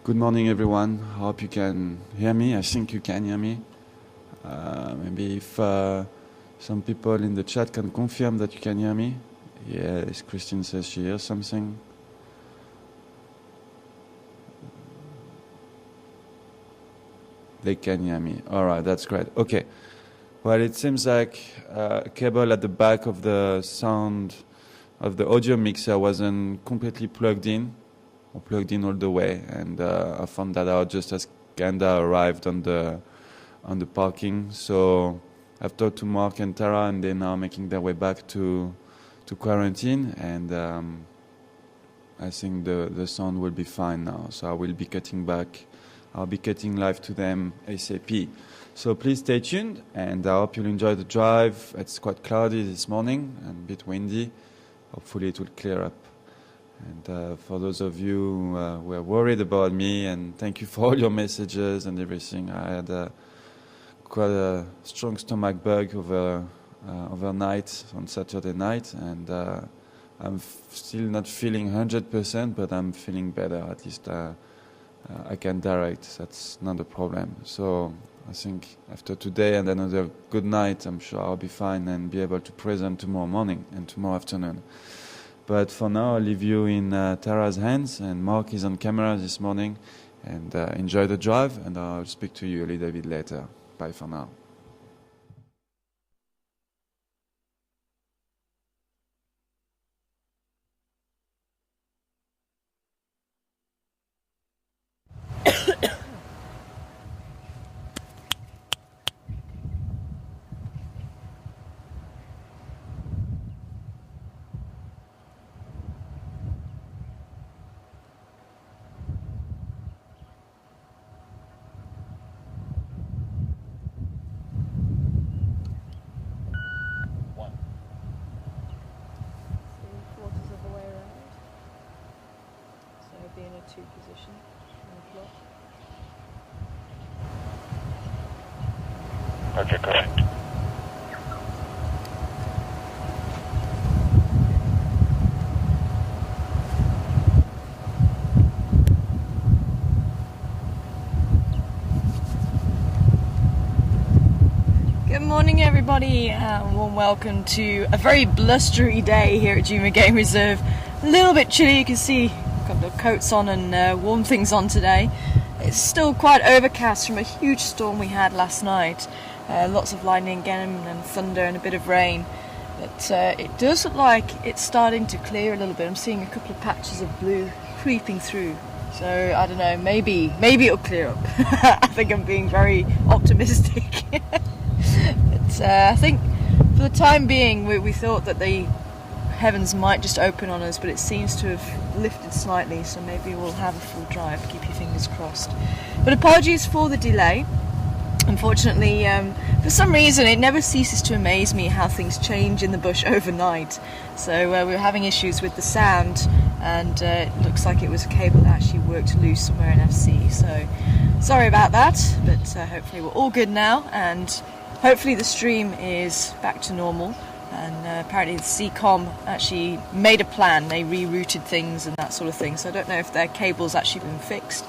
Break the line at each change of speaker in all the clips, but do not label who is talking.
Good morning, everyone. Hope you can hear me. I think you can hear me. Maybe if some people in the chat can confirm that you can hear me. Yes, Christine says she hears something. They can hear me. All right, that's great. Okay. Well, it seems like a cable at the back of the sound of the audio mixer wasn't completely plugged in all the way, and I found that out just as Ganda arrived on the parking. So I've talked to Mark and Tara, and they're now making their way back to quarantine, and I think the sound will be fine now. So I will be cutting back. I'll be cutting live to them ASAP. So please stay tuned, and I hope you'll enjoy the drive. It's quite cloudy this morning and a bit windy. Hopefully it will clear up. And for those of you who are worried about me, and thank you for all your messages and everything. I had quite a strong stomach bug overnight on Saturday night, and I'm still not feeling 100%, but I'm feeling better. At least I can direct. That's not a problem. So I think after today and another good night, I'm sure I'll be fine and be able to present tomorrow morning and tomorrow afternoon. But for now, I'll leave you in Tara's hands, and Mark is on camera this morning. And enjoy the drive, and I'll speak to you a little bit later. Bye for now.
Position
Okay, correct.
Good morning, everybody, and warm welcome to a very blustery day here at Juma Game Reserve. A little bit chilly, you can see. Got the coats on and warm things on today. It's still quite overcast from a huge storm we had last night. Lots of lightning again and thunder and a bit of rain. But it does look like it's starting to clear a little bit. I'm seeing a couple of patches of blue creeping through. So I don't know, maybe it'll clear up. I think I'm being very optimistic. But I think for the time being we thought that the heavens might just open on us, but it seems to have lifted slightly, so maybe we'll have a full drive. Keep your fingers crossed. But apologies for the delay. Unfortunately, for some reason it never ceases to amaze me how things change in the bush overnight. So we were having issues with the sound, and it looks like it was a cable that actually worked loose somewhere in FC. So sorry about that, but hopefully we're all good now, and hopefully the stream is back to normal. And apparently the CCOM actually made a plan. They rerouted things and that sort of thing. So I don't know if their cable's actually been fixed,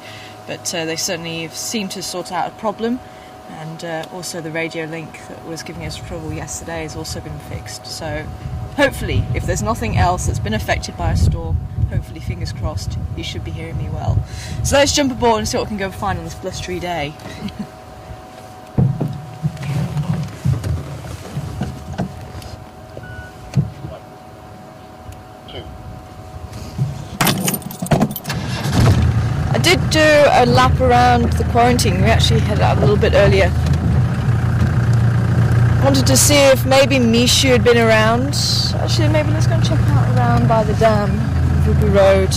but they certainly have seemed to sort out a problem. And also the radio link that was giving us trouble yesterday has also been fixed. So hopefully, if there's nothing else that's been affected by a storm, hopefully, fingers crossed, you should be hearing me well. So let's jump aboard and see what we can go find on this blustery day. I did do a lap around the quarantine. We actually headed out a little bit earlier. Wanted to see if maybe Mishu had been around. Actually, maybe let's go and check out around by the dam, Vubu Road,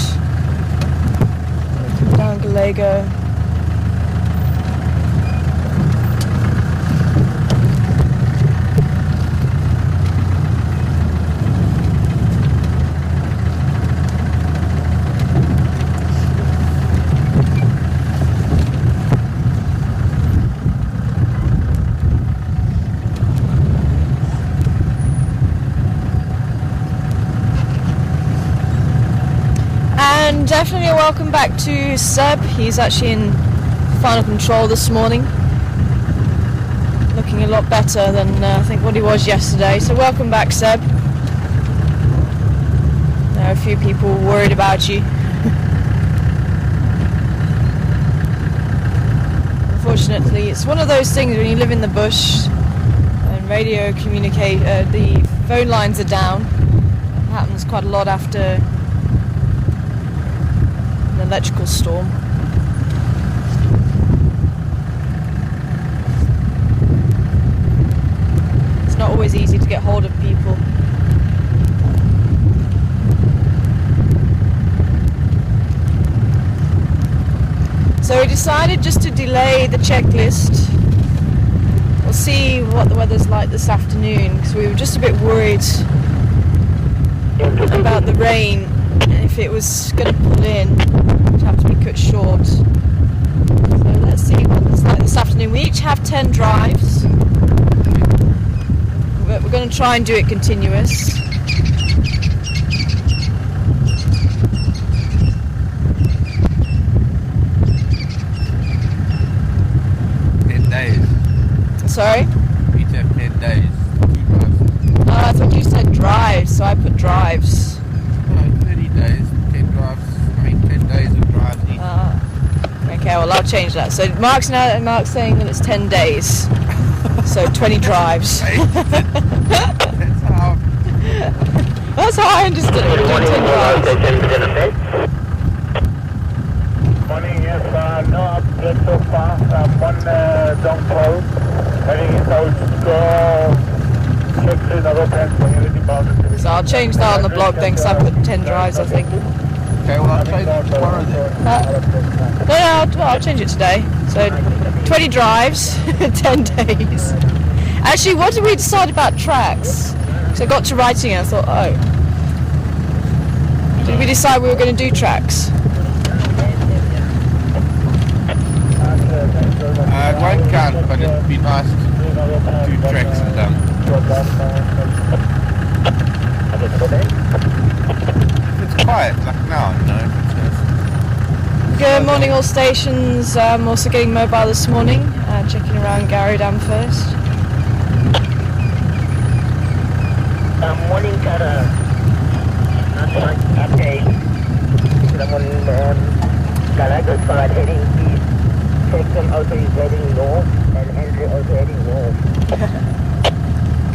down Gallego. And definitely a welcome back to Seb. He's actually in final control this morning. Looking a lot better than I think what he was yesterday. So welcome back, Seb. There are a few people worried about you. Unfortunately, it's one of those things when you live in the bush and radio the phone lines are down. It happens quite a lot after an electrical storm. It's not always easy to get hold of people. So we decided just to delay the checklist. We'll see what the weather's like this afternoon, because we were just a bit worried about the rain, and if it was going to pull in, it'd have to be cut short. So let's see what it's like this afternoon. We each have 10 drives, but we're going to try and do it continuous. Sorry?
We have 10 days, 2 drives.
Oh, I thought you said drives, so I put drives.
No, 30 days, 10 drives. I mean, 10 days of drives each.
Okay, well, I'll change that. So Mark's saying that it's 10 days. So 20 drives. That's how I understood it. We're doing 10 drives.
Morning, yes, no update so far. One dump hole. Heading into check another plans for unity boundary.
So I'll change that on the blog then, because I put 10 drives, I think.
Okay, well, I'll change it tomorrow then.
No, I'll change it today. So 20 drives, 10 days. Actually, what did we decide about tracks? So I got to writing and I thought, oh. Did we decide we were going to do tracks?
It won't count, but it'd be nice to do tracks and done. If it's quiet, like now, you know.
Good morning, all stations. I'm also getting mobile this morning. Checking around Gary Dam first.
Morning, Kara. Not much update. Someone Kara goes forward heading east. Section also is heading north, and Henry also heading north.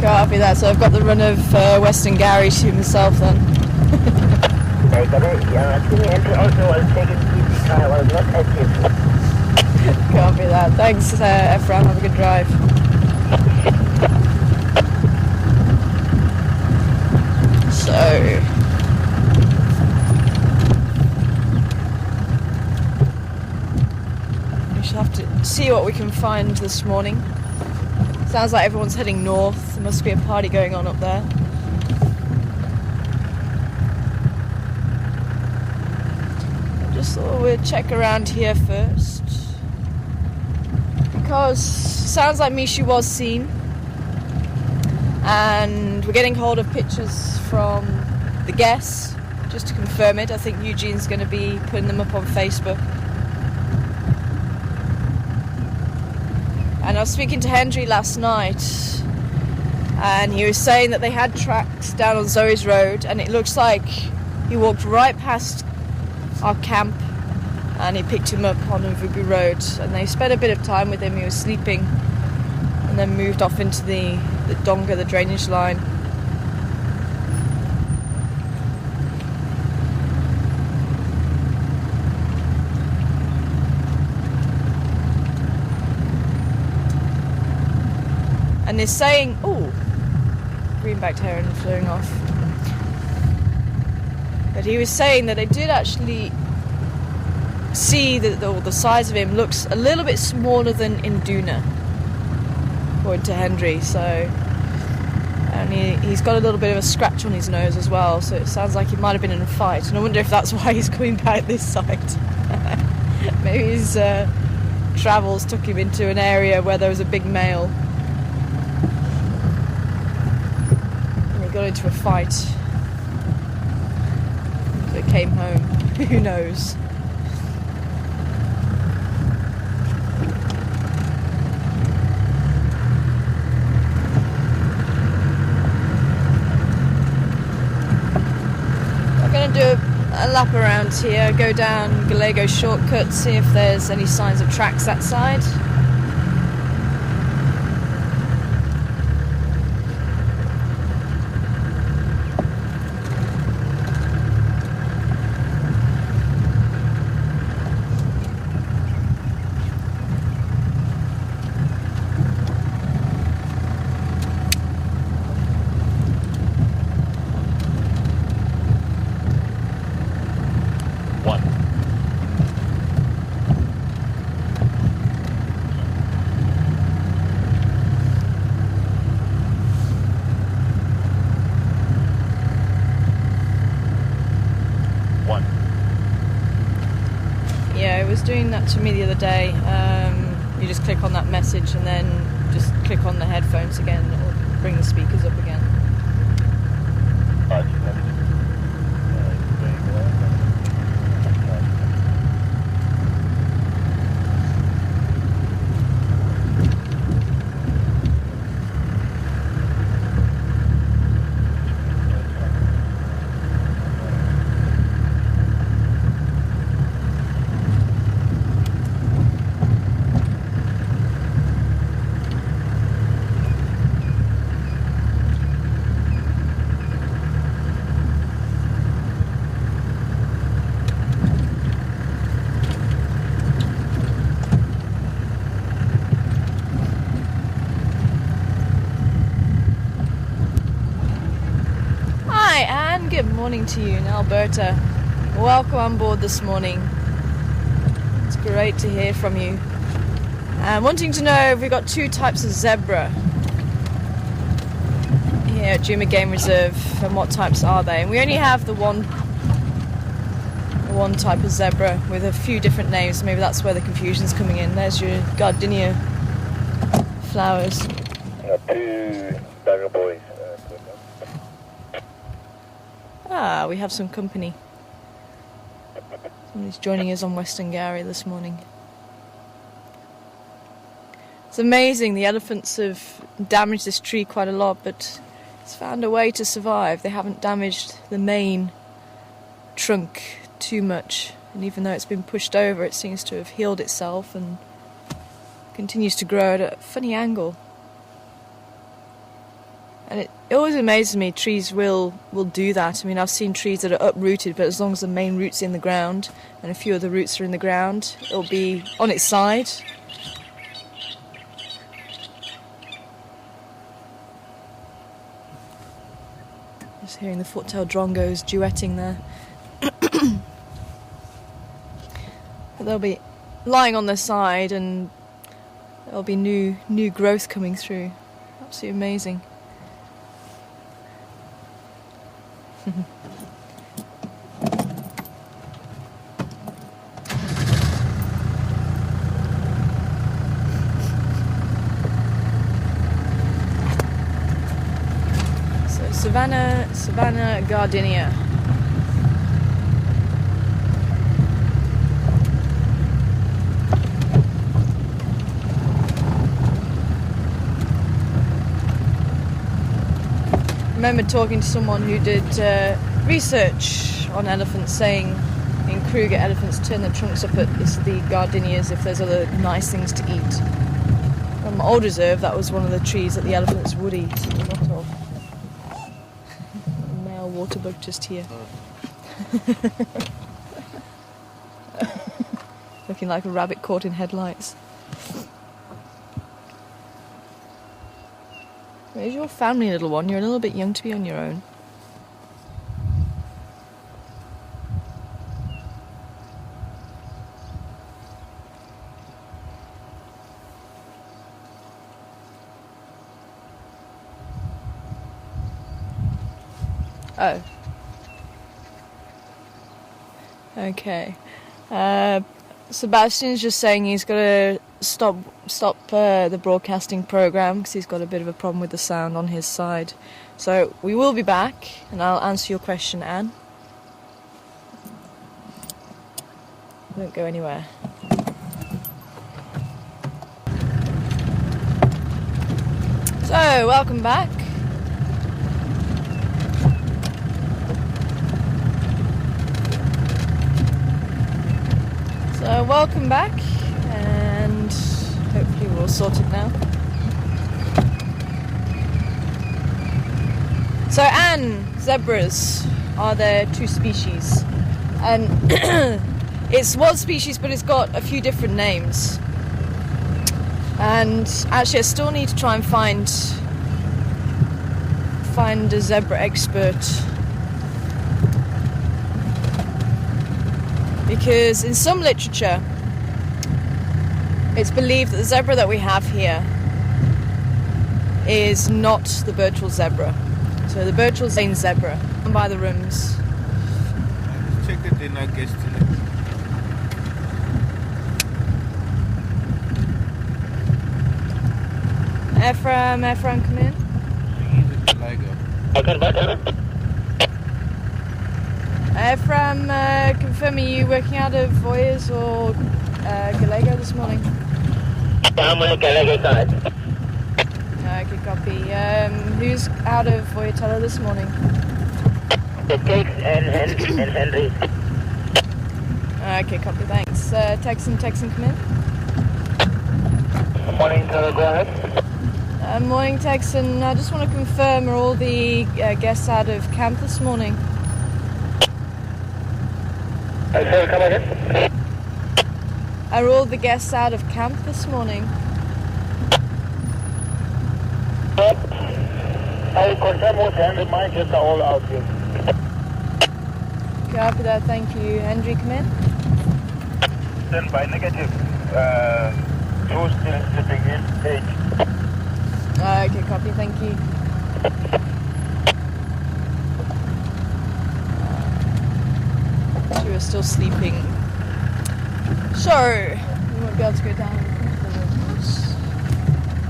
Copy that. So I've got the run of Western Gary to myself then.
Yeah, I think Henry also was taking easy car, was not active.
Copy that. Thanks, Ephraim. Have a good drive. So we shall have to see what we can find this morning. Sounds like everyone's heading north. There must be a party going on up there. I just thought we'd check around here first, because sounds like Mishi was seen, and we're getting hold of pictures from the guests just to confirm it. I think Eugene's going to be putting them up on Facebook. And I was speaking to Henry last night, and he was saying that they had tracks down on Zoe's Road, and it looks like he walked right past our camp and he picked him up on Mvubu Road, and they spent a bit of time with him. He was sleeping and then moved off into the donga, the drainage line. And they're saying, oh, green-backed heron flying off. But he was saying that they did actually see that the size of him looks a little bit smaller than Induna, according to Henry. So, and he's got a little bit of a scratch on his nose as well. So it sounds like he might have been in a fight. And I wonder if that's why he's coming back this site. Maybe his travels took him into an area where there was a big male. Got into a fight, so it came home. Who knows? I'm going to do a lap around here, go down Gallego shortcut, see if there's any signs of tracks that side. Doing that to me the other day. You just click on that message and then just click on the headphones again, and it'll bring the speakers up again. Good morning to you in Alberta. Welcome on board this morning. It's great to hear from you. I'm wanting to know if we've got two types of zebra here at Juma Game Reserve, and what types are they? And we only have the one type of zebra with a few different names. Maybe that's where the confusion's coming in. There's your gardenia flowers.
Two Dagger boys.
Ah, we have some company. Somebody's joining us on Western Gary this morning. It's amazing, the elephants have damaged this tree quite a lot, but it's found a way to survive. They haven't damaged the main trunk too much, and even though it's been pushed over, it seems to have healed itself and continues to grow at a funny angle. And it always amazes me, trees will do that. I mean, I've seen trees that are uprooted, but as long as the main root's in the ground and a few other roots are in the ground, it'll be on its side. Just hearing the foot-tailed drongos duetting there. But they'll be lying on their side and there'll be new growth coming through. Absolutely amazing. So Savannah gardenia. I remember talking to someone who did research on elephants, saying in Kruger elephants turn their trunks up at the gardenias if there's other nice things to eat. From Old Reserve, that was one of the trees that the elephants would eat a lot of. A male waterbug just here. Looking like a rabbit caught in headlights. Where's your family, little one? You're a little bit young to be on your own. Oh. Okay. Sebastian's just saying he's got to stop the broadcasting program because he's got a bit of a problem with the sound on his side. So we will be back, and I'll answer your question, Anne. Won't go anywhere. So, welcome back. So, welcome back, and hopefully we're all sorted now. So, Anne, zebras, are there two species? And it's one species, but it's got a few different names. And actually I still need to try and find a zebra expert, because in some literature it's believed that the zebra that we have here is not the Birchall zebra. So the Birchall zebra, by the rooms.
Check it in, I guess, today.
Ephraim, come in. Ephraim, confirm, are you working out of Voyers or Gallego this morning?
I'm on the Gallego side.
Okay, copy. Who's out of Voyatella this morning?
The Tex and Henry.
Okay, copy, thanks. Texan, come in.
Morning, go ahead.
Morning, Texan. I just want to confirm, are all the guests out of camp this morning?
Sorry, come again?
Are all the guests out of camp this morning?
I confirm with Henry, my guests are all out here.
Copy that, thank you. Henry, come in.
Stand by negative. Two still slipping in. Take.
Okay, copy, thank you. Two are still sleeping. So, we won't be able to go down into the rooms.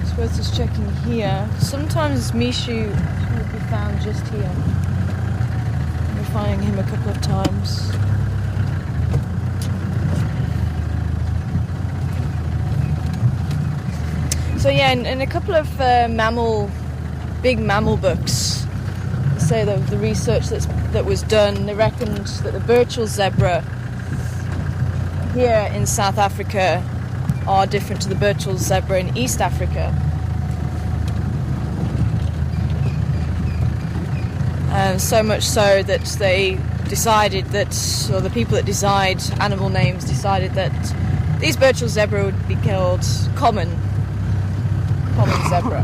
It's worth just checking here. Sometimes Mishu will be found just here. We're finding him a couple of times. So yeah, in a couple of big mammal books, say the research that was done, they reckoned that the Birchall zebra here in South Africa are different to the Birchall zebra in East Africa. So much so that they decided that, or the people that decide animal names decided that these Birchall zebra would be called common zebra.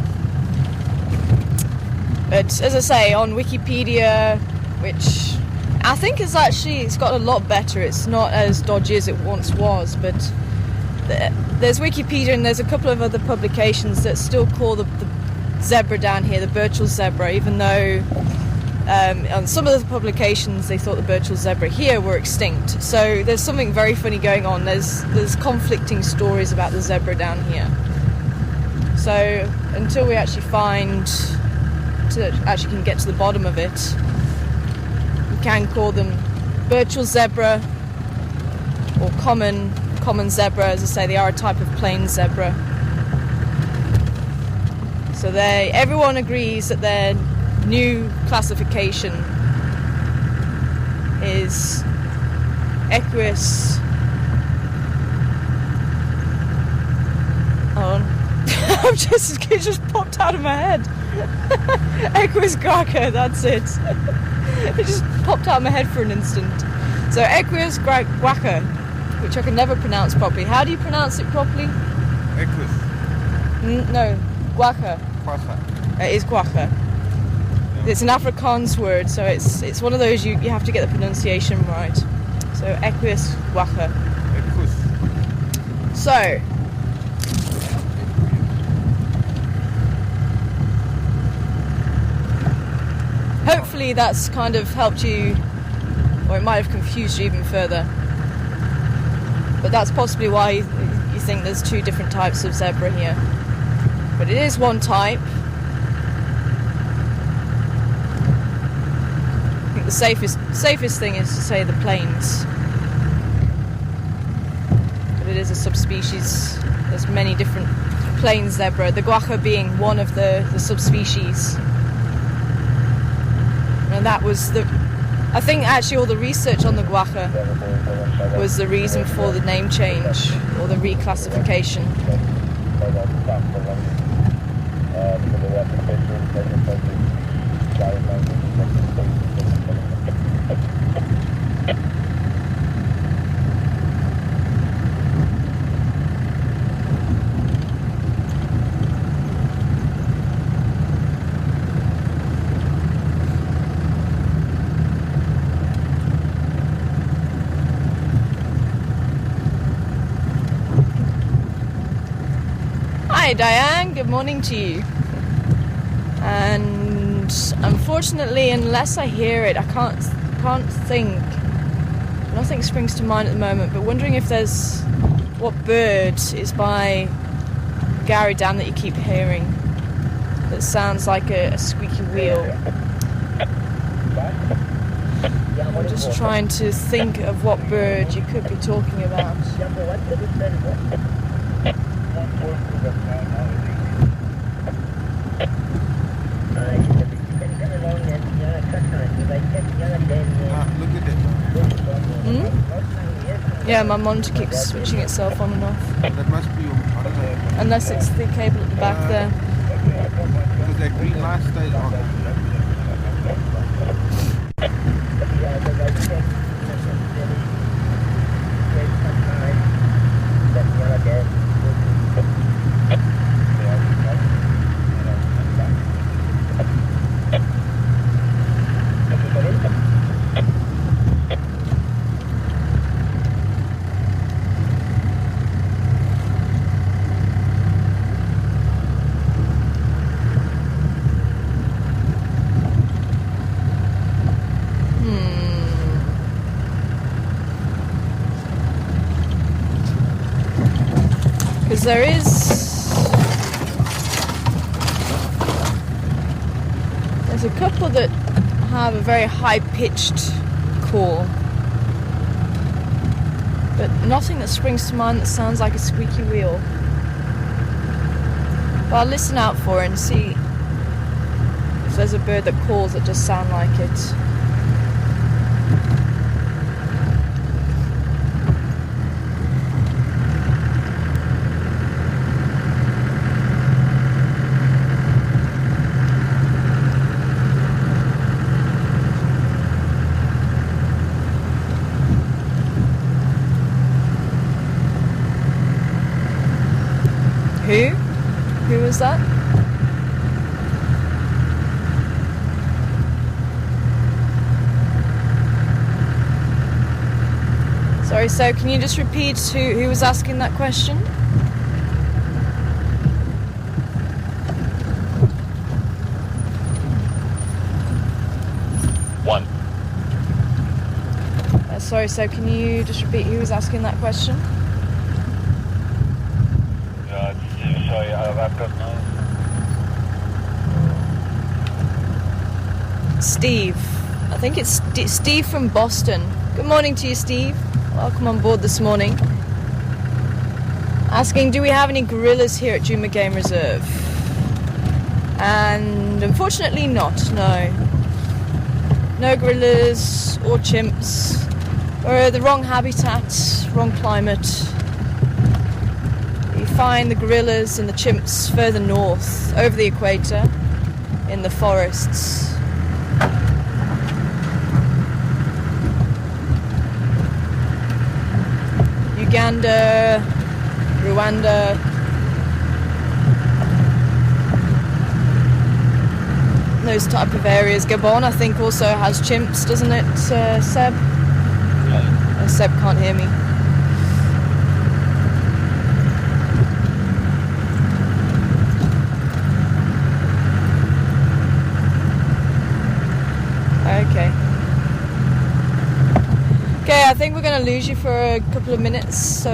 But as I say, on Wikipedia, which I think is actually, it's got a lot better, it's not as dodgy as it once was, but there's Wikipedia and there's a couple of other publications that still call the zebra down here the Birchall zebra, even though on some of the publications they thought the Birchall zebra here were extinct. So there's something very funny going on. There's conflicting stories about the zebra down here. So until we actually can get to the bottom of it, we can call them Birchall zebra or common zebra. As I say, they are a type of plain zebra. So everyone agrees that their new classification is Equus. Hold on. It just popped out of my head. Equus guaca, that's it. It just popped out of my head for an instant. So Equus guaca, which I can never pronounce properly. How do you pronounce it properly?
Equus.
No, guaca.
Quassa.
It is guaca. It's an Afrikaans word, so it's one of those you have to get the pronunciation right. So Equus guaca.
Equus.
So hopefully that's kind of helped you, or it might have confused you even further. But that's possibly why you think there's two different types of zebra here. But it is one type. I think the safest thing is to say the plains. the subspecies. There's many different plains zebra, the guaja being one of the subspecies. And that was I think actually all the research on the guaja was the reason for the name change or the reclassification. Hi Diane, good morning to you. And unfortunately, unless I hear it, I can't think. Nothing springs to mind at the moment, but wondering if there's what bird is by Gary Dam that you keep hearing that sounds like a squeaky wheel. I'm just trying to think of what bird you could be talking about. Yeah, my monitor keeps switching itself on and off.
That must be, I don't know.
Unless it's the cable at the back there.
Because that green light stays on.
There's a couple that have a very high-pitched call, but nothing that springs to mind that sounds like a squeaky wheel. But I'll listen out for it and see if there's a bird that calls that does sound like it. Who was that? Sorry, so can you just repeat who was asking that question?
One.
Sorry, so can you just repeat who was asking that question?
Sorry, I've got no.
Steve. I think it's Steve from Boston. Good morning to you, Steve. Welcome on board this morning. Asking, do we have any gorillas here at Juma Game Reserve? And unfortunately not, no. No gorillas or chimps. We're the wrong habitat, wrong climate. You find the gorillas and the chimps further north, over the equator, in the forests. Uganda, Rwanda, those type of areas. Gabon, I think, also has chimps, doesn't it, Seb? Oh, Seb can't hear me. Okay, I think we're going to lose you for a couple of minutes, so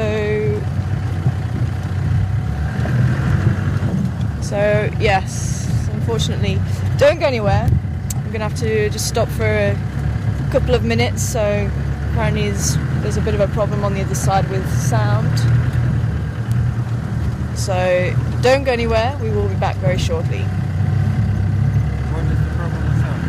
yes, unfortunately, don't go anywhere. I'm going to have to just stop for a couple of minutes, so apparently there's a bit of a problem on the other side with sound. So don't go anywhere, we will be back very shortly.
What is the problem with sound?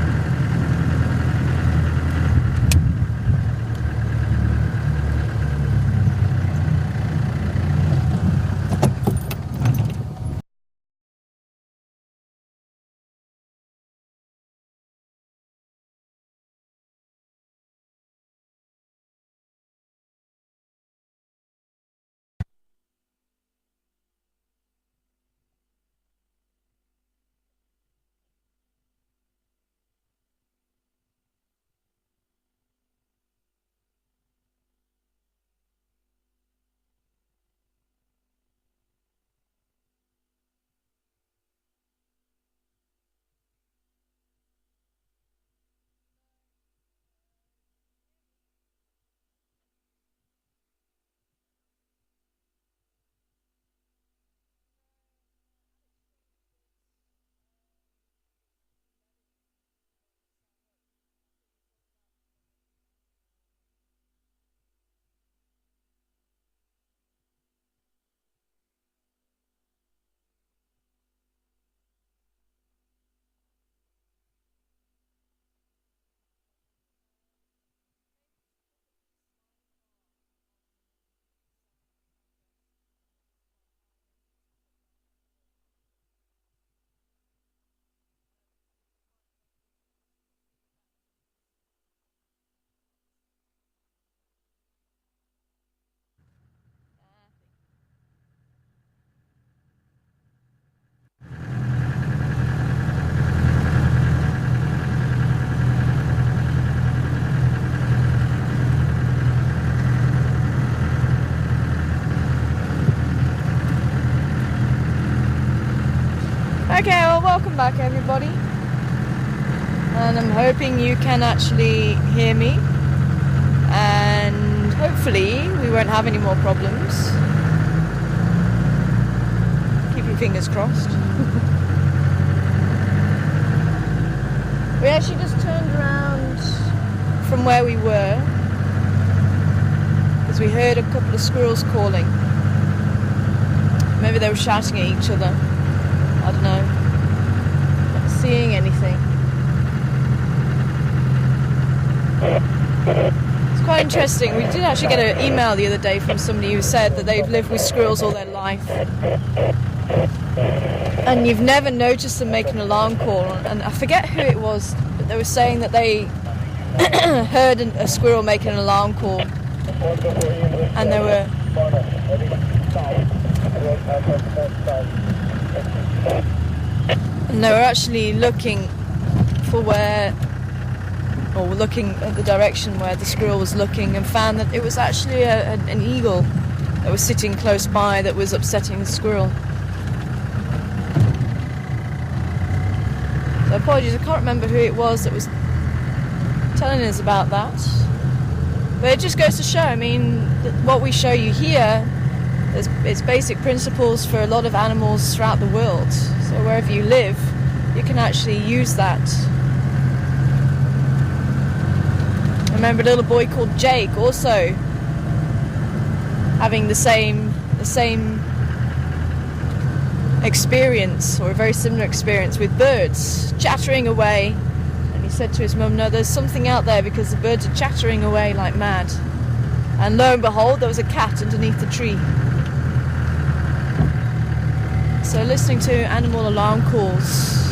Okay, well, welcome back everybody. And I'm hoping you can actually hear me. And hopefully we won't have any more problems. Keep your fingers crossed. We actually just turned around from where we were because we heard a couple of squirrels calling. Maybe they were shouting at each other. I don't know. Not seeing anything. It's quite interesting. We did actually get an email the other day from somebody who said that they've lived with squirrels all their life. And you've never noticed them make an alarm call. And I forget who it was, but they were saying that they heard a squirrel make an alarm call. And they were... And they were actually looking for looking at the direction where the squirrel was looking, and found that it was actually an eagle that was sitting close by that was upsetting the squirrel. So apologies, I can't remember who it was that was telling us about that. But it just goes to show, I mean, what we show you here, it's basic principles for a lot of animals throughout the world. So wherever you live, you can actually use that. I remember a little boy called Jake also having the same experience, or a very similar experience, with birds chattering away. And he said to his mum, no, there's something out there because the birds are chattering away like mad. And lo and behold, there was a cat underneath the tree. So listening to animal alarm calls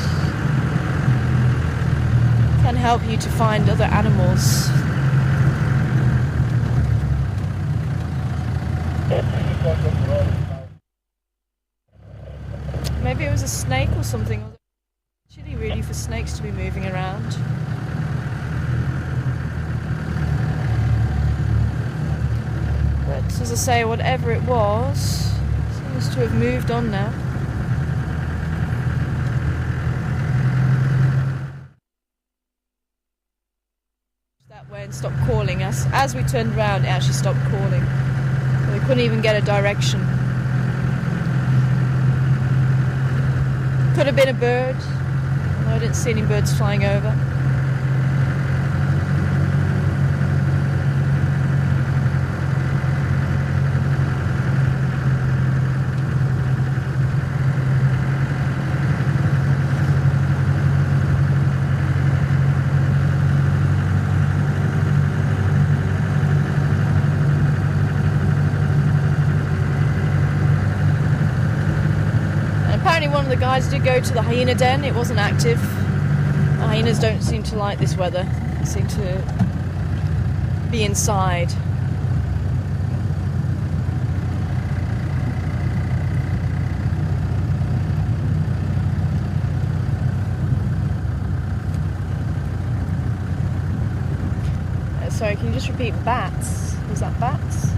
can help you to find other animals. Maybe it was a snake or something. It's chilly really for snakes to be moving around. But as I say, whatever it was, seems to have moved on now. That way and stopped calling us. As we turned around, it actually stopped calling. So we couldn't even get a direction. Could have been a bird. No, I didn't see any birds flying over. of the guys did go to the hyena den. It wasn't active. Hyenas don't seem to like this weather. They seem to be inside. Sorry, can you just repeat bats? Was that bats?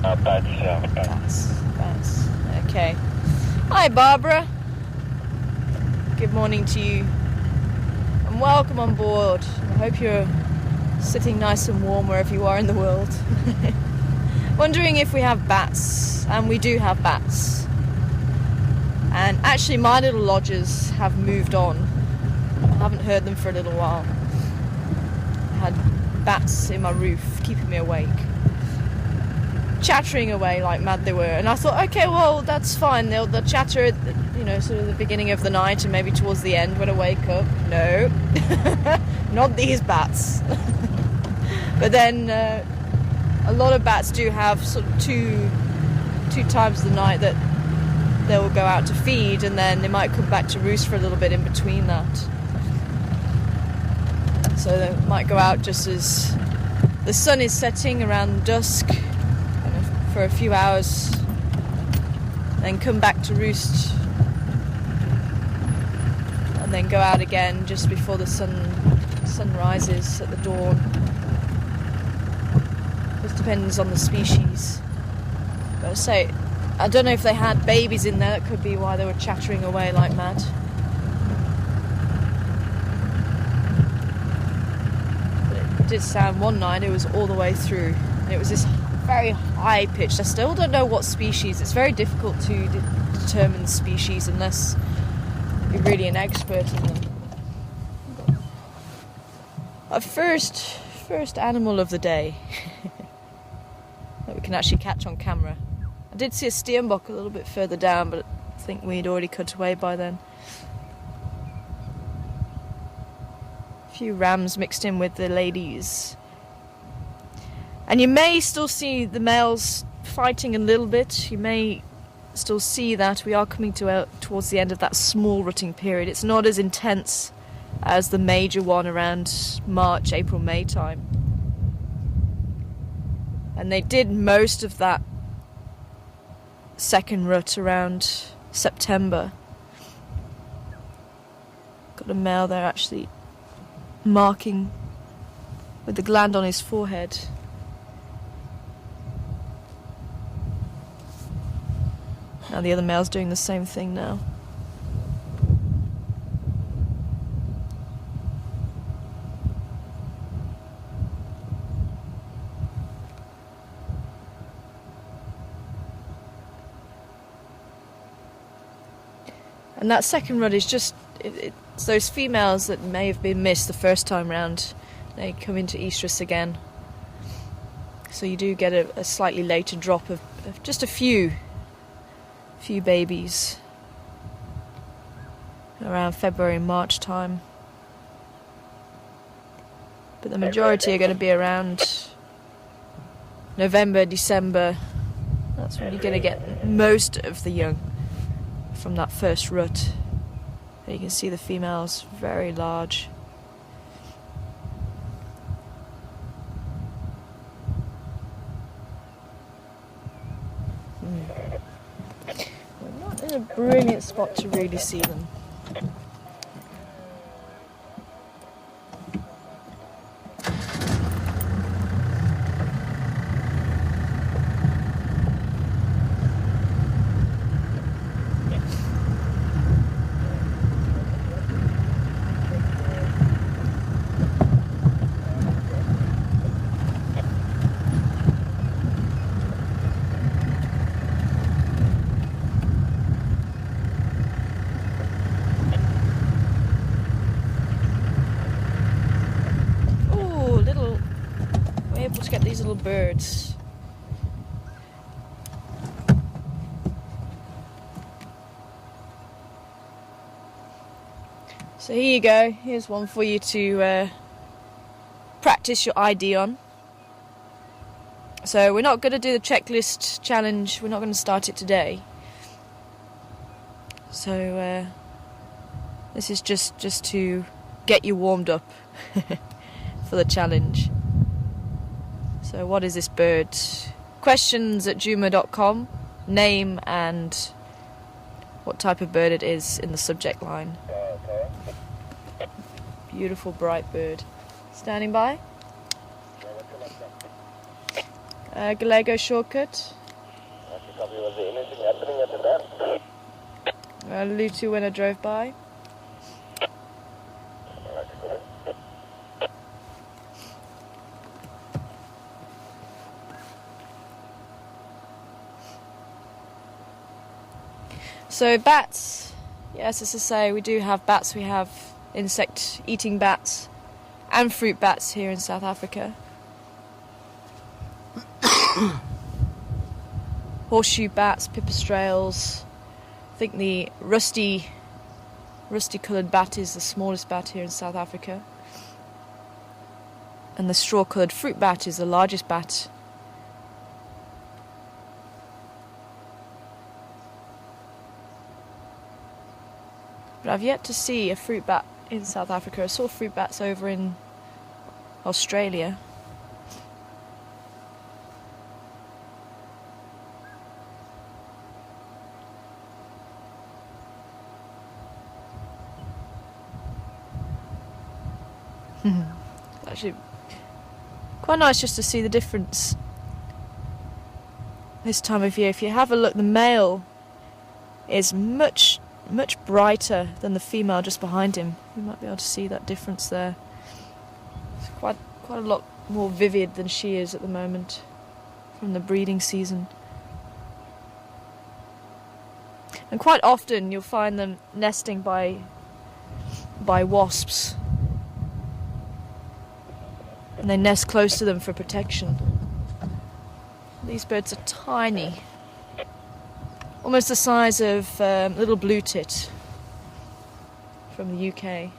Bats, yeah.
Bats. Okay. Hi, Barbara. Good morning to you. And welcome on board. I hope you're sitting nice and warm wherever you are in the world. Wondering if we have bats. And we do have bats. And actually my little lodgers have moved on. I haven't heard them for a little while. I had bats in my roof keeping me awake, chattering away like mad they were, and I thought, okay, well, that's fine, they'll chatter at sort of the beginning of the night and maybe towards the end when I wake up. No. Not these bats. But then a lot of bats do have sort of two times the night that they will go out to feed, and then they might come back to roost for a little bit in between that. So they might go out just as the sun is setting around dusk for a few hours, then come back to roost, and then go out again just before the sun rises at the dawn. This depends on the species. But I say, I don't know if they had babies in there. That could be why they were chattering away like mad. Did sound one night, it was all the way through, and it was this very high pitched. I still don't know what species. It's very difficult to determine species unless you're really an expert in them. Our first animal of the day that we can actually catch on camera. I did see a steenbok a little bit further down, but I think we'd already cut away by then. Few rams mixed in with the ladies, and you may still see the males fighting a little bit. You may still see that we are coming towards the end of that small rutting period. It's not as intense as the major one around March, April, May time, and they did most of that second rut around September. Got a male there actually marking with the gland on his forehead. Now the other male's doing the same thing now. And that second rut is just it's those females that may have been missed the first time round. They come into estrus again. So you do get a slightly later drop of just a few babies around February and March time. But the majority are going to be around November, December. That's when you're going to get most of the young from that first rut. You can see the females very large. We're not in a brilliant spot to really see them. Birds. So here you go. Here's one for you to practice your ID on. So we're not going to do the checklist challenge. We're not going to start it today. So this is just to get you warmed up for the challenge. So what is this bird? Questions@juma.com, name and what type of bird it is in the subject line. Beautiful bright bird. Standing by. Gallego shortcut. Lutu when I drove by. So bats, yes, as I say, we do have bats. We have insect-eating bats and fruit bats here in South Africa. Horseshoe bats, pipistrelles. I think the rusty coloured bat is the smallest bat here in South Africa. And the straw coloured fruit bat is the largest bat. But I've yet to see a fruit bat in South Africa. I saw fruit bats over in Australia. Actually, quite nice just to see the difference this time of year. If you have a look, the male is much brighter than the female just behind him. You might be able to see that difference there. It's quite a lot more vivid than she is at the moment from the breeding season. And quite often you'll find them nesting by wasps. And they nest close to them for protection. These birds are tiny. Almost the size of little blue tit from the UK.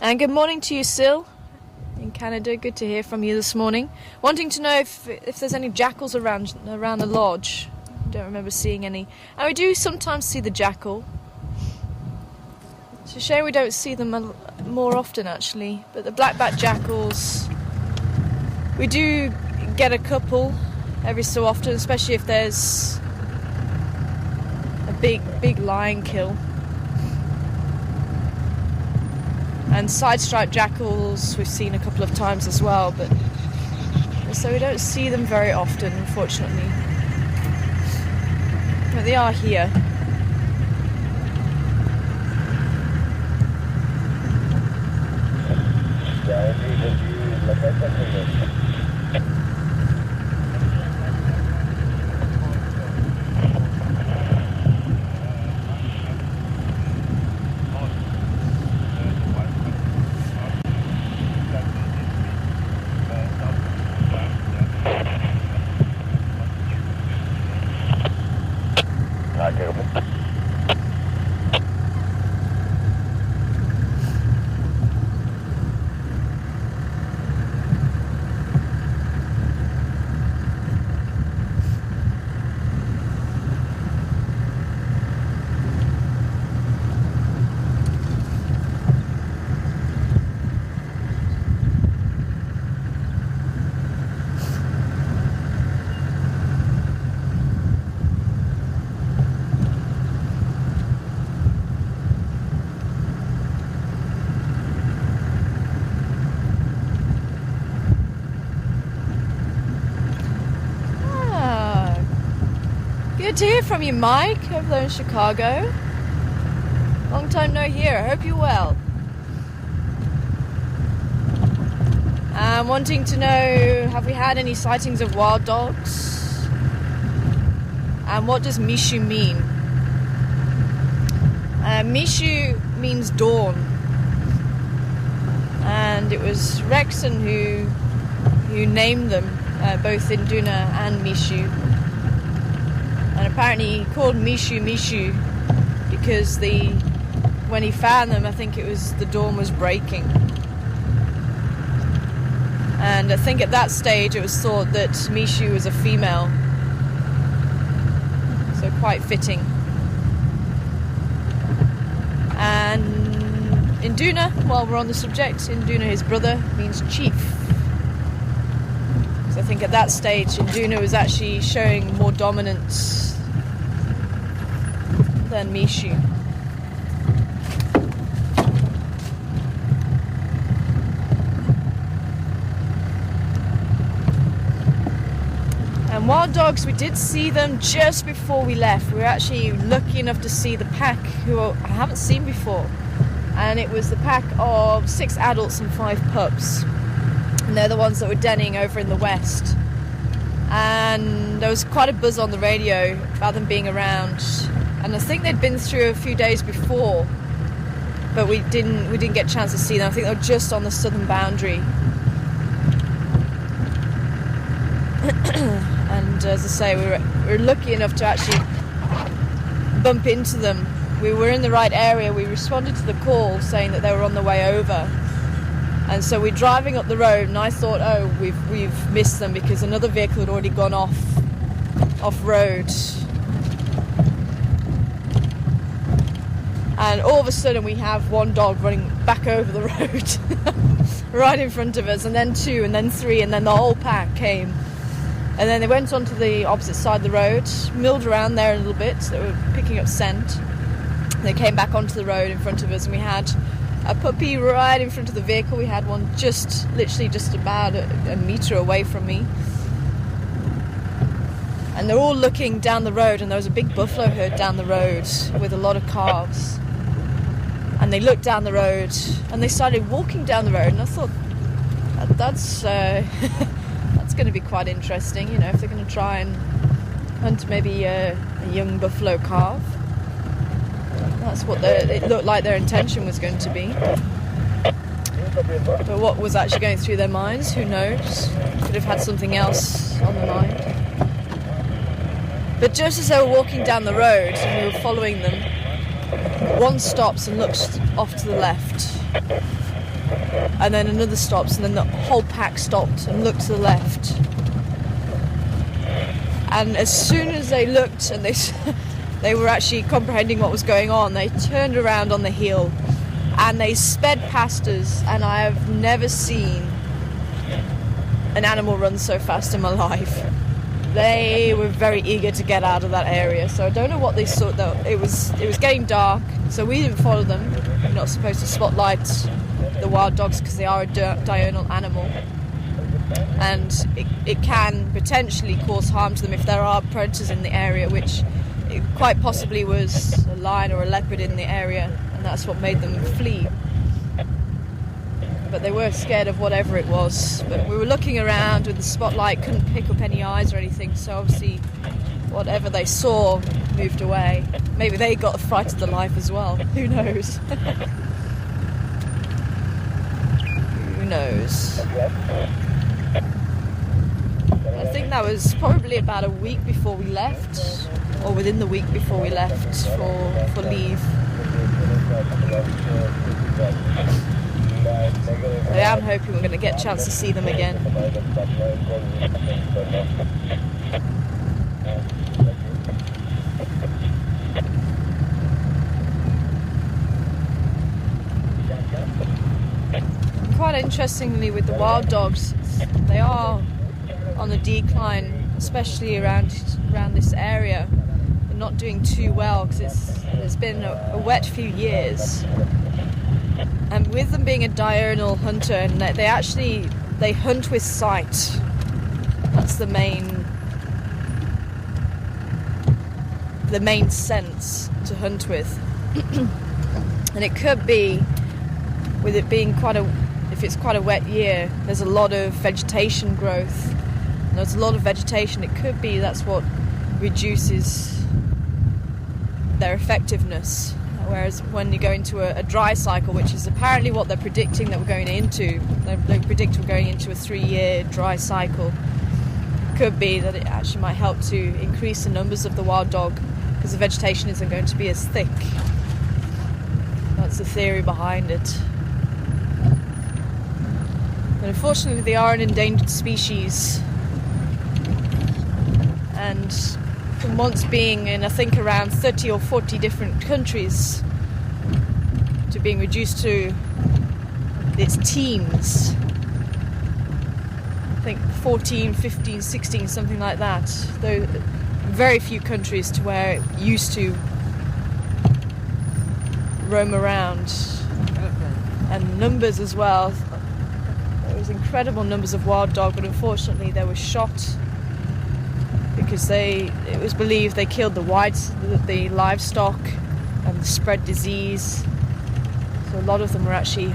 And good morning to you, Sil, in Canada. Good to hear from you this morning. Wanting to know if there's any jackals around the lodge. Don't remember seeing any. And we do sometimes see the jackal. It's a shame we don't see them more often, actually. But the black-backed jackals, we do get a couple every so often, especially if there's a big lion kill. And side-striped jackals we've seen a couple of times as well, but so we don't see them very often, unfortunately. But they are here. Good to hear from you, Mike, over there in Chicago. Long time no hear. I hope you're well. I'm wanting to know, have we had any sightings of wild dogs? And what does Mishu mean? Mishu means dawn. And it was Rexon who named them, both Induna and Mishu. And apparently he called Mishu Mishu because when he found them, I think it was the dawn was breaking. And I think at that stage it was thought that Mishu was a female. So quite fitting. And Induna, while we're on the subject, Induna, his brother, means chief. So I think at that stage Induna was actually showing more dominance than Mishu. And wild dogs, we did see them just before we left. We were actually lucky enough to see the pack, who I haven't seen before. And it was the pack of 6 adults and 5 pups. And they're the ones that were denning over in the west. And there was quite a buzz on the radio about them being around. And I think they'd been through a few days before, but we didn't get a chance to see them. I think they were just on the southern boundary. And as I say, we were lucky enough to actually bump into them. We were in the right area. We responded to the call saying that they were on the way over. And so we're driving up the road, and I thought, oh, we've missed them because another vehicle had already gone off road. And all of a sudden we have one dog running back over the road right in front of us, and then 2, and then 3, and then the whole pack came. And then they went onto the opposite side of the road, milled around there a little bit, so they were picking up scent. They came back onto the road in front of us, and we had a puppy right in front of the vehicle. We had one literally just about a metre away from me. And they're all looking down the road, and there was a big buffalo herd down the road with a lot of calves. And they looked down the road, and they started walking down the road, and I thought, that's going to be quite interesting, you know, if they're going to try and hunt maybe a young buffalo calf. That's what it looked like their intention was going to be. But what was actually going through their minds, who knows? Could have had something else on the mind. But just as they were walking down the road and we were following them, one stops and looks off to the left. And then another stops, and then the whole pack stopped and looked to the left. And as soon as they looked and they were actually comprehending what was going on, they turned around on the heel and they sped past us, and I have never seen an animal run so fast in my life. They were very eager to get out of that area, so I don't know what they saw though. It was getting dark, so we didn't follow them. We're not supposed to spotlight the wild dogs because they are a diurnal animal, and it can potentially cause harm to them if there are predators in the area, which it quite possibly was a lion or a leopard in the area, and that's what made them flee. But they were scared of whatever it was. But we were looking around with the spotlight, couldn't pick up any eyes or anything, so obviously whatever they saw moved away. Maybe they got a fright of the life as well, who knows. Who knows? I think that was probably about a week before we left, or within the week before we left for leave. I am hoping we're going to get a chance to see them again. Quite interestingly, with the wild dogs, they are on the decline, especially around this area. They're not doing too well because it's been a wet few years. And with them being a diurnal hunter, and they hunt with sight. That's the main sense to hunt with. And it could be, with it being if it's quite a wet year, there's a lot of vegetation growth. And there's a lot of vegetation. It could be that's what reduces their effectiveness. Whereas when you go into a dry cycle, which is apparently what they're predicting that we're going into, they predict we're going into a 3-year dry cycle. Could be that it actually might help to increase the numbers of the wild dog because the vegetation isn't going to be as thick. That's the theory behind it. But unfortunately, they are an endangered species. And from once being in, I think, around 30 or 40 different countries to being reduced to its teens. I think 14, 15, 16, something like that. Though very few countries to where it used to roam around. And numbers as well. There was incredible numbers of wild dog, but unfortunately they were shot because it was believed they killed the livestock and spread disease. So a lot of them were actually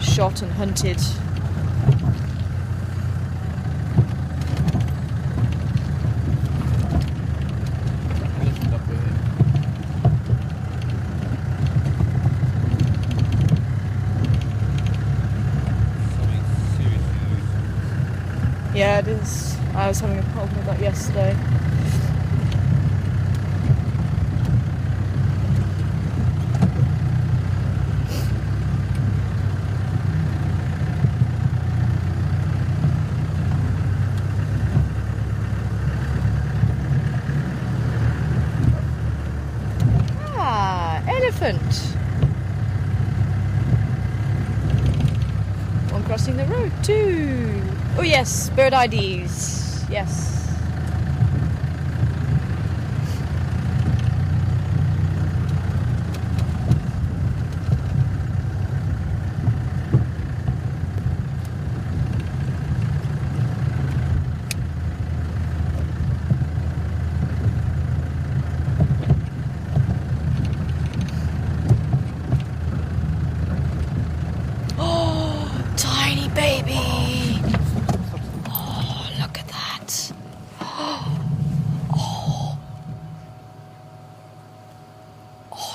shot and hunted. Yeah, it is. I was having a problem with that yesterday. Elephant. One crossing the road too. Oh yes, bird IDs. Yes.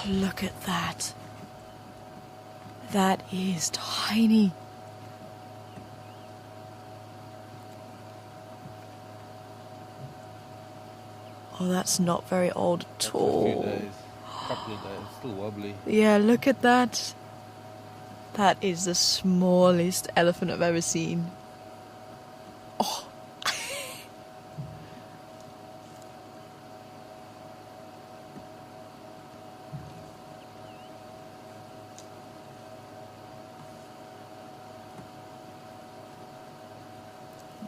Look at that. That is tiny. Oh, that's not very old at all.
A few days, couple of days, still wobbly.
Yeah, look at that. That is the smallest elephant I've ever seen. Oh.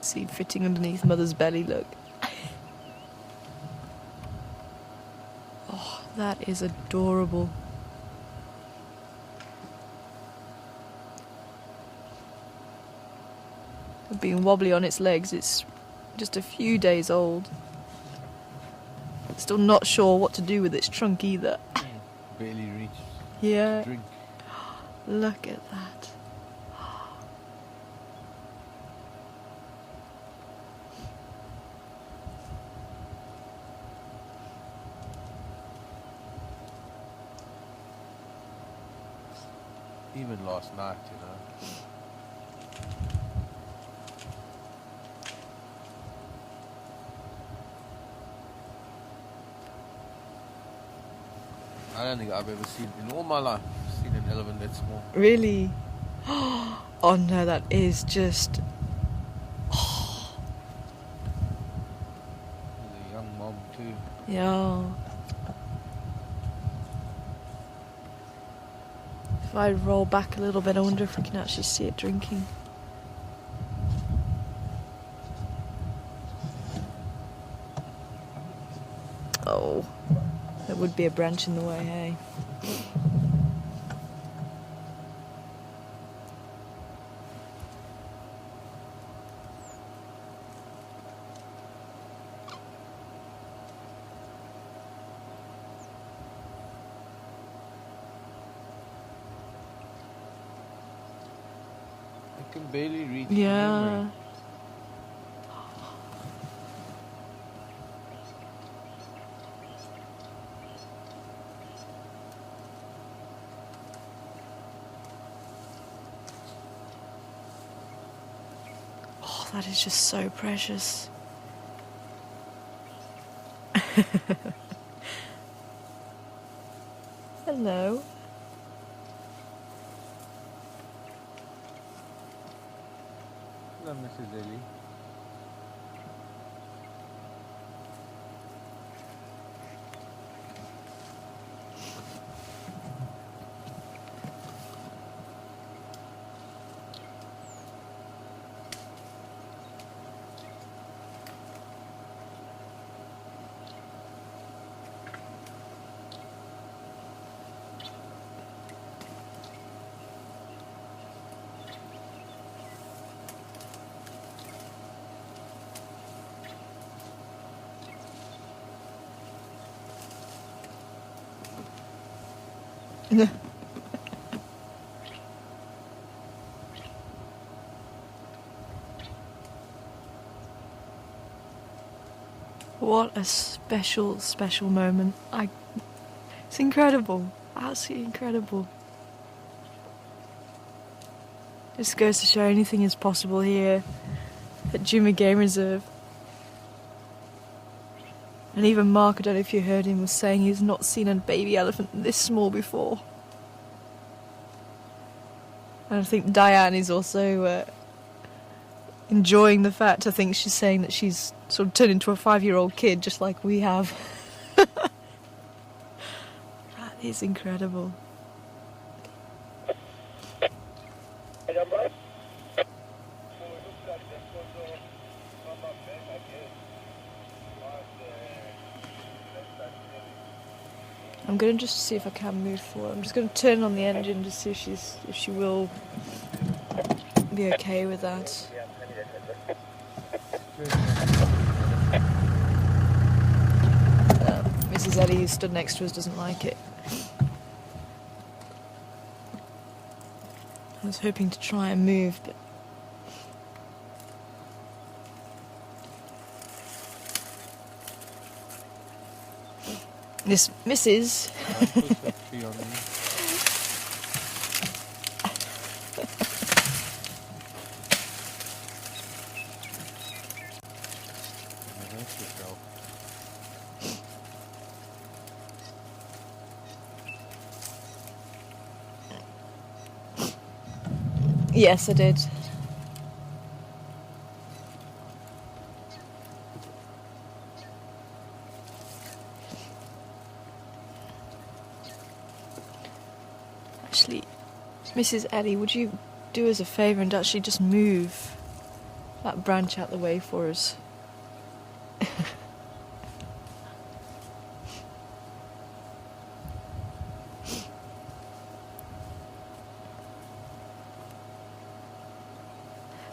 See fitting underneath mother's belly, look. Oh, that is adorable. Being wobbly on its legs, it's just a few days old. Still not sure what to do with its trunk either.
Barely reached.
Yeah.
Drink.
Look at that.
Even last night, you know. I don't think I've ever seen, in all my life, seen an elephant that small.
Really? Oh no, that is just...
There's a young mom too.
Yeah. If I roll back a little bit, I wonder if we can actually see it drinking. Oh, there would be a branch in the way, hey?
I can barely reach.
Yeah.
Memory.
Oh, that is just so precious. Hello.
Hello, Mrs. Ellie.
What a special, special moment. It's incredible. Absolutely incredible. Just goes to show anything is possible here at Juma Game Reserve. And even Mark, I don't know if you heard him, was saying he's not seen a baby elephant this small before. And I think Diane is also enjoying the fact. I think she's saying that she's sort of turned into a 5-year-old kid, just like we have. That is incredible. I'm going to just see if I can move forward. I'm just going to turn on the engine to see if she will be okay with that. Mrs. Eddie, who stood next to us, doesn't like it. I was hoping to try and move, but this Mrs. Yes, I did. Actually, Mrs. Ellie, would you do us a favour and actually just move that branch out the way for us?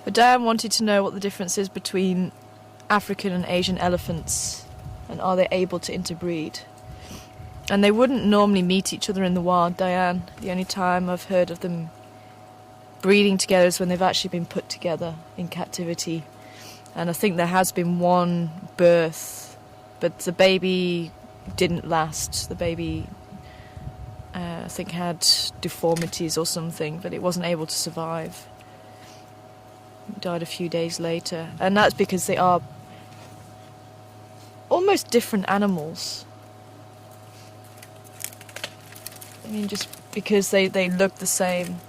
But Diane wanted to know what the difference is between African and Asian elephants, and are they able to interbreed? And they wouldn't normally meet each other in the wild, Diane. The only time I've heard of them breeding together is when they've actually been put together in captivity. And I think there has been one birth, but the baby didn't last. The baby, I think, had deformities or something, but it wasn't able to survive. It died a few days later. And that's because they are almost different animals. I mean, just because they look the same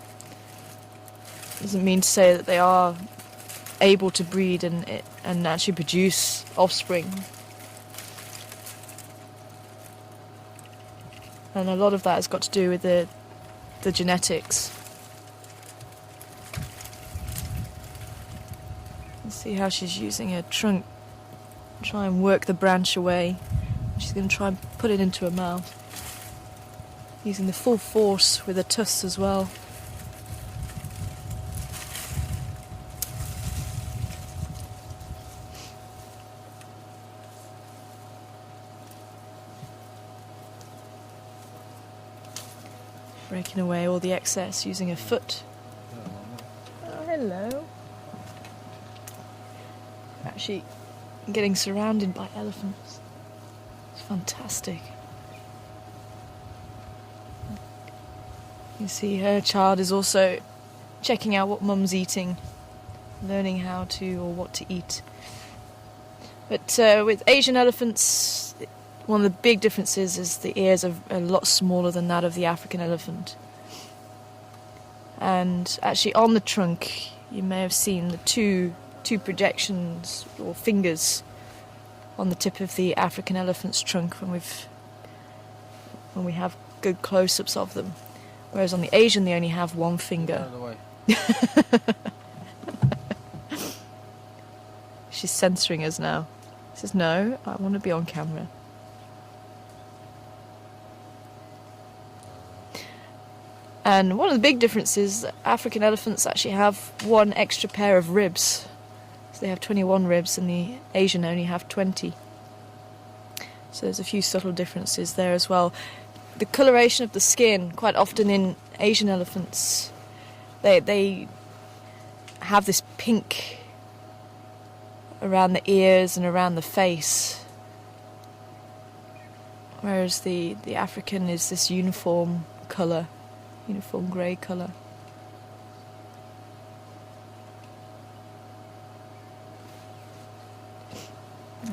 doesn't mean to say that they are able to breed and actually produce offspring. And a lot of that has got to do with the genetics. Let's see how she's using her trunk, try and work the branch away. She's going to try and put it into her mouth, using the full force with her tusks as well. Breaking away all the excess using her foot. Oh, hello. Actually getting surrounded by elephants. It's fantastic. You see her child is also checking out what mum's eating, learning how to or what to eat. But with Asian elephants, one of the big differences is the ears are a lot smaller than that of the African elephant. And actually on the trunk you may have seen the two projections or fingers on the tip of the African elephant's trunk when we have good close-ups of them, whereas on the Asian they only have one finger.
Out of the way.
She's censoring us now. She says, no, I want to be on camera. And one of the big differences, African elephants actually have one extra pair of ribs. So they have 21 ribs and the Asian only have 20. So there's a few subtle differences there as well. The coloration of the skin, quite often in Asian elephants, they have this pink around the ears and around the face, whereas the African is this uniform colour, uniform grey colour.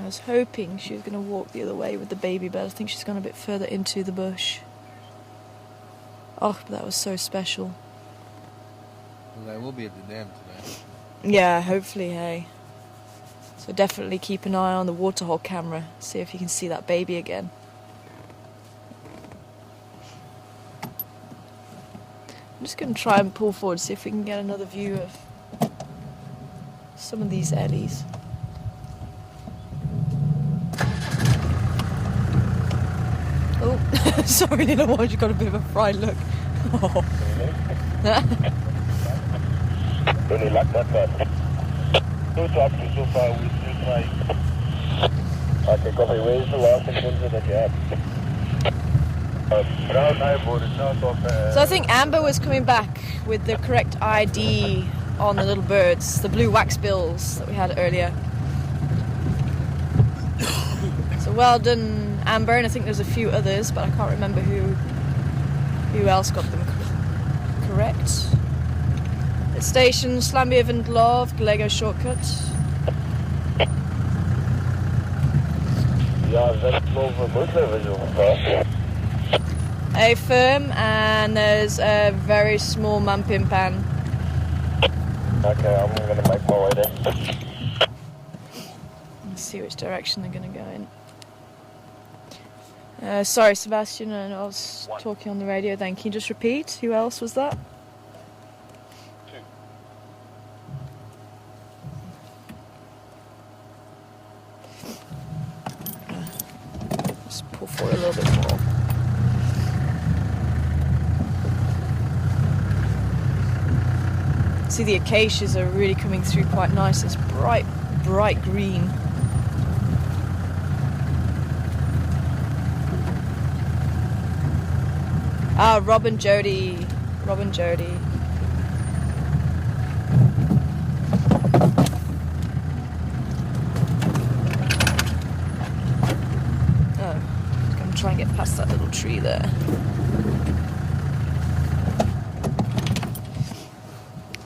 I was hoping she was going to walk the other way with the baby, but I think she's gone a bit further into the bush. Oh, but that was so special.
Well, I will be at the dam today.
Yeah, hopefully, hey. So definitely keep an eye on the waterhole camera, see if you can see that baby again. I'm just going to try and pull forward, see if we can get another view of some of these eddies. Oh, sorry little one, you got a bit of a fried look. Oh.
Really like that one. Two drops so far, we still try. Okay, copy. Where is the last encounter that you had? Brown eyeball is south of...
So I think Amber was coming back with the correct ID on the little birds, the blue wax bills that we had earlier. So well done, Amber, and I think there's a few others, but I can't remember who else got them correct. At station Slamby and Love, Lego shortcut.
Ja, that's over Muslim.
A firm, and there's a very small mampin pan.
Okay, I'm gonna make my way there.
Let's see which direction they're going to go in. Sorry, Sebastian, I was talking on the radio then. Can you just repeat? Who else was that? Just pull forward a little bit more. See, the acacias are really coming through quite nice. It's bright green. Ah, Rob and Jody. Oh, I'm going to try and get past that little tree there.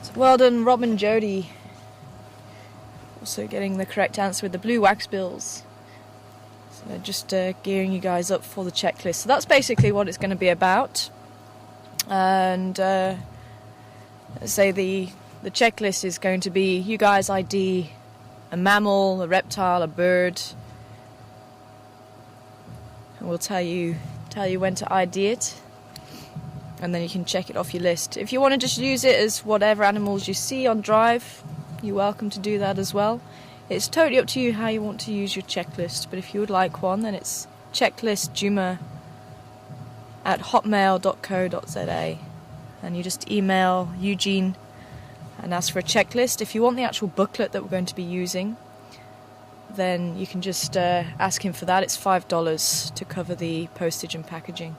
So well done, Rob and Jody. Also getting the correct answer with the blue wax bills. So just gearing you guys up for the checklist. So that's basically what it's going to be about. And say the checklist is going to be you guys ID a mammal, a reptile, a bird, and we'll tell you when to ID it, and then you can check it off your list. If you want to just use it as whatever animals you see on drive, you're welcome to do that as well. It's totally up to you how you want to use your checklist, but if you would like one, then it's checklistjuma@hotmail.co.za, and you just email Eugene and ask for a checklist. If you want the actual booklet that we're going to be using, then you can just ask him for that. It's $5 to cover the postage and packaging.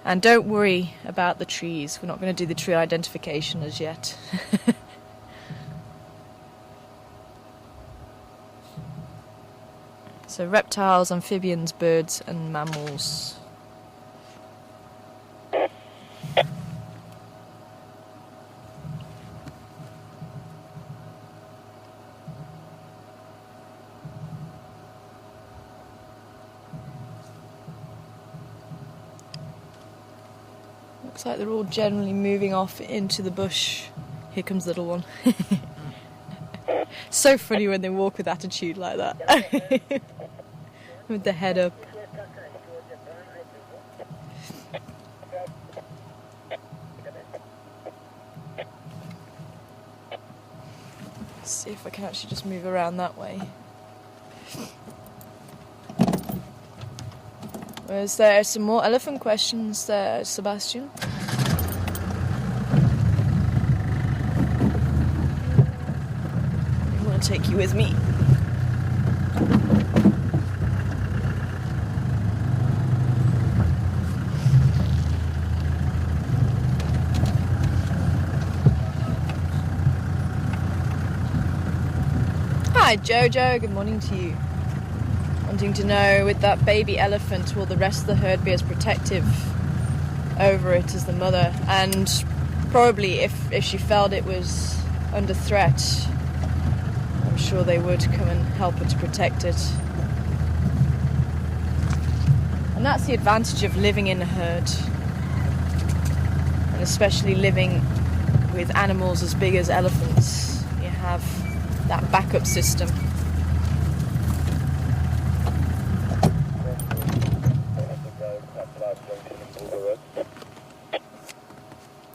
And don't worry about the trees. We're not going to do the tree identification as yet. So reptiles, amphibians, birds and mammals. Looks like they're all generally moving off into the bush. Here comes the little one. So funny when they walk with attitude like that. With the head up. Let's see if I can actually just move around that way. Was there some more elephant questions there, Sebastian? I want to take you with me. Hi Jojo, good morning to you. Wanting to know, with that baby elephant, will the rest of the herd be as protective over it as the mother? And probably if she felt it was under threat, I'm sure they would come and help her to protect it. And that's the advantage of living in a herd, and especially living with animals as big as elephants. You have that backup system.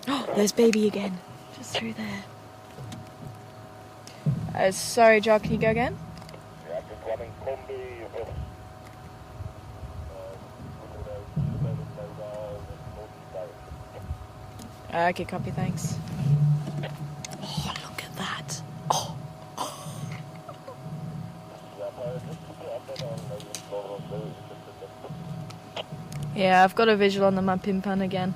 Oh, there's baby again, just through there. Sorry, Joe, can you go again? Okay, copy, thanks. Oh, look at that. Oh. Yeah, I've got a visual on the mapping pan again.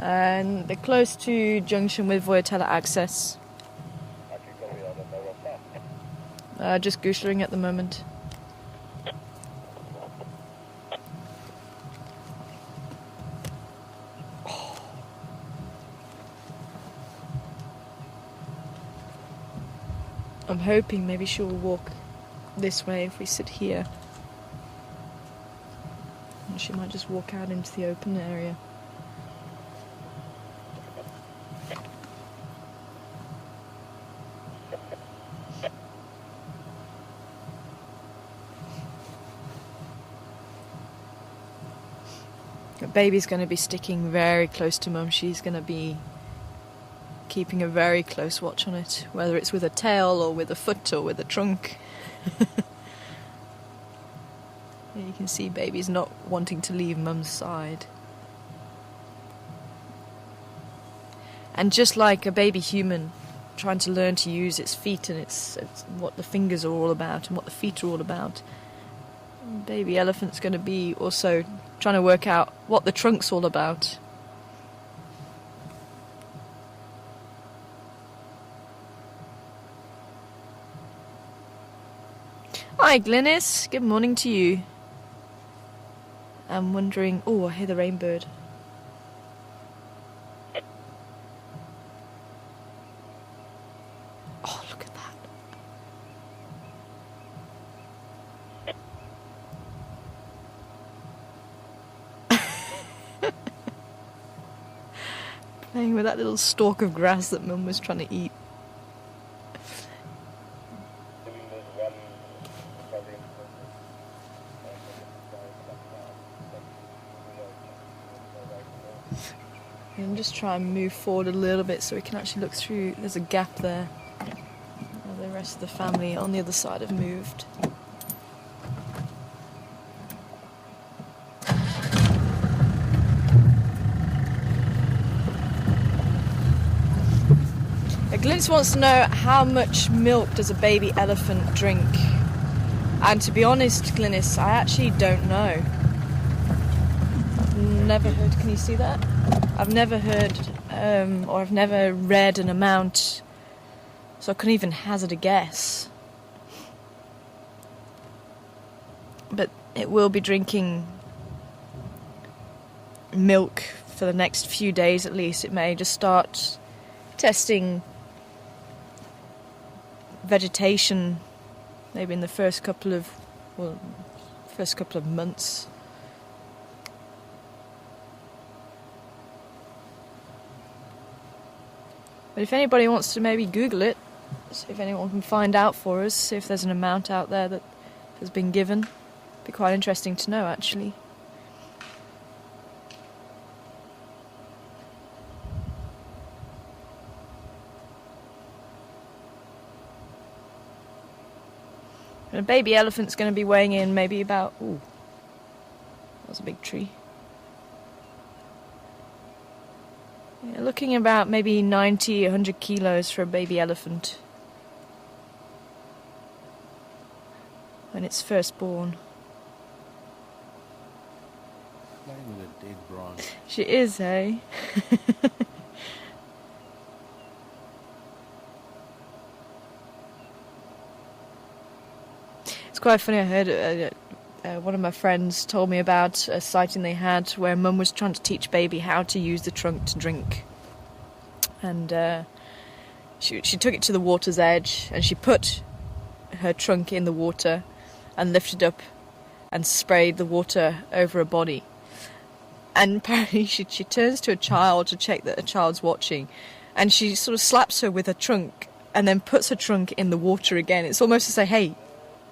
And they're close to junction with Voyatella access. Just gooshering at the moment. Oh. I'm hoping maybe she'll walk this way if we sit here. And she might just walk out into the open area. The baby's going to be sticking very close to mum. She's going to be keeping a very close watch on it, whether it's with a tail or with a foot or with a trunk. You can see baby's not wanting to leave mum's side. And just like a baby human trying to learn to use its feet, and it's what the fingers are all about and what the feet are all about, baby elephant's going to be also trying to work out what the trunk's all about. Hi Glynis, good morning to you. I'm wondering, oh, I hear the rainbird. Oh, look at that. Playing with that little stalk of grass that Mum was trying to eat. And just try and move forward a little bit so we can actually look through. There's a gap there. The rest of the family on the other side have moved. Glynis wants to know, how much milk does a baby elephant drink? And to be honest, Glynis, I actually don't know. I've never heard, can you see that? I've never heard, or I've never read an amount, so I couldn't even hazard a guess. But it will be drinking milk for the next few days at least. It may just start testing vegetation maybe in the first couple of months. But if anybody wants to maybe Google it, see if anyone can find out for us, see if there's an amount out there that has been given. Be quite interesting to know, actually. And a baby elephant's going to be weighing in maybe about... Ooh, that was a big tree. Yeah, looking about maybe 90, 100 kilos for a baby elephant. When it's first born.
Playing with a dead branch.
She is, eh? It's quite funny, I heard one of my friends told me about a sighting they had where mum was trying to teach baby how to use the trunk to drink. And she took it to the water's edge and she put her trunk in the water and lifted up and sprayed the water over her body. And apparently she turns to a child to check that a child's watching, and she sort of slaps her with her trunk and then puts her trunk in the water again. It's almost to say, hey,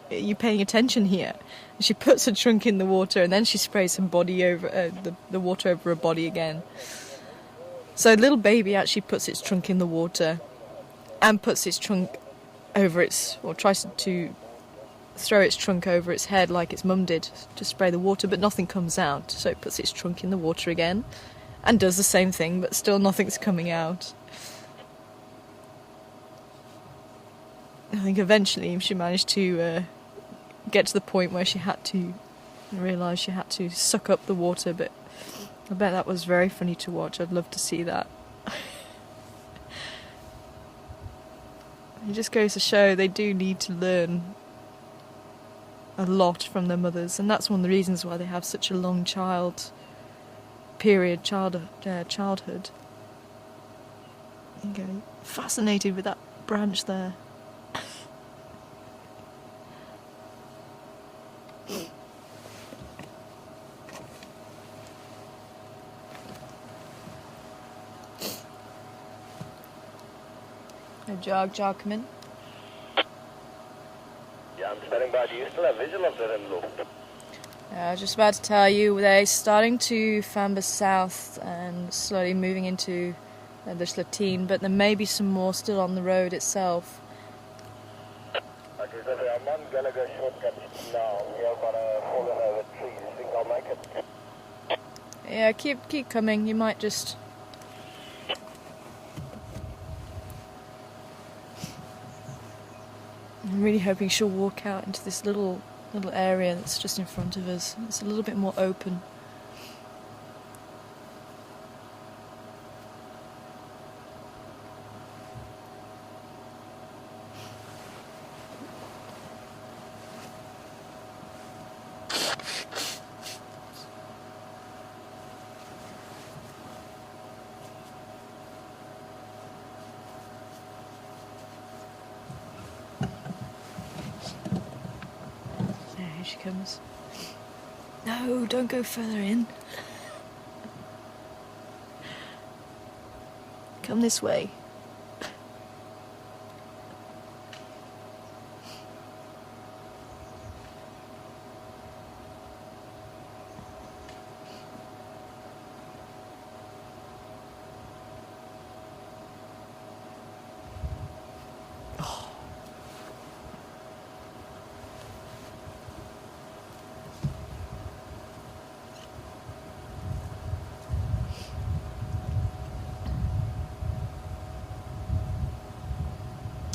are you paying attention here? And she puts her trunk in the water and then she sprays some body over the water over her body again. So little baby actually puts its trunk in the water and puts its trunk over its, or tries to throw its trunk over its head like its mum did to spray the water, but nothing comes out. So it puts its trunk in the water again and does the same thing, but still nothing's coming out. I think eventually she managed to get to the point where she had to realise she had to suck up the water, but I bet that was very funny to watch. I'd love to see that. It just goes to show they do need to learn a lot from their mothers, and that's one of the reasons why they have such a long childhood. Okay, fascinated with that branch there. Jog, come in.
Yeah, I'm standing by. Do you still have visual of the rim loop?
I was just about to tell you, they're starting to famber south and slowly moving into the Schlatine, but there may be some more still on the road itself.
Okay, so I'm on Gallagher shortcut now. We're gonna fall over trees. You think I'll make it?
Yeah, keep coming. You might just... I'm really hoping she'll walk out into this little area that's just in front of us. It's a little bit more open. Here she comes. No, don't go further in. Come this way.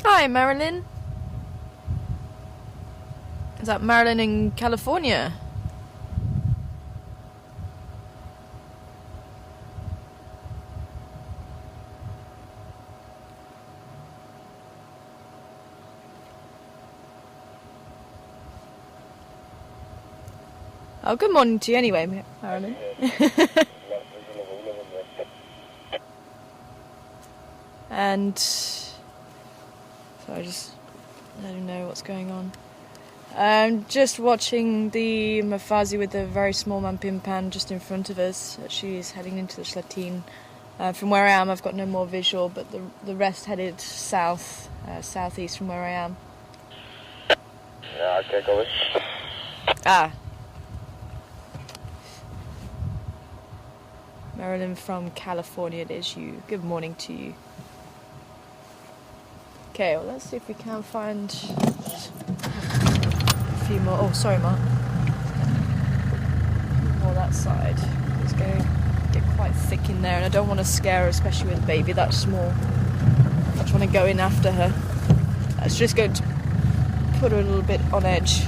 Hi, Marilyn. Is that Marilyn in California? Oh, good morning to you anyway, Marilyn. And... So I just let him know what's going on. I'm just watching the Mafazi with the very small Mampimpan just in front of us. She is heading into the Schlatine From where I am, I've got no more visual, but the rest headed south, southeast from where I am.
Yeah, okay, go ahead.
Ah. Marilyn from California, it is you. Good morning to you. Okay, well, let's see if we can find a few more. Oh, sorry, Mark. More that side. It's going to get quite thick in there, and I don't want to scare her, especially with a baby that small. I just want to go in after her. That's just going to put her a little bit on edge.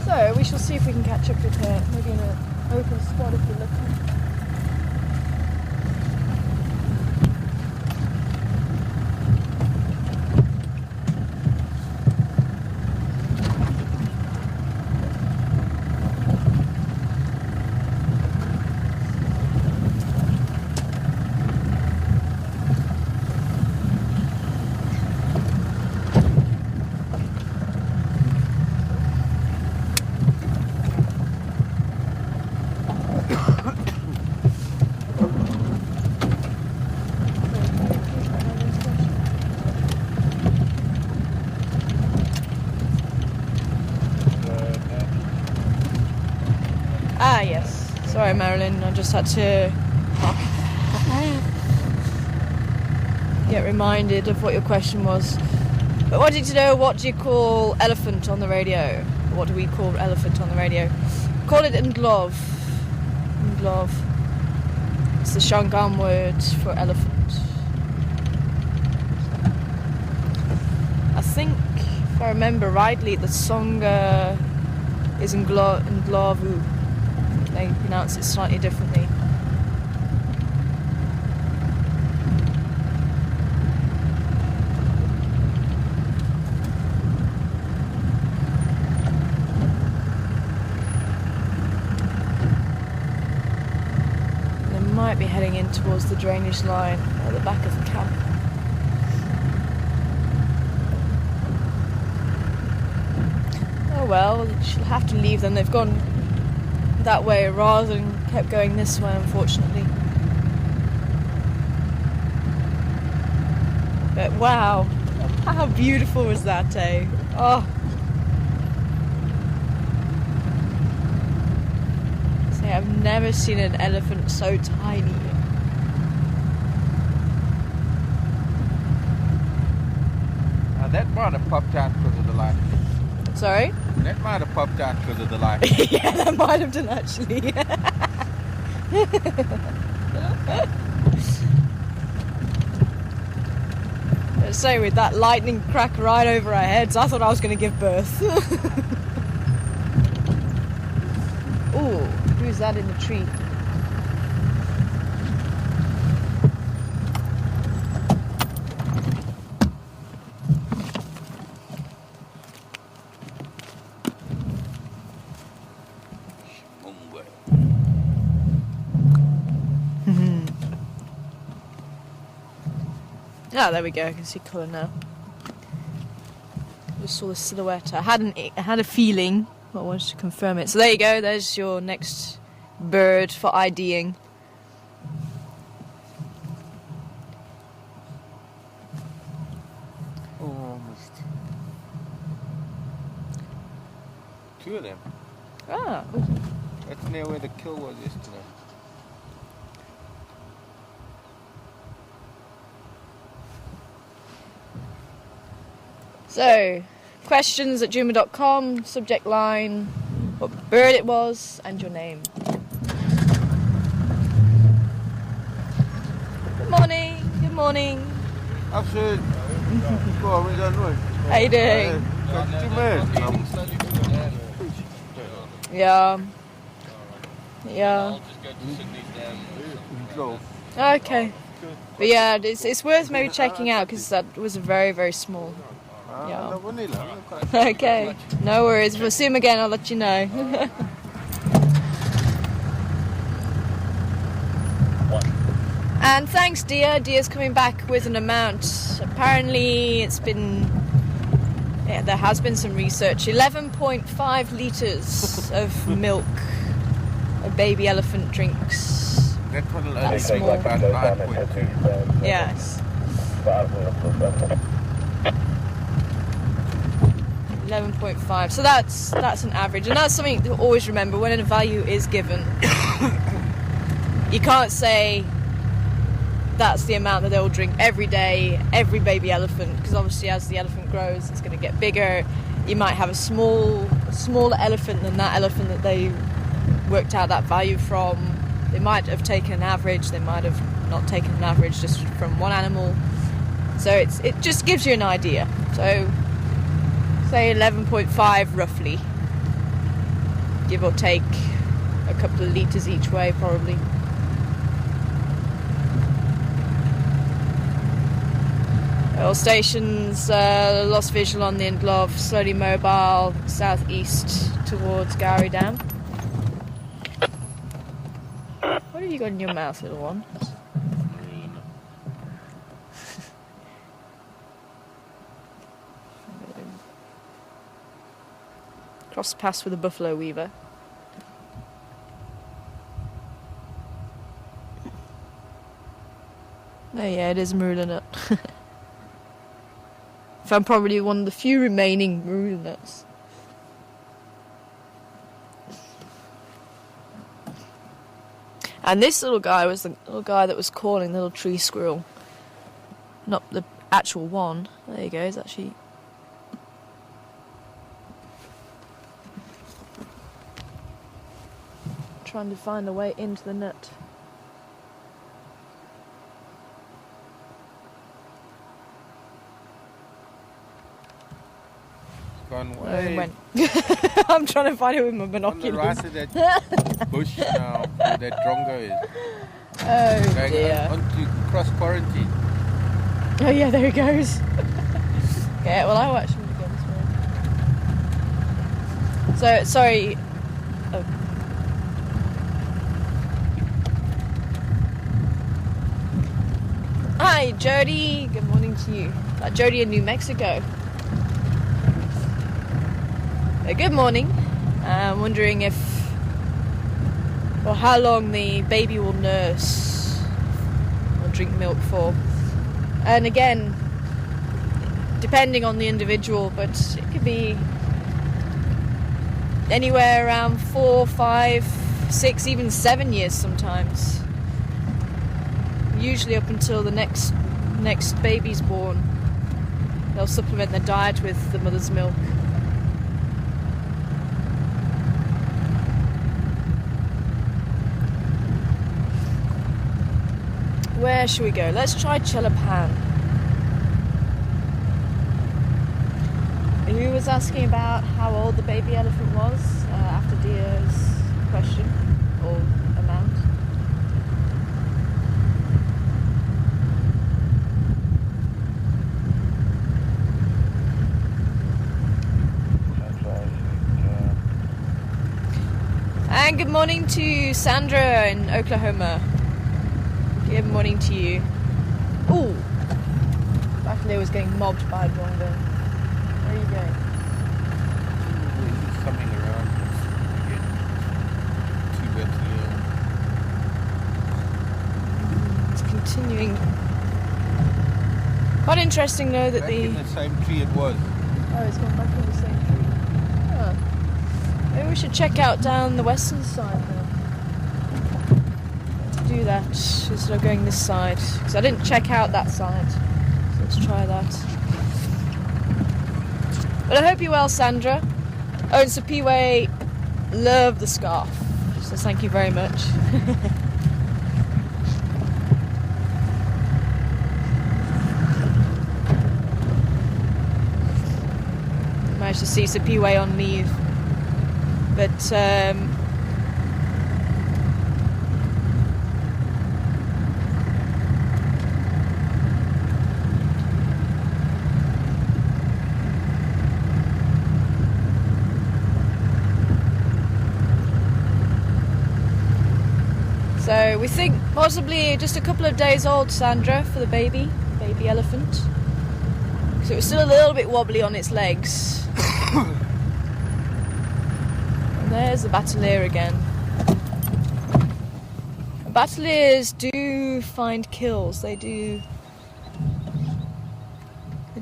So we shall see if we can catch up with her, maybe in an open spot if we're looking. Ah, yes. Sorry, Marilyn. I just had to get reminded of what your question was. But I wanted to know, what do you call elephant on the radio? What do we call elephant on the radio? Call it ndlov. Ndlov. It's the Shangaan word for elephant. I think, if I remember rightly, the song is ndlovu. They pronounce it slightly differently. They might be heading in towards the drainage line at the back of the camp. Oh well, she'll have to leave them. They've gone that way rather than kept going this way, unfortunately. But wow, how beautiful was that, eh? Oh. See, I've never seen an elephant so tiny.
Now that might have popped out because of the light.
Sorry?
That might have popped out because of the light.
Yeah, that might have done actually. Let's say with that lightning crack right over our heads, I thought I was going to give birth. Ooh, who's that in the tree? Ah, there we go. I can see Kula now. Just saw the silhouette. I had a feeling, but I wanted to confirm it. So there you go. There's your next bird for IDing.
Oh, almost. Two of them.
Ah.
That's near where the kill was yesterday.
So, questions@juma.com, subject line, what bird it was, and your name. Good morning, good morning.
Absolutely.
How you doing? Yeah. Yeah. Okay. But yeah, it's worth maybe checking out because that was a very, very small. Yeah. Okay. No worries. If I see him again, I'll let you know. And thanks, Dia. Dia's coming back with an amount. Apparently, it's been... Yeah, there has been some research. 11.5 litres of milk a baby elephant drinks
That one will only
That's
take
small.
about 9.2.
Yes. 11.5. So that's an average, and that's something to always remember when a value is given. You can't say that's the amount that they'll drink every day, every baby elephant, because obviously as the elephant grows, it's going to get bigger. You might have a smaller elephant than that elephant that they worked out that value from. They might have taken an average, they might have not taken an average just from one animal. So it just gives you an idea. So say 11.5 roughly, give or take a couple of litres each way probably. Oil stations, lost visual on the Indlov, slowly mobile, southeast towards Gowrie Dam. What have you got in your mouth, little one? Cross paths with a buffalo weaver. Oh yeah, it is marula nut. Found probably one of the few remaining marula nuts. And this little guy was the little guy that was calling the little tree squirrel. Not the actual one. There you go, he's actually... trying to find the way into the nut.
Gone
He
way
went. I'm trying to find it with my
on the
binoculars.
right of that bush now, where that drongo is.
Oh
Going
dear.
on to cross quarantine.
Oh yeah, there he goes. Yeah, well I watched him go this way. So, sorry. Oh. Hi Jody, good morning to you. Jody in New Mexico. Good morning. I'm wondering if, or how long the baby will nurse or drink milk for. And again, depending on the individual, but it could be anywhere around 4, 5, 6, even 7 years sometimes. Usually up until the next baby's born. They'll supplement their diet with the mother's milk. Where should we go? Let's try Chelapan. Who was asking about how old the baby elephant was after Dia's question or amount? And good morning to Sandra in Oklahoma. Good morning to you. Ooh, back there was getting mobbed by a drongo. Where are you going?
There's something around. Too wet here.
It's continuing. Quite interesting though that
Back in the same tree it was.
Oh, it's gone back in the same tree. Oh. Maybe we should check out down the western side now. Do that instead of going this side, because I didn't check out that side. So let's try that. But I hope you're well, Sandra. Oh, and Sapiwe, love the scarf. So thank you very much. Managed to see Sapiwe on leave, but so we think possibly just a couple of days old, Sandra, for the baby elephant. So it was still a little bit wobbly on its legs. And there's the battalier again. Battaliers do find kills. They do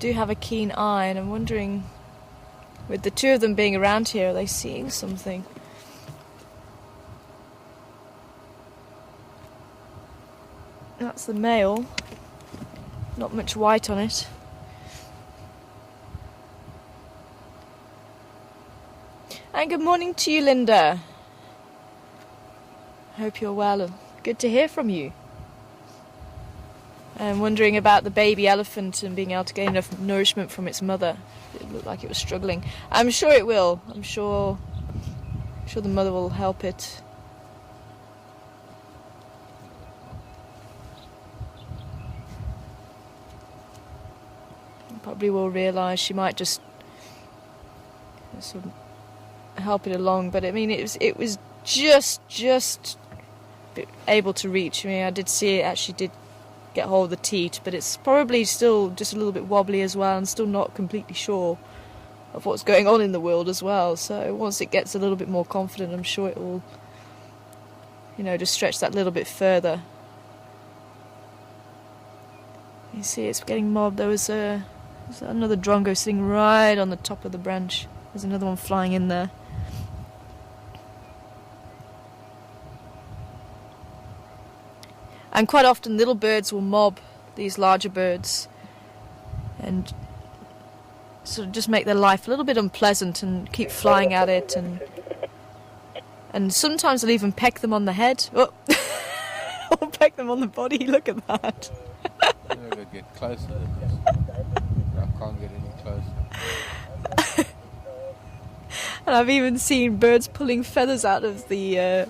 have a keen eye, and I'm wondering, with the two of them being around here, are they seeing something? That's the male. Not much white on it. And good morning to you, Linda. Hope you're well. Good to hear from you. I'm wondering about the baby elephant and being able to get enough nourishment from its mother. It looked like it was struggling. I'm sure it will. I'm sure the mother will help it. Probably will realise she might just sort of help it along, but I mean it was just able to reach. I mean, I did see it actually did get hold of the teat, but it's probably still just a little bit wobbly as well, and still not completely sure of what's going on in the world as well. So once it gets a little bit more confident, I'm sure it will, just stretch that little bit further. You see, it's getting mobbed. There's another drongo sitting right on the top of the branch. There's another one flying in there. And quite often little birds will mob these larger birds and sort of just make their life a little bit unpleasant and keep flying at it, and sometimes they'll even peck them on the head. Oh, or peck them on the body. Look at that.
I'm going to get closer than this. I can't get any closer.
And I've even seen birds pulling feathers out of the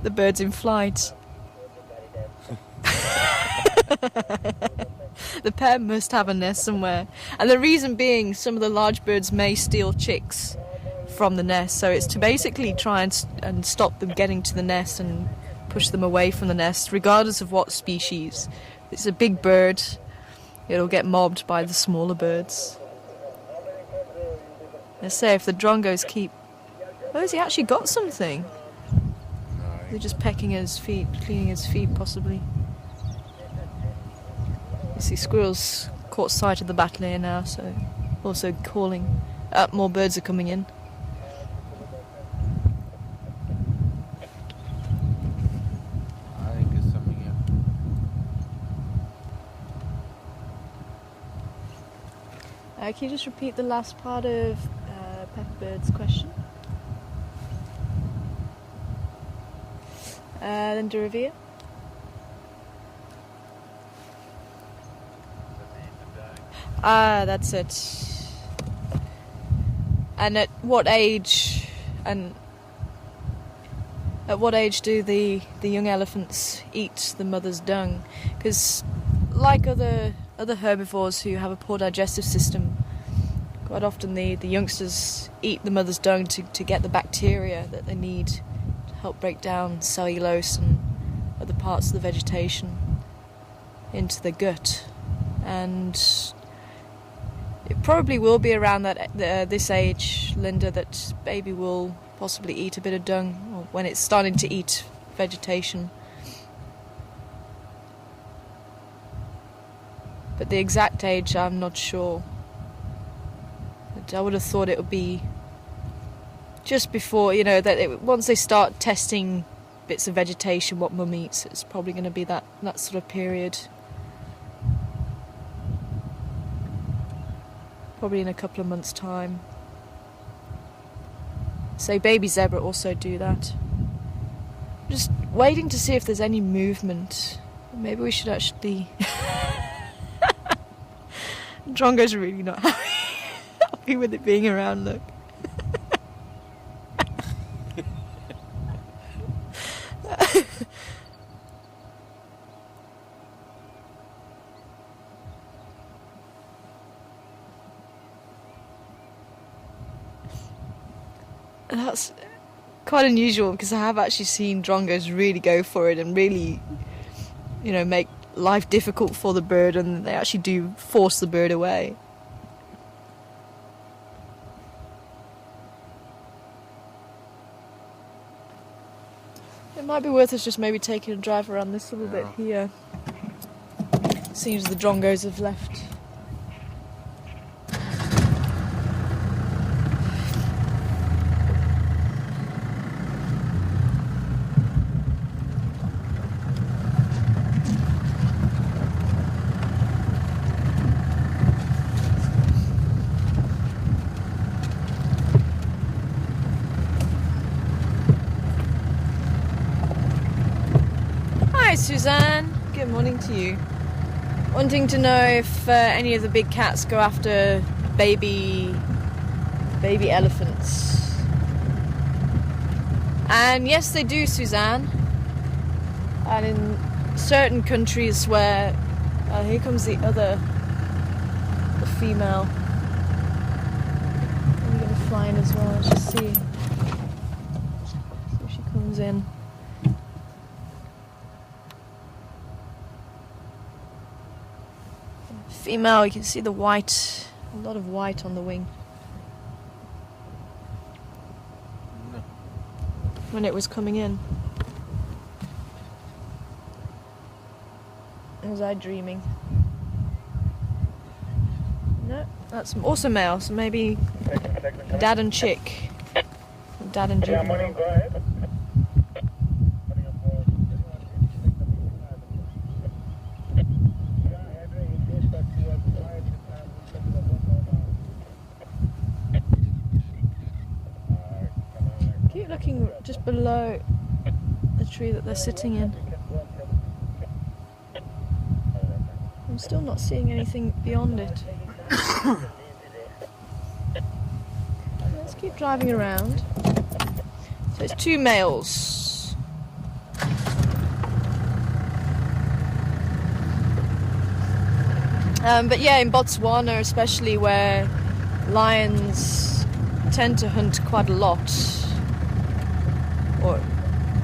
birds in flight. The pair must have a nest somewhere, and the reason being, some of the large birds may steal chicks from the nest, so it's to basically try and stop them getting to the nest and push them away from the nest, regardless of what species. If it's a big bird, it'll get mobbed by the smaller birds. Let's say if the drongos keep... Oh, has he actually got something?
No.
They're just pecking his feet, cleaning his feet possibly. You see squirrels caught sight of the battalier now, so also calling. More birds are coming in.
I think there's something here.
Can you just repeat the last part of Pepperbird's question? Linda Revere? That's it. And at what age do the young elephants eat the mother's dung? Because like other herbivores who have a poor digestive system, quite often the youngsters eat the mother's dung to get the bacteria that they need to help break down cellulose and other parts of the vegetation into the gut. And it probably will be around this age, Linda, that baby will possibly eat a bit of dung, or when it's starting to eat vegetation. But the exact age, I'm not sure. But I would have thought it would be just before, once they start testing bits of vegetation, what mum eats, it's probably going to be that sort of period. Probably in a couple of months' time. So baby zebra also do that. Just waiting to see if there's any movement. Maybe we should actually... Drongo's really not happy with it being around, look. That's quite unusual, because I have actually seen drongos really go for it and really, make life difficult for the bird, and they actually do force the bird away. It might be worth us just maybe taking a drive around this little bit here. Seems the drongos have left. Hi Suzanne, good morning to you. Wanting to know if any of the big cats go after baby elephants. And yes, they do, Suzanne. And in certain countries where here comes the female. I'm gonna fly in as well. Let's just see if she comes in. Female, you can see the white, a lot of white on the wing.
No.
When it was coming in. Was I dreaming? No, that's also male, so maybe dad and chick. Dad and
Yeah,
chick.
morning, go ahead.
Keep looking just below the tree that they're sitting in. I'm still not seeing anything beyond it. Let's keep driving around. So it's two males. But yeah, in Botswana especially, where lions tend to hunt quite a lot, or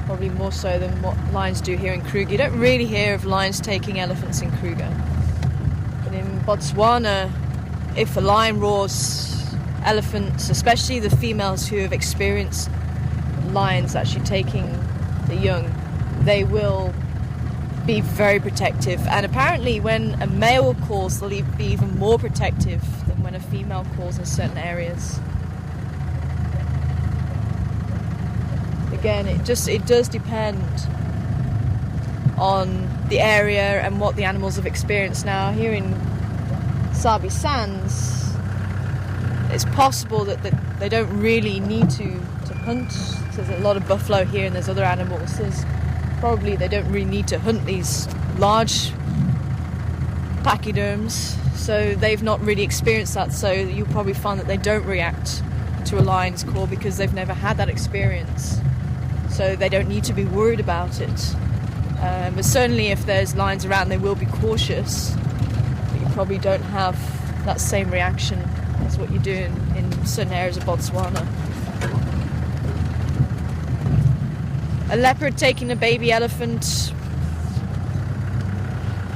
probably more so than what lions do here in Kruger. You don't really hear of lions taking elephants in Kruger. But in Botswana, if a lion roars, elephants, especially the females who have experienced lions actually taking the young, they will be very protective. And apparently when a male calls, they'll be even more protective than when a female calls in certain areas. Again, it does depend on the area and what the animals have experienced. Now, here in Sabi Sands, it's possible that they don't really need to hunt. There's a lot of buffalo here and there's other animals. Probably they don't really need to hunt these large pachyderms, so they've not really experienced that. So you'll probably find that they don't react to a lion's call because they've never had that experience. So they don't need to be worried about it. But certainly if there's lions around, they will be cautious. But you probably don't have that same reaction as what you do in certain areas of Botswana. A leopard taking a baby elephant?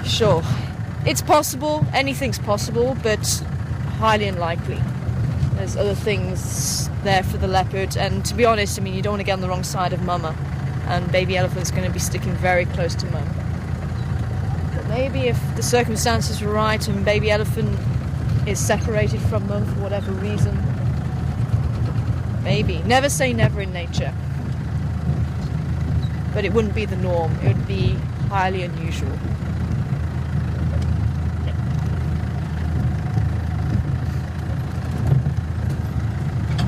Sure. It's possible, anything's possible, but highly unlikely. There's other things there for the leopard, and to be honest, I mean, you don't want to get on the wrong side of mama, and baby elephant's going to be sticking very close to mum. But maybe if the circumstances were right and baby elephant is separated from mum for whatever reason, maybe. Never say never in nature. But it wouldn't be the norm, it would be highly unusual.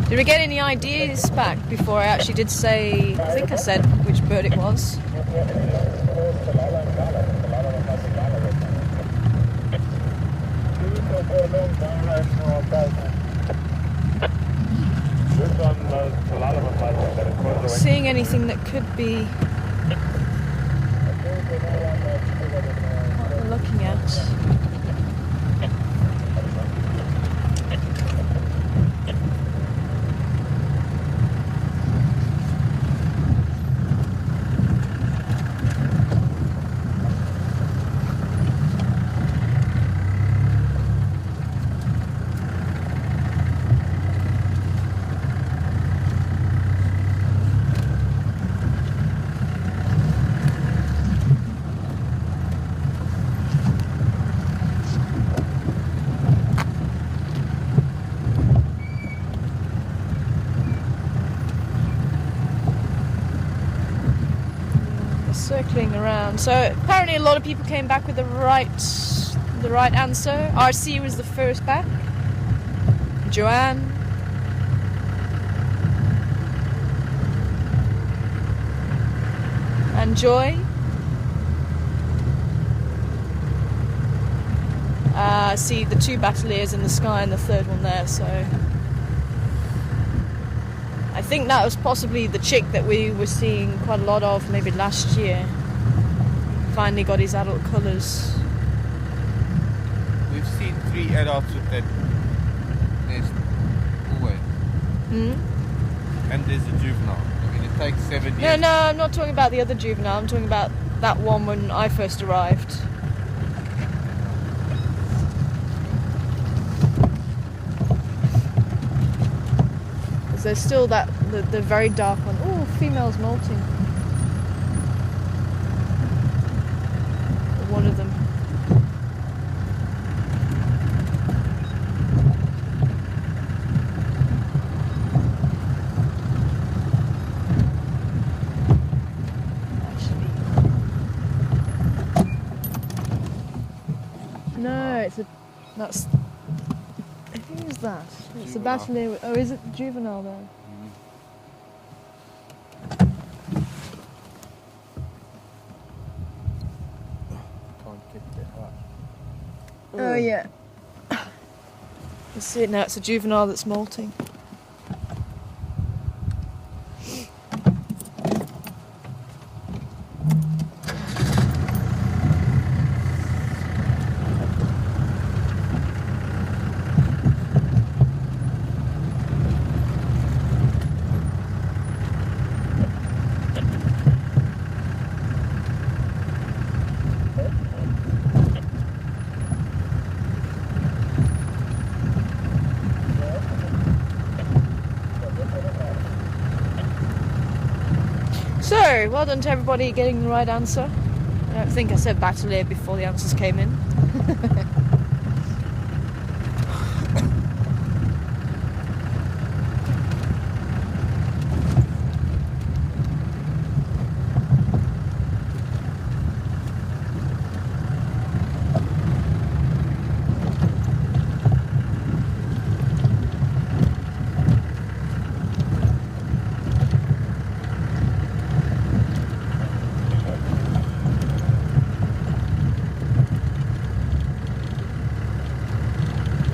Did we get any ideas back before I actually did say, I think I said which bird it was? Seeing anything that could be what we're looking at. circling around. So apparently a lot of people came back with the right answer. RC was the first back. Joanne. And Joy. See the 2 battaliers in the sky and the 3rd one there, so I think that was possibly the chick that we were seeing quite a lot of maybe last year. Finally got his adult colours.
We've seen 3 adults with that nest always. And there's a juvenile. I mean, it takes 7 years.
No, I'm not talking about the other juvenile. I'm talking about that one when I first arrived. Because there's still the very dark one. Oh, female's molting. One of them. No, that's. Who is that? It's a battalier. Oh, is it juvenile there?
Can't get that high.
Oh yeah. You see it now. It's a juvenile that's molting. So, well done to everybody getting the right answer. I don't think I said battalier before the answers came in.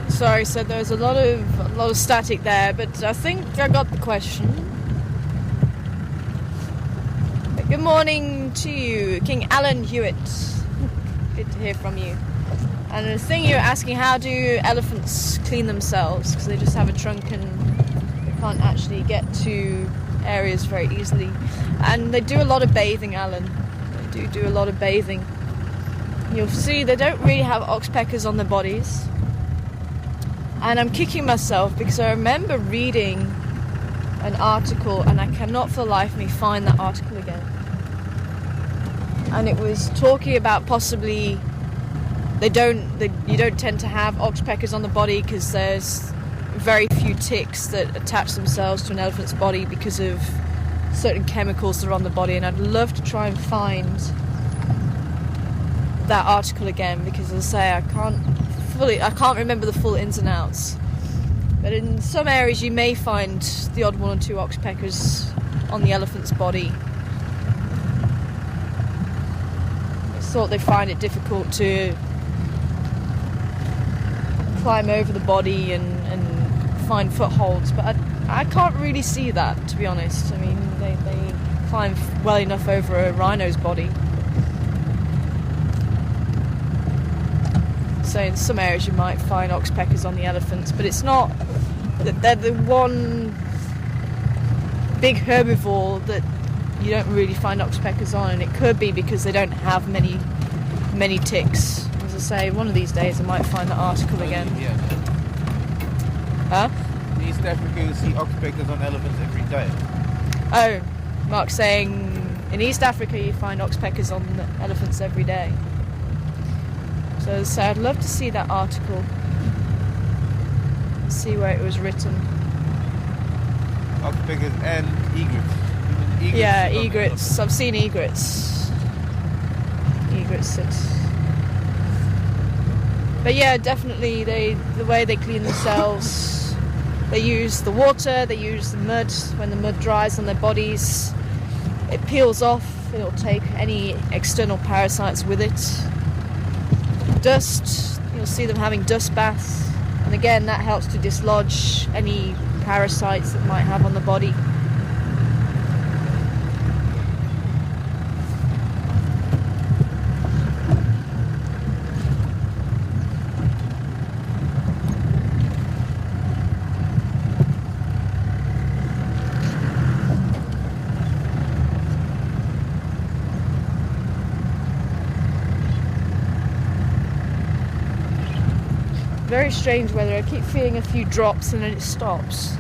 Sorry, so there's a lot of static there, but I think I got the question. Good morning to you, King Alan Hewitt. Good to hear from you. And the thing you're asking, how do elephants clean themselves? Because they just have a trunk and they can't actually get to areas very easily. And they do a lot of bathing, Alan. They do a lot of bathing. You'll see they don't really have oxpeckers on their bodies. And I'm kicking myself because I remember reading an article and I cannot for the life of me find that article again. And it was talking about possibly you don't tend to have oxpeckers on the body because there's very few ticks that attach themselves to an elephant's body because of certain chemicals that are on the body. And I'd love to try and find that article again because, as I say, I can't remember the full ins and outs, but in some areas you may find the odd 1 or 2 oxpeckers on the elephant's body. I thought they find it difficult to climb over the body and find footholds, but I can't really see that, to be honest. I mean, they climb well enough over a rhino's body. So in some areas you might find oxpeckers on the elephants, but it's not that they're the one big herbivore that you don't really find oxpeckers on, and it could be because they don't have many ticks. As I say, one of these days I might find that article again.
Yeah.
Huh?
In East Africa you see oxpeckers on elephants every day.
Oh, Mark's saying in East Africa you find oxpeckers on the elephants every day. So I'd love to see that article, see where it was written.
Oxpeckers and egrets.
Yeah, egrets. I've seen egrets. egret sit. But yeah, definitely the way they clean themselves, they use the water, they use the mud. When the mud dries on their bodies, it peels off. It'll take any external parasites with it. Dust, you'll see them having dust baths, and again that helps to dislodge any parasites that might have on the body. Very strange weather. I keep feeling a few drops and then it stops.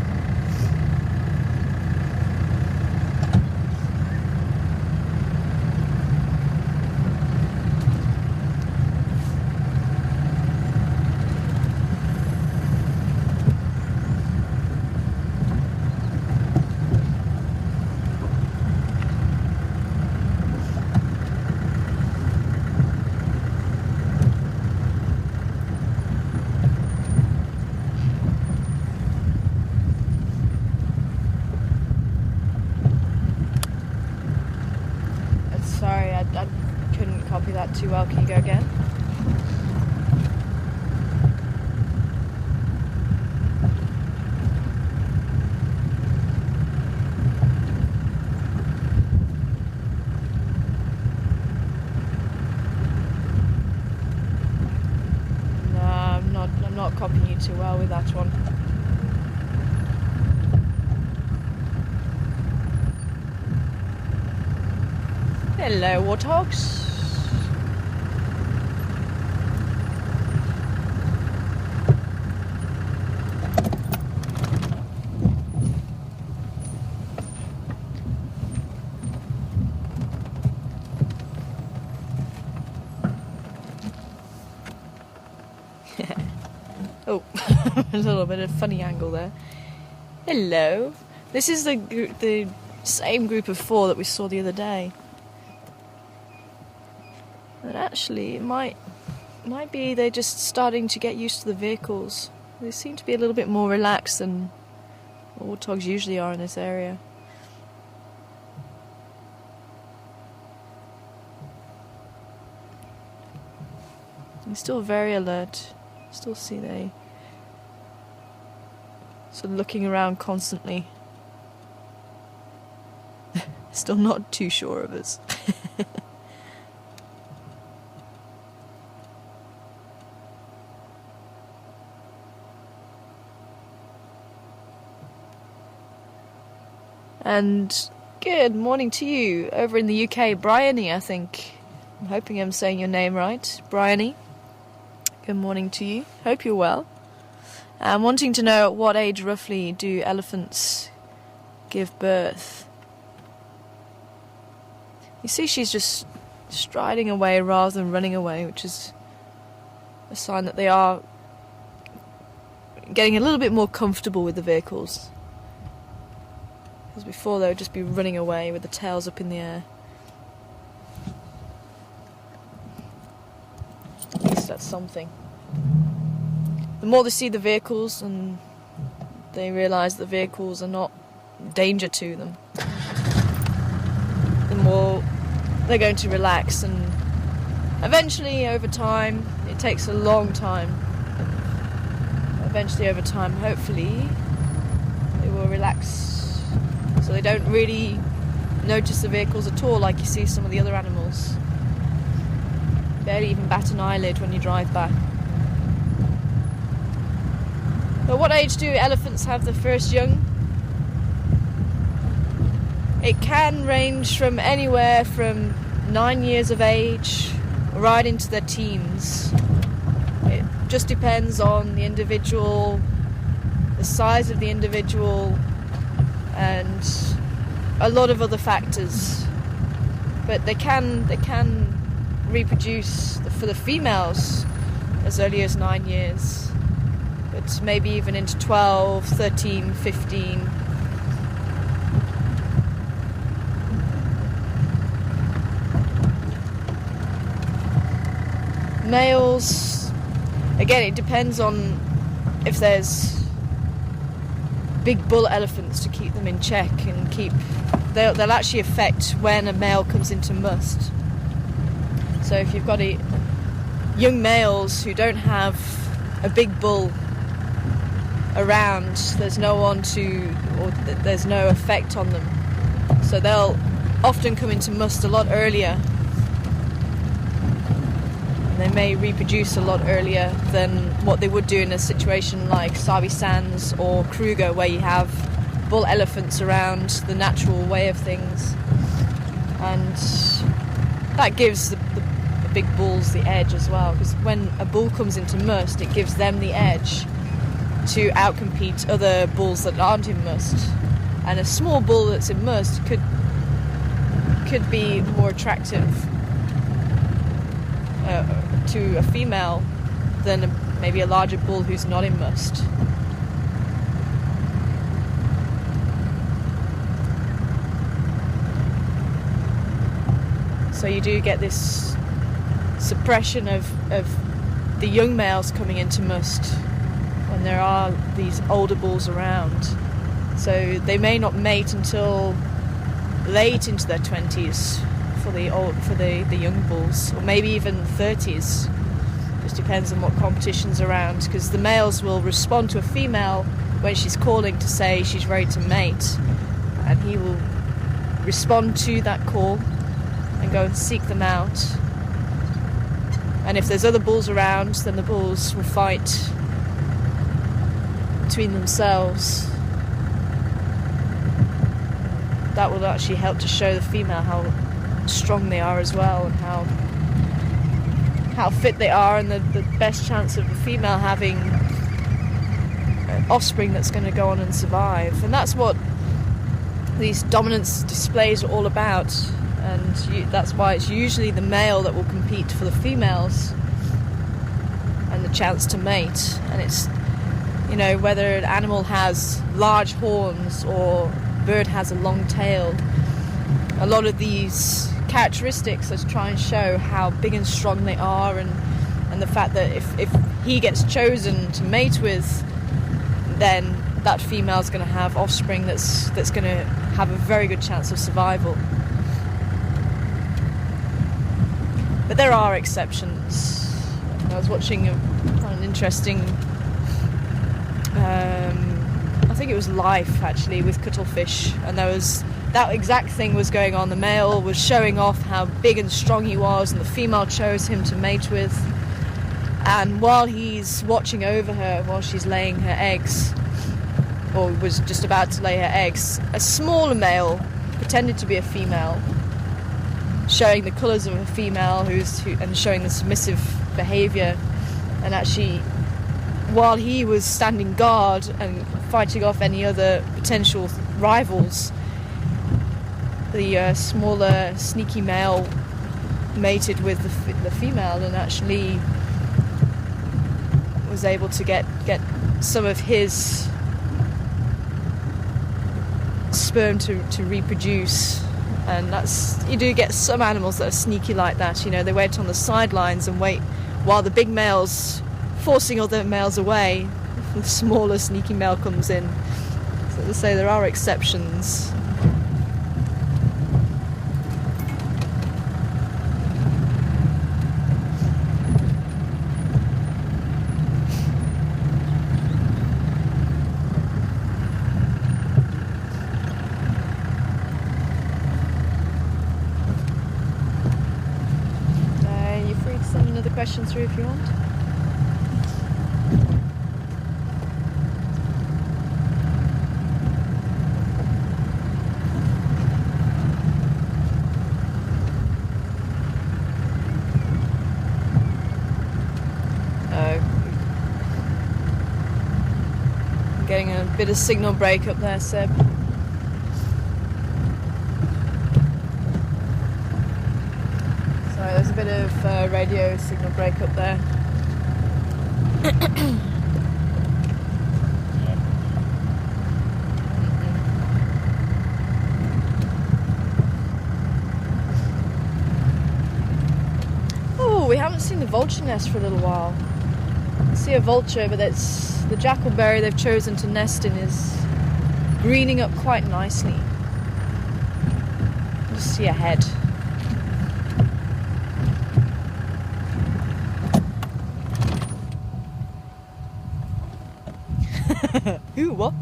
Sorry, I couldn't copy that too well. Can you go again? No, I'm not copying you too well with that one. Hello, warthogs. Oh, a little bit of funny angle there. Hello. This is the same group of 4 that we saw the other day. And actually, it might be they're just starting to get used to the vehicles. They seem to be a little bit more relaxed than warthogs usually are in this area. They're still very alert. Still see they sort of looking around constantly. Still not too sure of us. And good morning to you over in the UK, Bryony, I think. I'm hoping I'm saying your name right. Bryony, good morning to you. Hope you're well. I'm wanting to know at what age roughly do elephants give birth? You see she's just striding away rather than running away, which is a sign that they are getting a little bit more comfortable with the vehicles. Because before they would just be running away with the tails up in the air. At least that's something. The more they see the vehicles and they realise the vehicles are not danger to them, the more they're going to relax, and eventually over time, it takes a long time, eventually over time hopefully they will relax. So they don't really notice the vehicles at all like you see some of the other animals. Barely even bat an eyelid when you drive by. At what age do elephants have the first young? It can range from anywhere from 9 years of age right into their teens. It just depends on the individual, the size of the individual, and a lot of other factors, but they can reproduce for the females as early as 9 years, but maybe even into 12, 13, 15. males, again, it depends on if there's big bull elephants to keep them in check and they'll actually affect when a male comes into must. So if you've got young males who don't have a big bull around, there's no one there's no effect on them. So they'll often come into must a lot earlier. And they may reproduce a lot earlier than what they would do in a situation like Sabi Sands or Kruger, where you have bull elephants around the natural way of things. And that gives the big bulls the edge as well, because when a bull comes into must, it gives them the edge to outcompete other bulls that aren't in must. And a small bull that's in must could be more attractive to a female than maybe a larger bull who's not in must. So you do get this suppression of the young males coming into must when there are these older bulls around. So they may not mate until late into their 20s for the young bulls, or maybe even 30s. Just depends on what competition's around, because the males will respond to a female when she's calling to say she's ready to mate, and he will respond to that call and go and seek them out. And if there's other bulls around, then the bulls will fight between themselves. That will actually help to show the female how strong they are as well, and how fit they are, and the best chance of the female having offspring that's going to go on and survive. And that's what these dominance displays are all about. And that's why it's usually the male that will compete for the females and the chance to mate. And it's, whether an animal has large horns or a bird has a long tail, a lot of these characteristics are to try and show how big and strong they are, and the fact that if he gets chosen to mate with, then that female's going to have offspring that's going to have a very good chance of survival. But there are exceptions. I was watching an interesting, I think it was Life actually, with cuttlefish, and that exact thing was going on. The male was showing off how big and strong he was, and the female chose him to mate with. And while he's watching over her while she's laying her eggs, or was just about to lay her eggs, a smaller male pretended to be a female, showing the colours of a female and showing the submissive behaviour. And actually, while he was standing guard and fighting off any other potential rivals, the smaller, sneaky male mated with the female, and actually was able to get some of his sperm to reproduce. And you do get some animals that are sneaky like that. They wait on the sidelines and wait while the big male's forcing other males away. The smaller, sneaky male comes in. So to say, there are exceptions. Questions through if you want. I'm getting a bit of signal break up there, Seb. There's a bit of radio signal break up there. we haven't seen the vulture nest for a little while. I see a vulture, but it's the jackalberry they've chosen to nest in is greening up quite nicely. Just see a head. Ooh, what?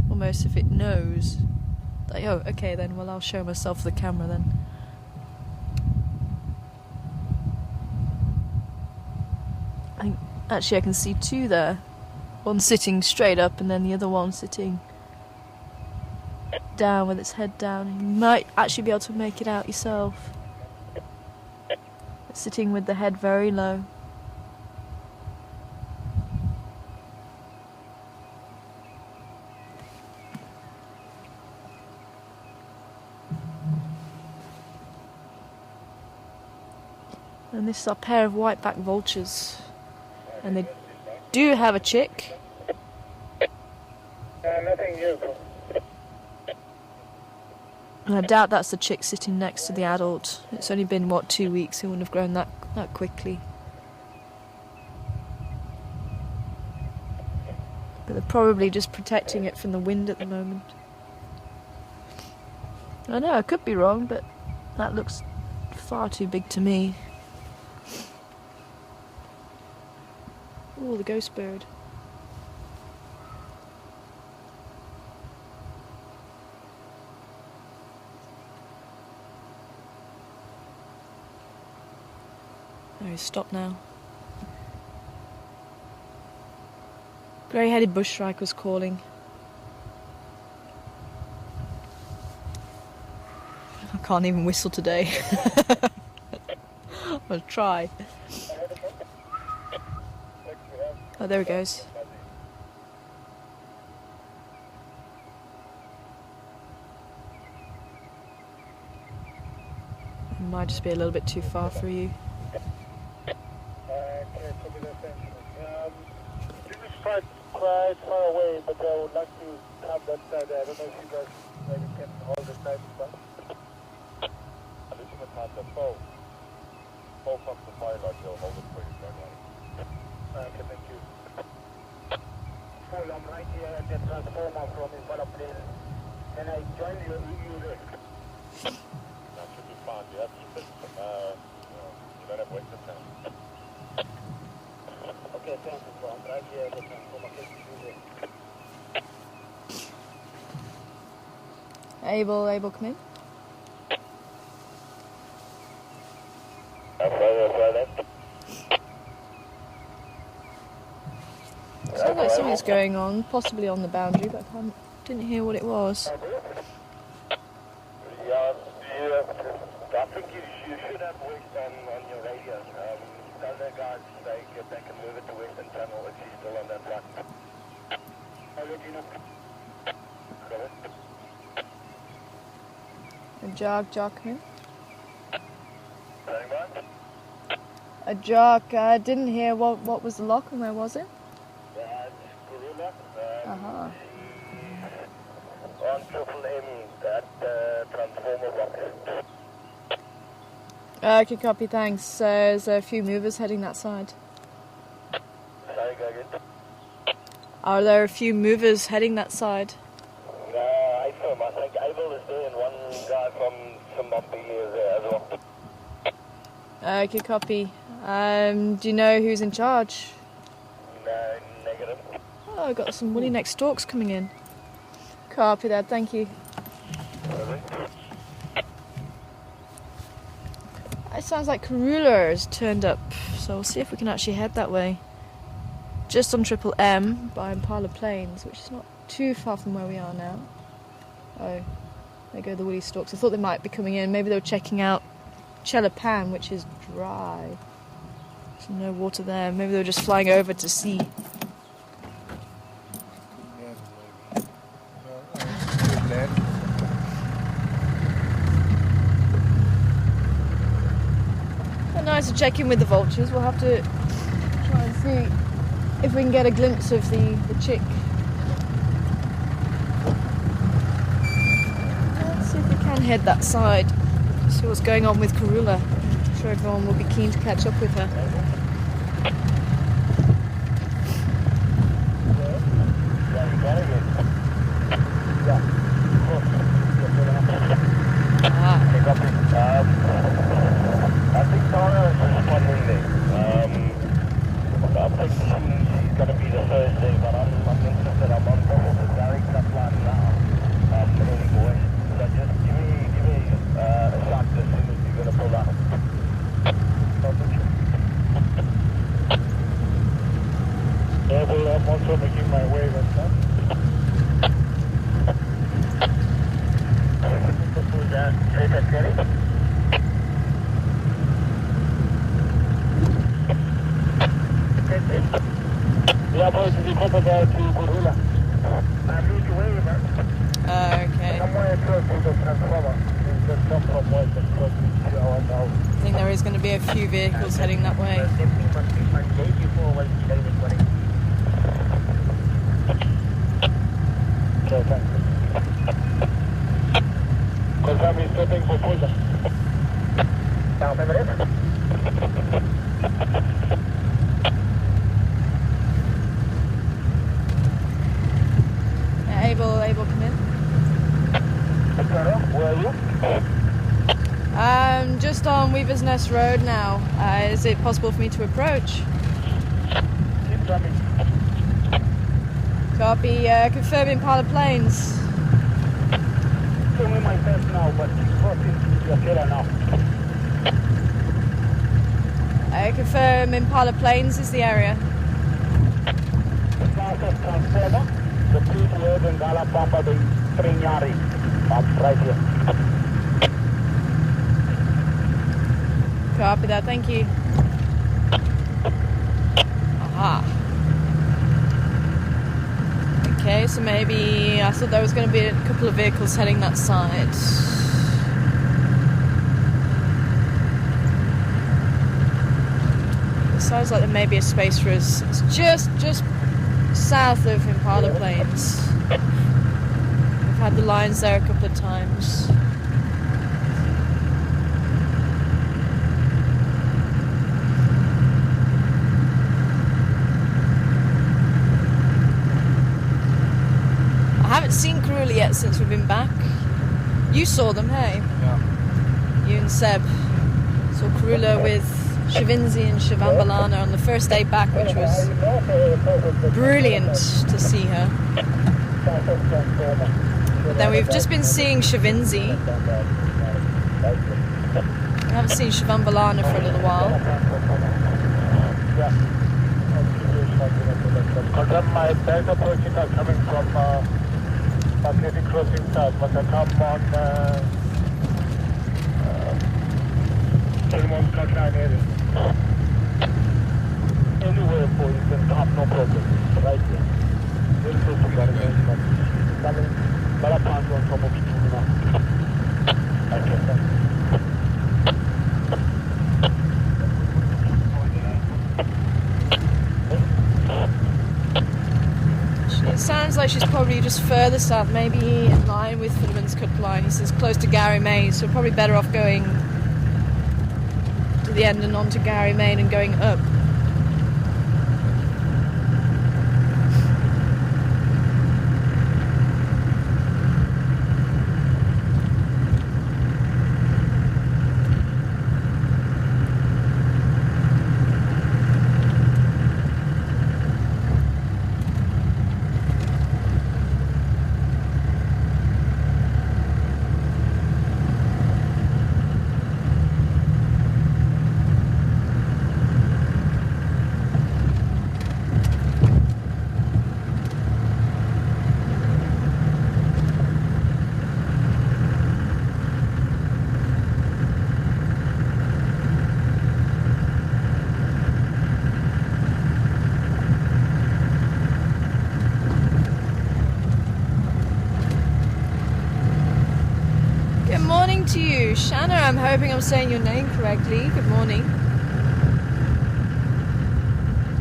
Almost if it knows. Like, oh, okay then, well I'll show myself the camera then. Actually I can see two there. One sitting straight up and then the other one sitting down with its head down. You might actually be able to make it out yourself. It's sitting with the head very low. And this is a pair of white-backed vultures. And they do have a chick.
Nothing new.
And I doubt that's the chick sitting next to the adult. It's only been, what, 2 weeks. It wouldn't have grown that quickly. But they're probably just protecting it from the wind at the moment. I know, I could be wrong, but that looks far too big to me. Oh, the ghost bird. Oh, he's stopped now. Grey-headed bushshrike was calling. I can't even whistle today. I'll try. Oh, there he goes. It might just be a little bit too far for you.
This is quite far away, but I would like to have that side. I don't know if you guys maybe can hold the side stuff. I'm looking at the phone. Phone from the pilot, you'll hold it for you. Okay, thank you. I'm right here at the transformer from Impala, and I join you there. That should be fine. You have to spend you don't have wasted time. Okay, thank you. I'm right here at the transformer.
Abel, come in. Sounds like something's going on, possibly on the boundary, but I didn't hear what it was.
Yeah, I think you should have waste on your radio. Tell the guys they can move it to Western Channel if she's still on that track. I'll let you know.
A jog, come in.
Saying what?
A jog, I didn't hear what was the lock and where was it?
That's Karula.
Uh-huh.
On Triple M, that transformer box.
Okay, copy, thanks. There's a few movers heading that side.
Sorry, go again.
Are there a few movers heading that side?
I think Abel is there and one guy from Zimbabwe is there as well.
Okay, copy. Do you know who's in charge?
No, negative.
Oh, I've got some woolly neck storks coming in. Copy that, thank you. It sounds like Karula has turned up, so we'll see if we can actually head that way. Just on Triple M by Impala Plains, which is not too far from where we are now. Oh, there go the woolly storks. I thought they might be coming in. Maybe they were checking out Chelapan, which is dry. There's no water there. Maybe they were just flying over to see. But nice to check in with the vultures. We'll have to try and see if we can get a glimpse of the chick. Let's see if we can head that side. See what's going on with Karula. I'm sure everyone will be keen to catch up with her.
I think Donna is responding there. I think she's going to be the first day, but I'm interested. I'm on top of the direct line now. Anyway, so just give me a shot as soon as you're going to pull out. I'm also making my wave and stuff. Leopard, you come about to Karula. I'm going to wave, man.
Okay.
Somewhere close to the transformer. There's some from west and close to our now.
I think there is going to be a few vehicles heading that way.
Okay, thanks. Confirm he's stepping for Kula. Down 5 minutes.
Able, come in.
Where are you?
Just on Weaver's Nest Road now. Is it possible for me to approach?
Keep coming.
Copy. Confirming Impala planes.
It's only myself now, but he's crossing the Kula now.
Confirm Impala planes is the area.
South of transformer. The Pete Road and Galapamba, the Trignari. That's right here.
Copy that, thank you. Aha. Okay, so maybe I thought there was going to be a couple of vehicles heading that side. It sounds like there may be a space for us. It's just south of Impala Plains. We've had the lines there a couple of times. I haven't seen Karula yet since we've been back. You saw them, hey?
Yeah.
You and Seb saw Karula with Shavinzi and Shivambalana on the first day back, which was brilliant to see her. But then we've just been seeing Shavinzi. We haven't seen Shivambalana for a little while.
My back approaches are coming from Pacific Crossing South, but I come on Kilmont Cut-Line area. Anywhere for you can come, no problem. Right here. Very close to Garden. Coming, Galapand on top of it now. Okay, thanks.
It sounds like she's probably just further south, maybe in line with Filliman's Cut Line. He says close to Gary Main, so probably better off going to the end and on to Gary Main and going up. Good morning to you, Shanna. I'm hoping I'm saying your name correctly. Good morning.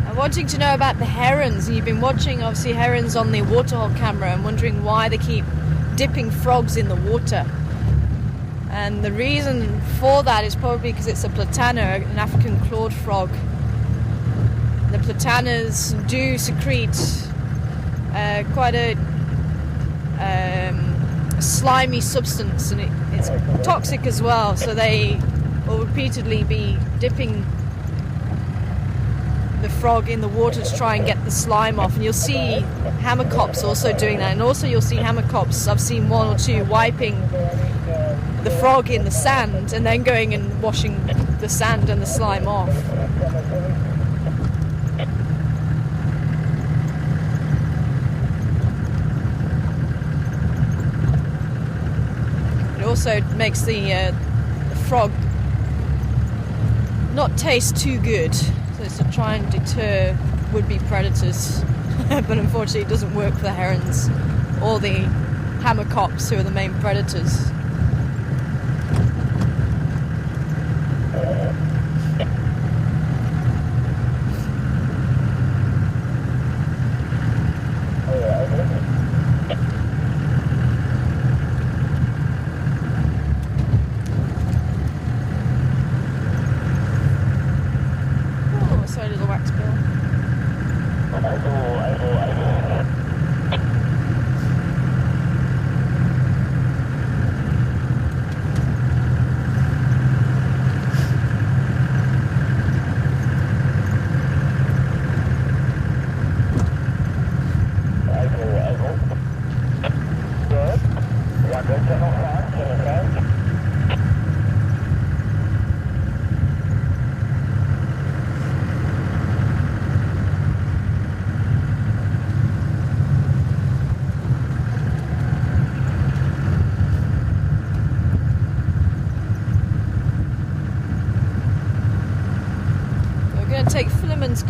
I'm wanting to know about the herons. You've been watching, obviously, herons on the waterhole camera and wondering why they keep dipping frogs in the water. And the reason for that is probably because it's a platana, an African clawed frog. The platanas do secrete quite a slimy substance, and it's toxic as well, so they will repeatedly be dipping the frog in the water to try and get the slime off. And you'll see hammercops also doing that, and also you'll see hammercops, I've seen one or two wiping the frog in the sand and then going and washing the sand and the slime off. It also makes the frog not taste too good, so it's to try and deter would-be predators. But unfortunately it doesn't work for the herons or the hammercops, who are the main predators.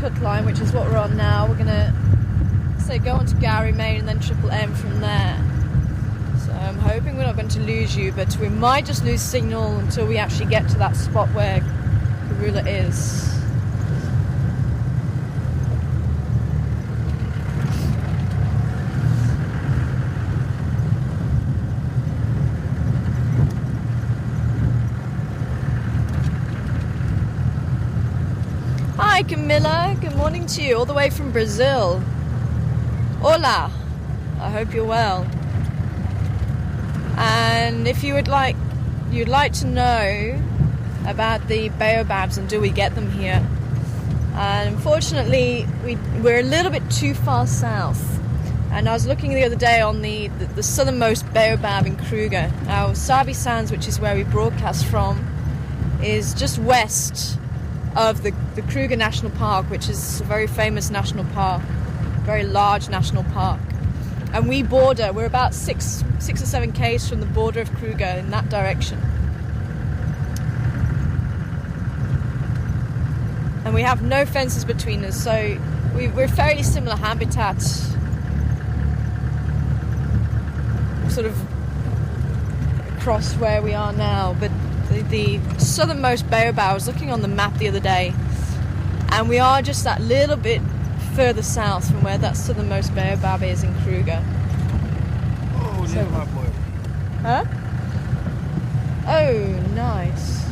Cut line, which is what we're on now. We're gonna go on to Gary Main and then Triple M from there. So I'm hoping we're not going to lose you, but we might just lose signal until we actually get to that spot where Karula is. Hi Camilla, good morning to you, all the way from Brazil. Hola, I hope you're well. And if you'd like to know about the baobabs and do we get them here, unfortunately we're a little bit too far south. And I was looking the other day on the southernmost baobab in Kruger. Now Sabi Sands, which is where we broadcast from, is just west of the Kruger National Park, which is a very famous national park, very large national park. And we're about 6 or 7 k's from the border of Kruger in that direction. And we have no fences between us, so we're fairly similar habitat, sort of across where we are now. But the southernmost baobab, I was looking on the map the other day, and we are just that little bit further south from where that southernmost baobab is in Kruger.
Oh,
So-
there's my boy.
Huh? Oh, nice.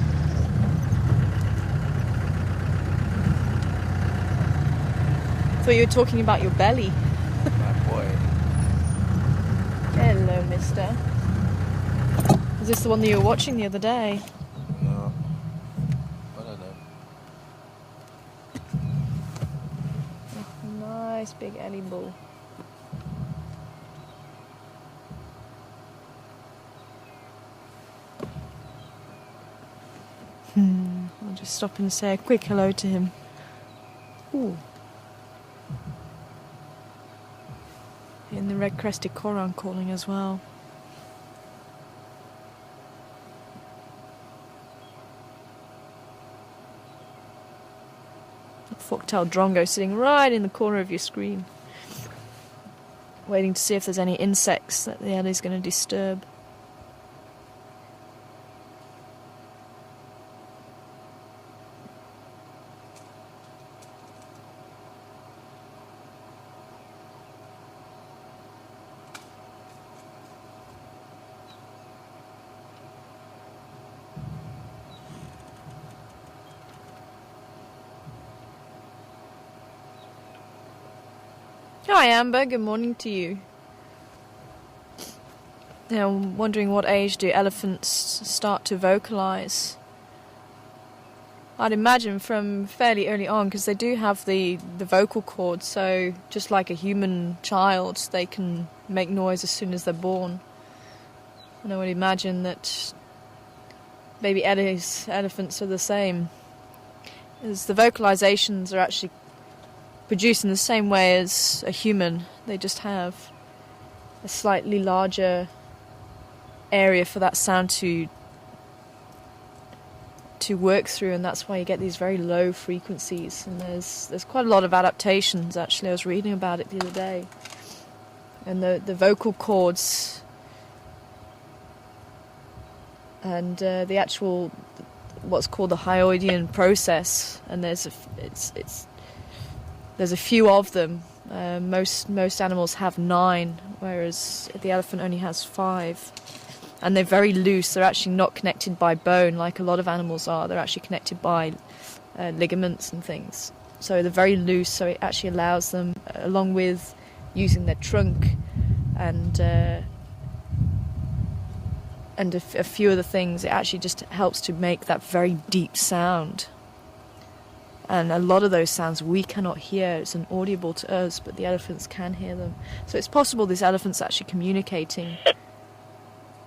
Thought you were talking about your belly.
My boy.
Hello, mister. Is this the one that you were watching the other day?
No. I don't know.
Nice big Ellie bull. I'll just stop and say a quick hello to him. Ooh. And the red-crested koran calling as well. Fork-tailed drongo sitting right in the corner of your screen, waiting to see if there's any insects that the Ellie's going to disturb. Hi Amber, good morning to you. Now, I'm wondering what age do elephants start to vocalise? I'd imagine from fairly early on, because they do have the vocal cords, so just like a human child, they can make noise as soon as they're born. And I would imagine that baby elephants are the same, as the vocalisations are actually produced in the same way as a human. They just have a slightly larger area for that sound to work through, and that's why you get these very low frequencies. And there's quite a lot of adaptations, actually. I was reading about it the other day. And the vocal cords and the actual what's called the hyoidian process, and there's a few of them. Most animals have 9, whereas the elephant only has 5. And they're very loose. They're actually not connected by bone like a lot of animals are. They're actually connected by ligaments and things. So they're very loose, so it actually allows them, along with using their trunk and a few other things, it actually just helps to make that very deep sound. And a lot of those sounds we cannot hear. It's inaudible to us, but the elephants can hear them. So it's possible this elephant's actually communicating,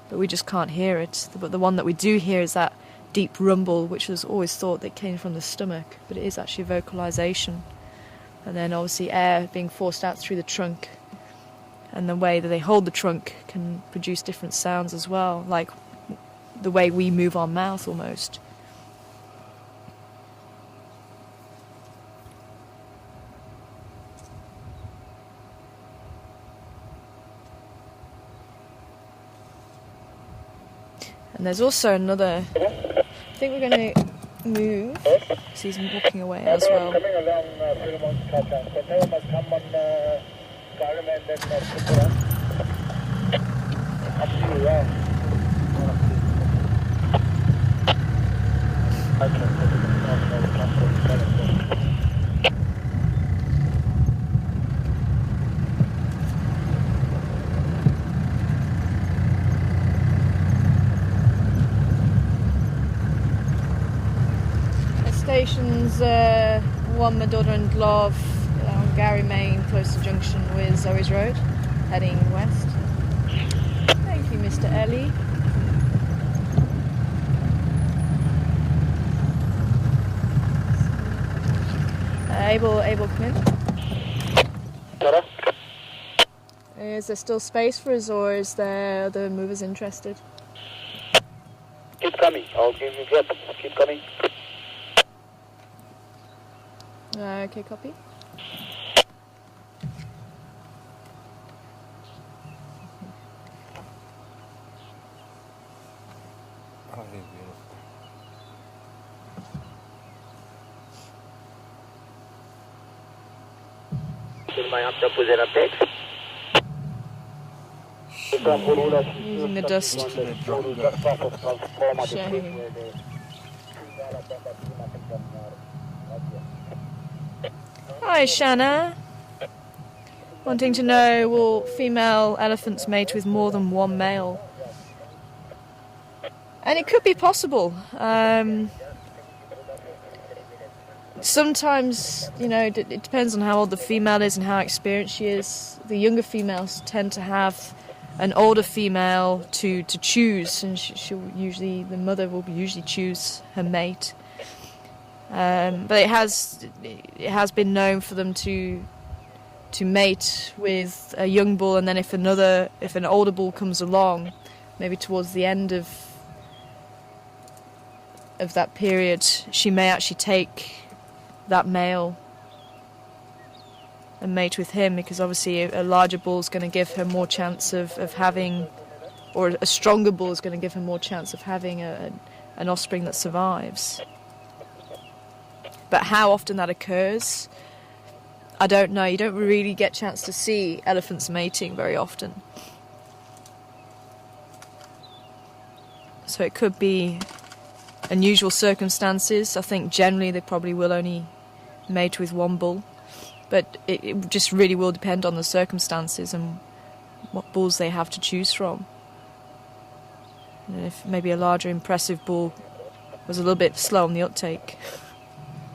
but we just can't hear it. But the one that we do hear is that deep rumble, which was always thought that came from the stomach, but it is actually vocalization. And then obviously air being forced out through the trunk, and the way that they hold the trunk can produce different sounds as well, like the way we move our mouth almost. And there's also another, I think we're going to move, because he's walking away as well.
Coming along Philemon's Kata. So now must come on Karula and then Kula. Up to you,
Stations 1 Madonna and Glove on Gary Main, close to junction with Zoe's Road, heading west. Thank you, Mr. Ellie. Able, come in.
Hello?
Is there still space for us, or is there other movers interested?
Keep coming. I'll give you grip. Keep coming.
Okay, copy.
Oh, they're beautiful.
Using the dust. Shame. Hi, Shanna. Wanting to know, will female elephants mate with more than one male? And it could be possible. Sometimes, it depends on how old the female is and how experienced she is. The younger females tend to have an older female to choose, and the mother will usually choose her mate. But it has been known for them to mate with a young bull, and then if an older bull comes along, maybe towards the end of that period, she may actually take that male and mate with him, because obviously a larger bull is going to give her more chance of having, or a stronger bull is going to give her more chance of having an offspring that survives. But how often that occurs, I don't know. You don't really get a chance to see elephants mating very often. So it could be unusual circumstances. I think generally they probably will only mate with one bull. but it just really will depend on the circumstances and what bulls they have to choose from. And if maybe a larger, impressive bull was a little bit slow on the uptake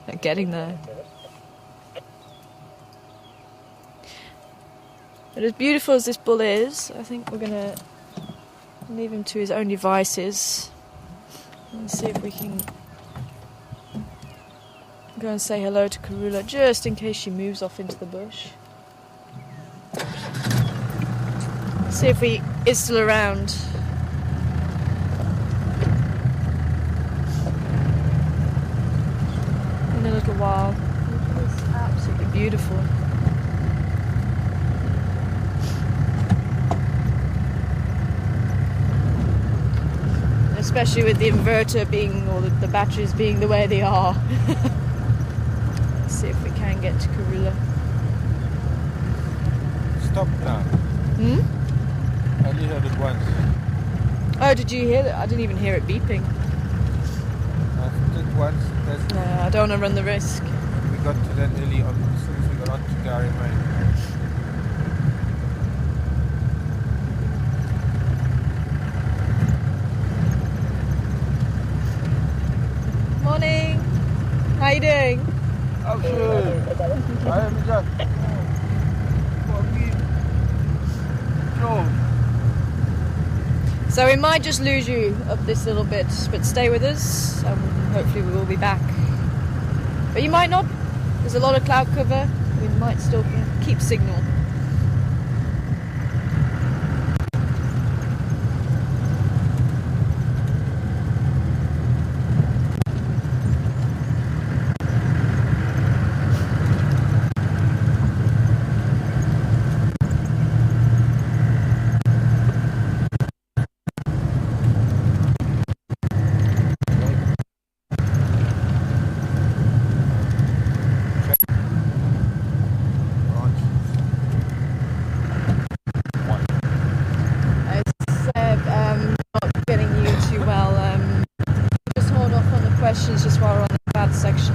at getting there. But as beautiful as this bull is, I think we're going to leave him to his own devices and see if we can go and say hello to Karula, just in case she moves off into the bush. See if he is still around. In a little while. It's absolutely beautiful. Especially with the inverter being, or the batteries being the way they are. Let's see if we can get to Karula.
Stop now. I only heard it once.
Oh, did you hear that? I didn't even hear it beeping.
I did once.
No, I don't want to run the risk.
We got to that early on, as soon as we got on to Gary Main.
Morning. How you doing?
Oh, sure. I am just.
So we might just lose you up this little bit, but stay with us. Hopefully we will be back. But you might not. There's a lot of cloud cover. We might still keep signal. Just while we're on the bad section.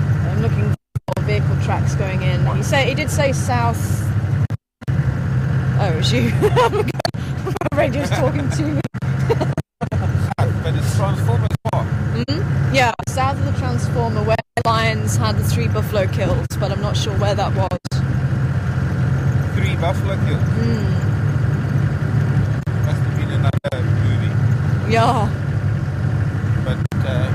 I'm looking for vehicle tracks going in. He did say south. Oh, it was you. My radio's talking to me.
But it's transformer spot.
Yeah, south of the transformer where lions had the 3 buffalo kills, but I'm not sure where that was.
3 buffalo kills? Must have been another movie.
Yeah.
But,
yeah.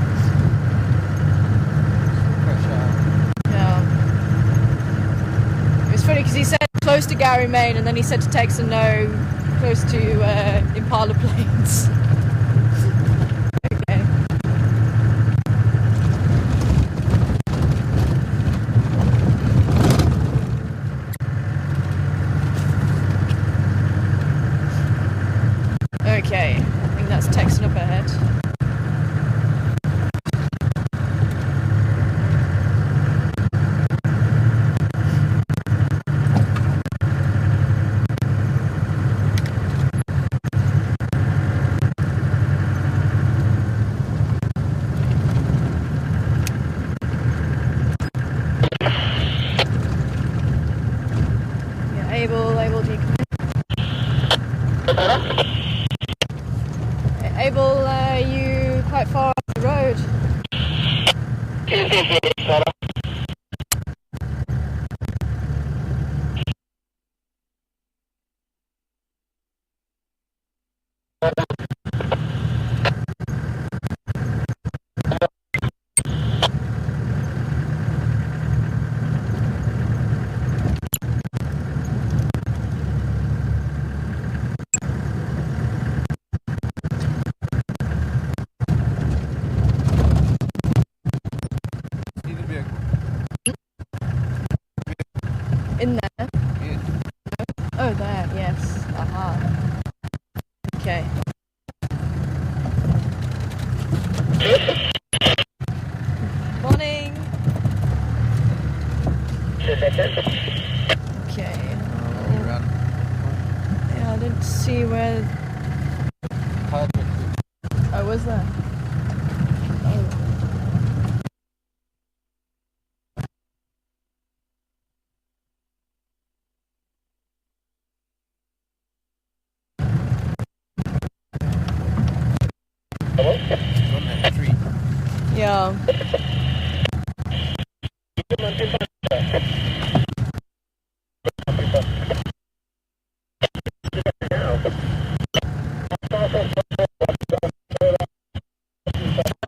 It was funny because he said close to Gary Main, and then he said to Texan no, close to Impala Plains. Okay, I think that's Texan up ahead. Yeah, Abel, do you come in? Abel, are you quite far off the road? In there?
yes.
Oh, there, yes. Aha. Okay. Morning. Okay.
It's on that tree.
Yeah.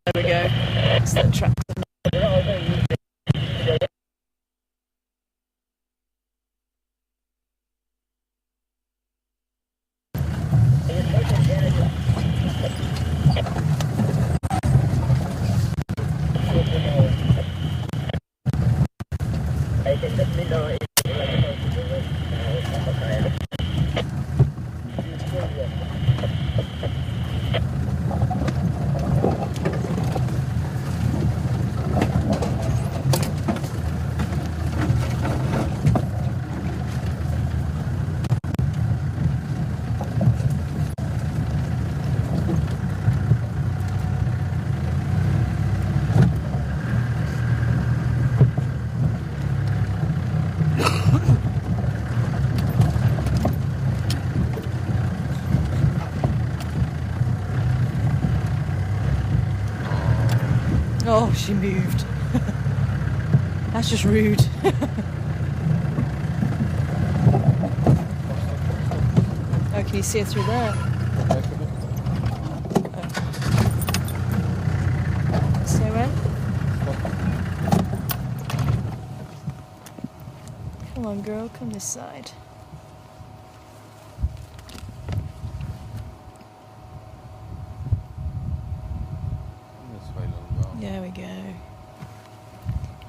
There we go. It's the track. Oh, she moved. That's just rude. Oh, can you see her through there? Say when? Come on, girl, come this side.
This way, little girl.
There we go.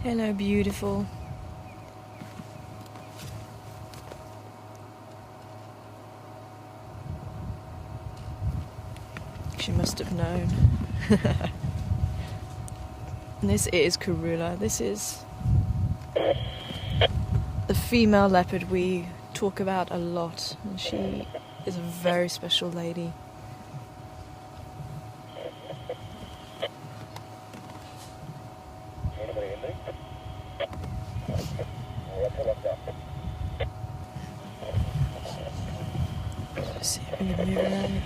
Hello, beautiful. She must have known. And this is Karula. This is the female leopard we talk about a lot, and she is a very special lady. Let's see if we can move around.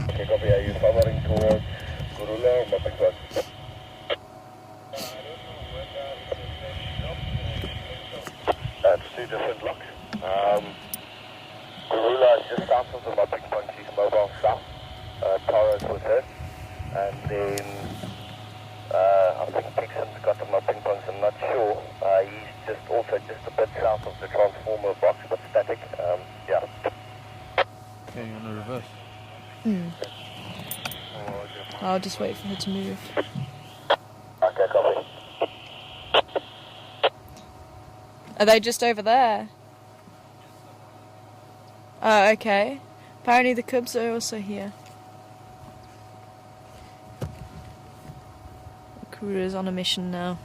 Okay, copy. Are you forwarding towards Karula or Leopard? That's two different locks. Karula is just south of the Mopping Point. She's mobile south. Tara's with her. And then I think Dixon's got the Mopping Point. I'm not sure. He's just also just a bit south of the transformer box, but static. Yeah.
Okay, you want to reverse?
I'll just wait for her to move.
Okay, copy.
Are they just over there? Oh, okay. Apparently the cubs are also here. Karula's on a mission now.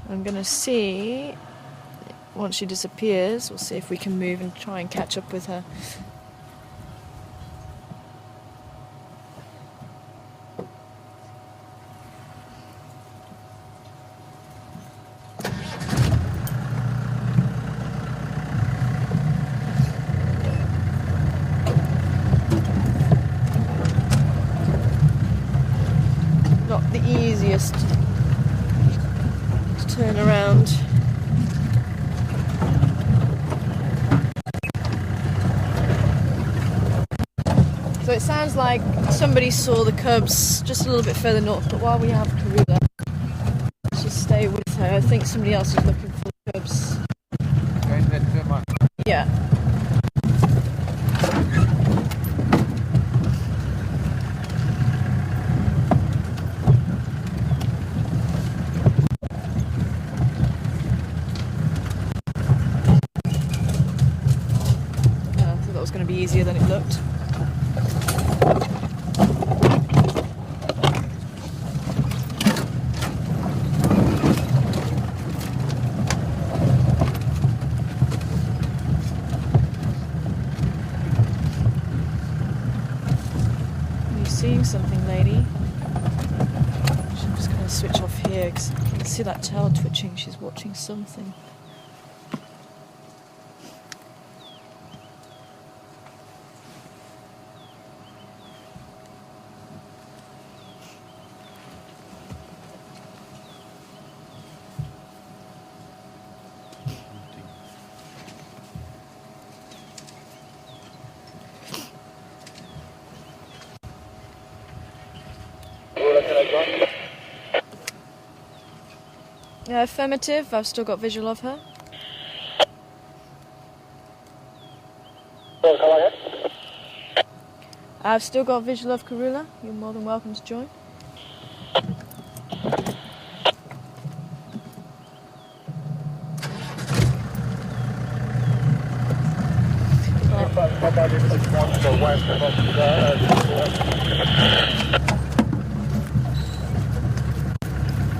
I'm gonna see, once she disappears, we'll see if we can move and try and catch up with her. Not the easiest to turn around. So it sounds like somebody saw the cubs just a little bit further north, but while we have Karula, let's just stay with her. I think somebody else is looking for the cubs.
Going that termite.
Yeah. I thought that was going to be easier than it looked. Seeing something, lady. I'm just going to switch off here because I can see that tail twitching. She's watching something. Affirmative, I've still got visual of her.
So, come ahead.
I've still got visual of Karula. You're more than welcome to join.
Somebody wants to west of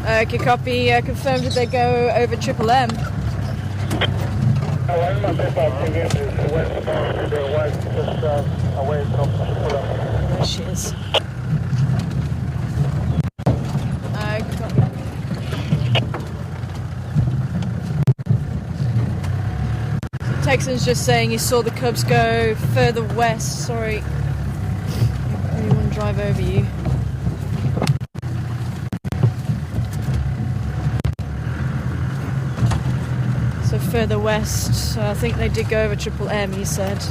Okay, copy. Confirmed that they go over Triple M.
one of my people thinking is westbound to the west, just away from Kula.
There she is. Copy. Texan's just saying he saw the Cubs go further west. Sorry. I really want to drive over you. So further west, I think they did go over Triple M, he said.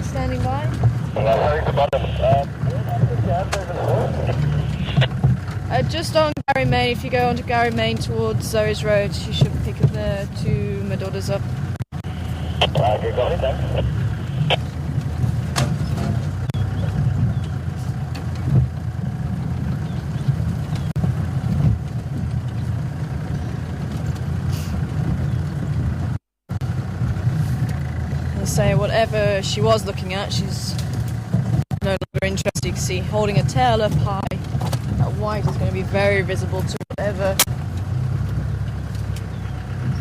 Standing by? Just on Gary Main, if you go onto Gary Main towards Zoe's Road, you should pick up the two my daughters up.
Okay, got it, thanks.
Say whatever she was looking at, she's no longer interested. You can see holding her tail up high. That white is going to be very visible to whatever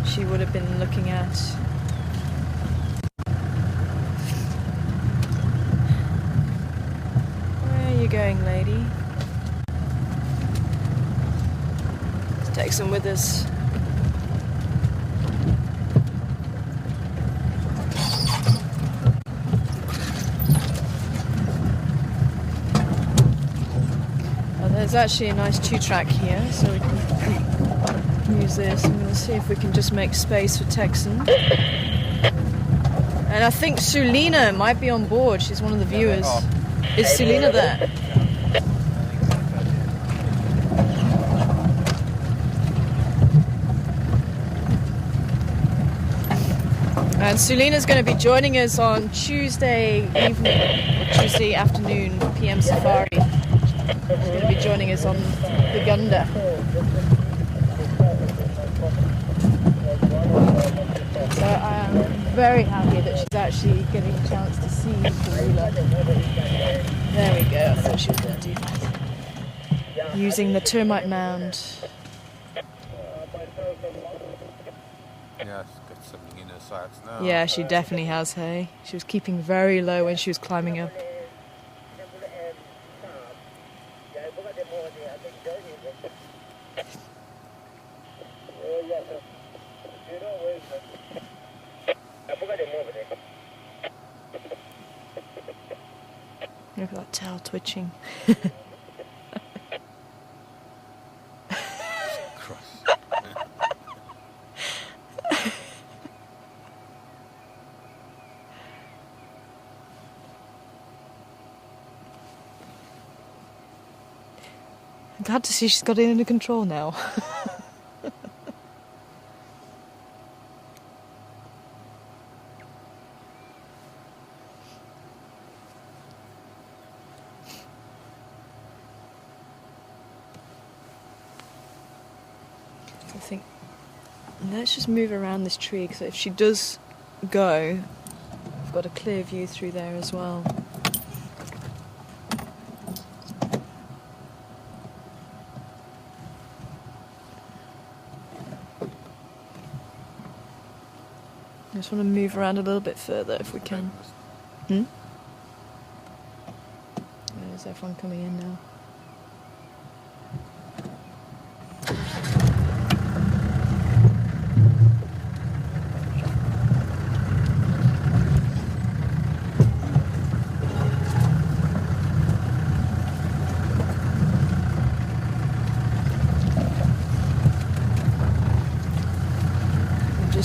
she would have been looking at. Where are you going, lady? Let's take some with us. There's actually a nice 2-track here, so we can use this. I'm going to see if we can just make space for Texan. And I think Sulina might be on board. She's one of the viewers. Is Sulina there? And Sulina's going to be joining us on Tuesday evening, or Tuesday afternoon, PM Safari. She's going to be joining us on the Gunda. So I am very happy that she's actually getting a chance to see Karula. There we go, I thought she was going to do that. Using the termite mound.
Yeah, she's got something in her sights now.
Yeah, she definitely has, hey. She was keeping very low when she was climbing up. Look at that tail twitching. I'm glad to see she's got it under control now. I think let's just move around this tree, because if she does go, I've got a clear view through there as well. I just want to move around a little bit further if we can. There's everyone coming in now.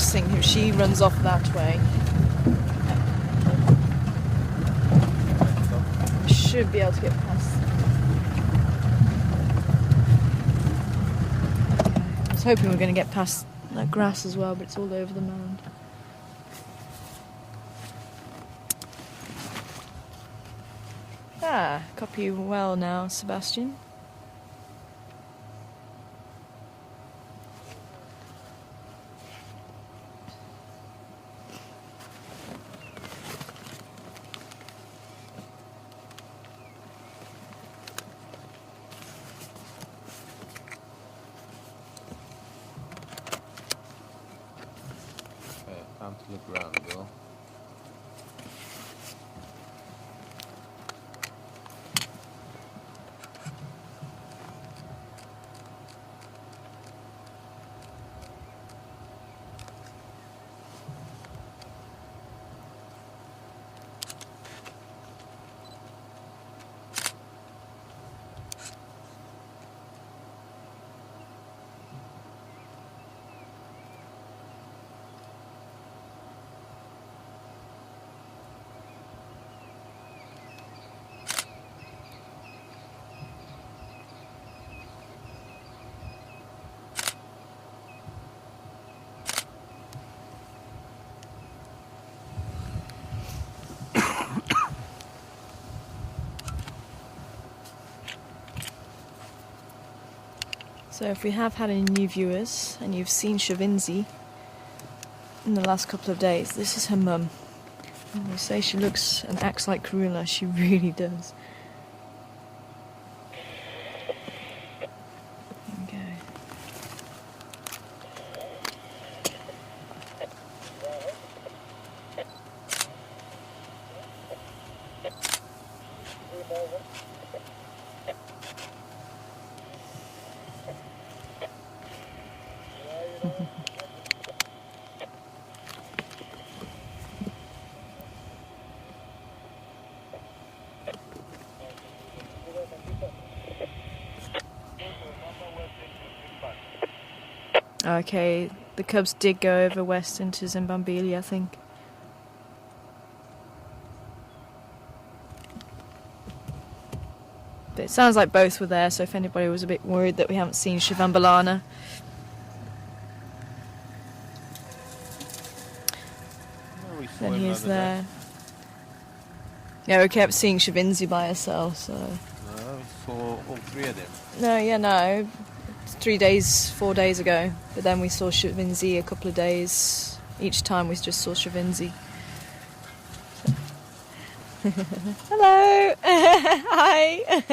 Think if she runs off that way, I should be able to get past was hoping we were going to get past that grass as well, but it's all over the mound. Ah, copy you well now, Sebastian.
Time to look around, Bill.
So if we have had any new viewers and you've seen Shavinzi in the last couple of days, this is her mum. And we say she looks and acts like Karula, she really does. There we go. Okay, the cubs did go over west into Zimbabwe, I think. But it sounds like both were there, so if anybody was a bit worried that we haven't seen Shivambalana. Then he is there. Yeah, we kept seeing Shavinzi by herself, so...
No, we saw all three of them.
No, yeah, no. 3 days, 4 days ago. But then we saw Shavinzi a couple of days. Each time we just saw Shavinzi. Hello! Hi!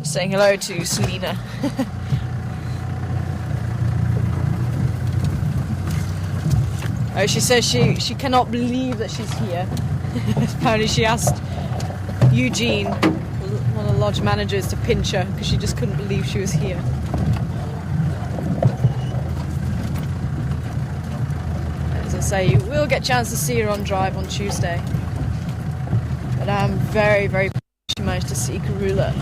Saying hello to Selena. Oh, she says she cannot believe that she's here. Apparently she asked Eugene, one of the lodge managers, to pinch her because she just couldn't believe she was here. As I say, you will get a chance to see her on drive on Tuesday. But I'm very, very pleased she managed to see Karula.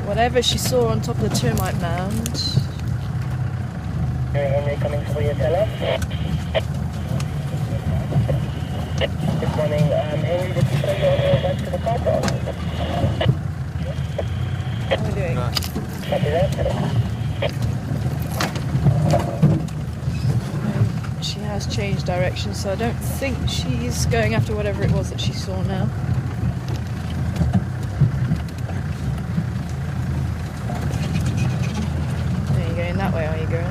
Whatever she saw on top of the termite mound.
Henry coming for your teller. Good morning. Henry, did you send your order back to the car park?
What are we doing?
No.
Copy that.
She has changed direction, so I don't think she's going after whatever it was that she saw now. Are you going that way, are you, girl?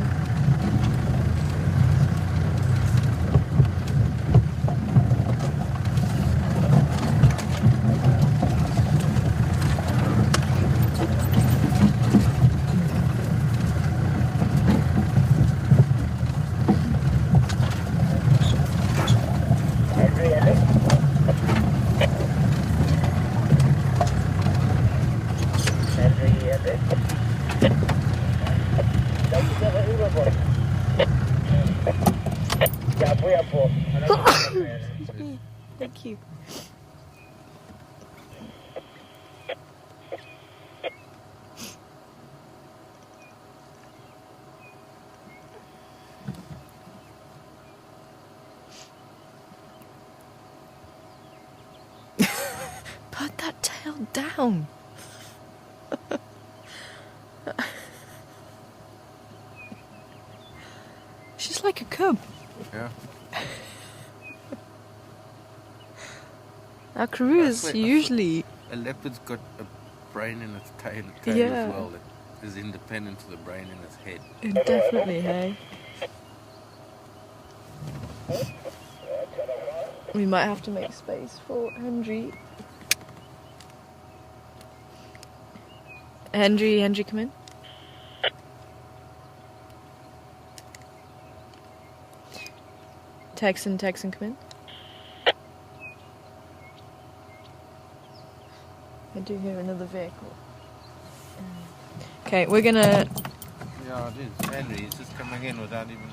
Thank you. down. She's like a cub.
Yeah.
Our Karula's
That's
usually...
A leopard's got a brain in its tail
Yeah.
as well that is independent of the brain in its head.
Definitely, hey? We might have to make space for Henry. Henry, come in. Texan, come in. I do hear another vehicle. Okay, we're gonna...
Yeah, it is. Henry, he's just coming in without even...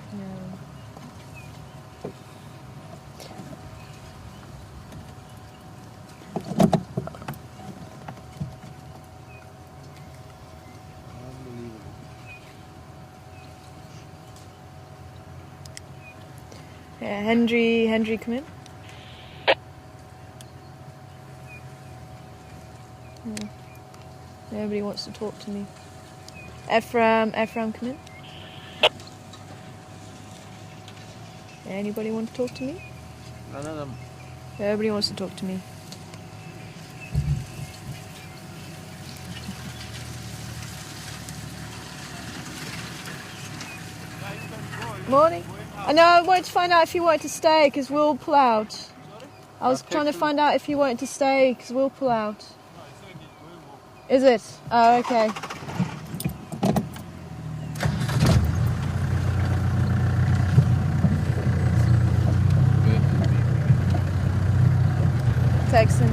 Yeah, Henry, come in. Nobody wants to talk to me. Ephraim, come in. Anybody want to talk to me?
None of them.
Nobody wants to talk to me. Morning. I know, I wanted to find out if you wanted to stay because we'll pull out. I was trying to find out if you wanted to stay because we'll pull out. Is it? Oh, okay. Texan.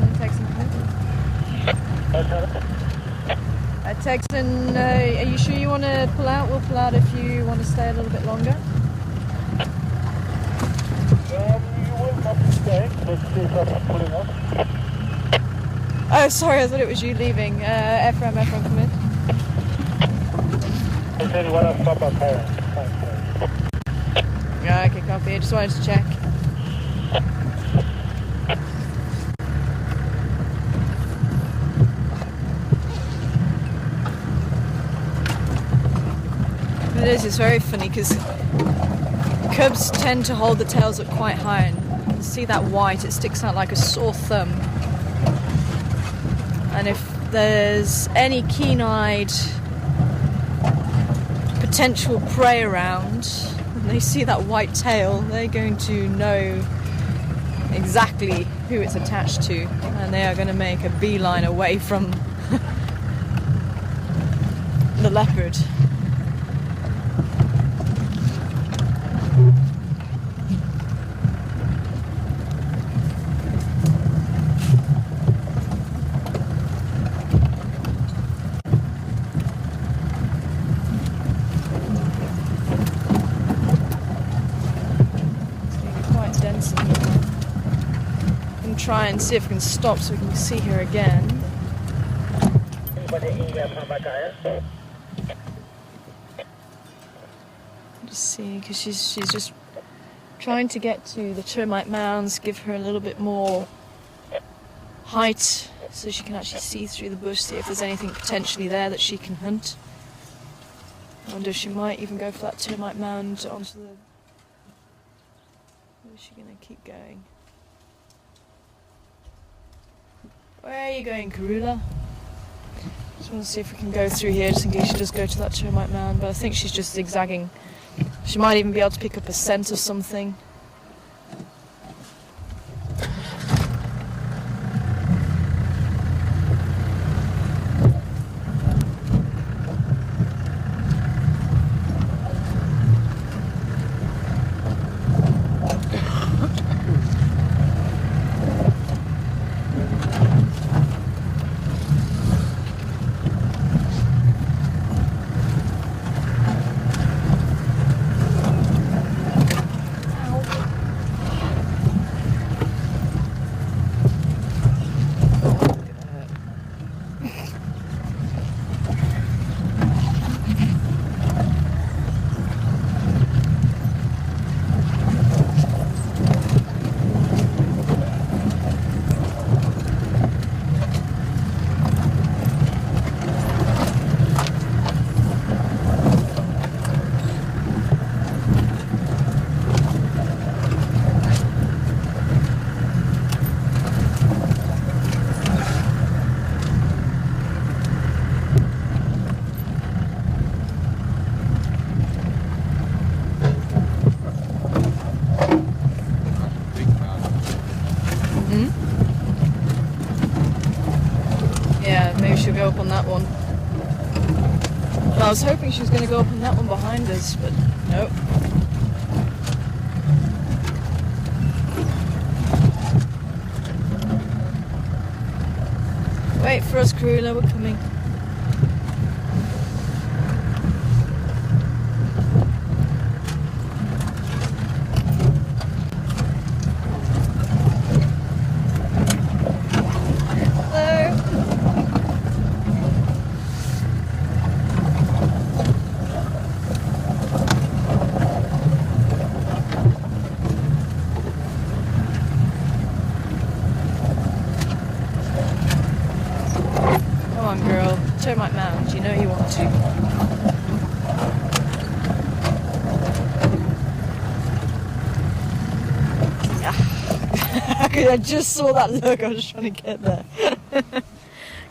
Texan, are you sure you want to pull out? We'll pull out if you want to stay a little bit longer.
You will not be staying. Let's see if I'm pulling out.
Oh, sorry, I thought it was you leaving. Ephraim, come in.
Is anyone else stop up here?
Yeah, okay, copy. I just wanted to check. It's very funny because cubs tend to hold the tails up quite high, and you see that white, it sticks out like a sore thumb. And if there's any keen-eyed potential prey around and they see that white tail, they're going to know exactly who it's attached to, and they are going to make a beeline away from the leopard. Try and see if we can stop so we can see her again. Just see, because she's just trying to get to the termite mounds, give her a little bit more height so she can actually see through the bush, see if there's anything potentially there that she can hunt. I wonder if she might even go for that termite mound onto the... Or is she going to keep going? Where are you going, Karula? Just want to see if we can go through here, just in case she does go to that termite mound, but I think she's just zigzagging. She might even be able to pick up a scent or something. I was hoping she was going to go up on that one behind us, but nope. Wait for us, Karula, we're coming. Come on, girl. Termite Mound, you know you want to. I just saw that look, I was just trying to get there. I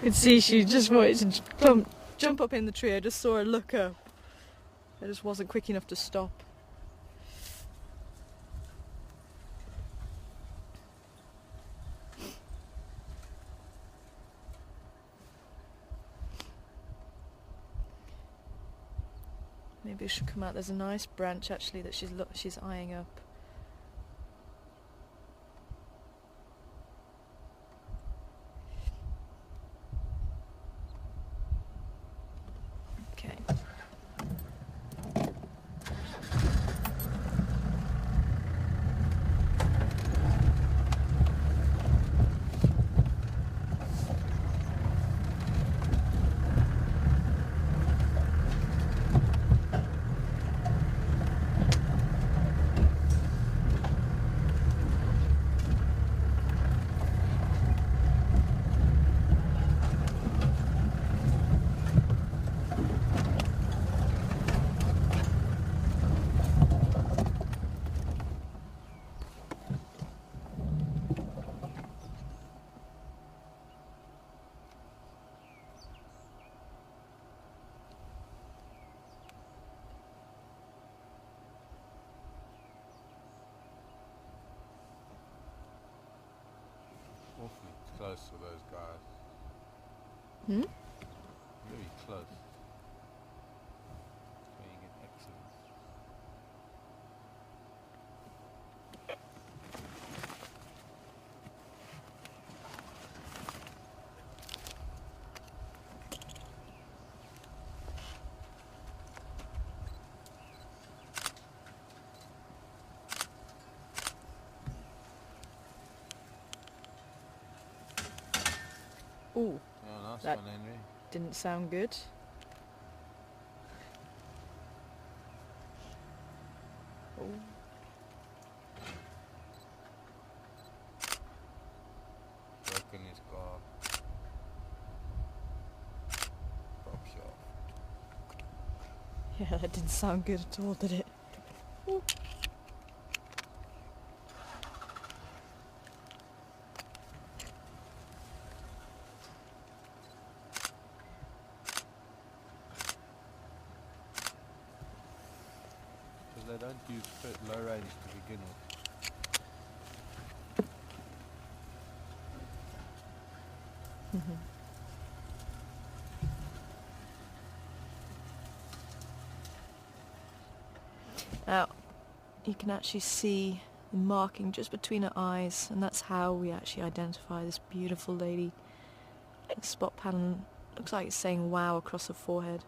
could see she just wanted to jump up in the tree. I just saw her look up. I just wasn't quick enough to stop. Maybe we should come out. There's a nice branch actually that she's eyeing up. Okay.
Awfully close with those guys.
Hmm?
Very close. Being an excellent.
Ooh,
Oh, nice
That-
one, Henry.
didn't sound good. Ooh.
Broken his car. Prop shop.
Yeah, that didn't sound good at all, did it? Ooh.
Because they don't use low range to begin with.
Now, you can actually see the marking just between her eyes, and that's how we actually identify this beautiful lady. The spot pattern looks like it's saying wow across her forehead.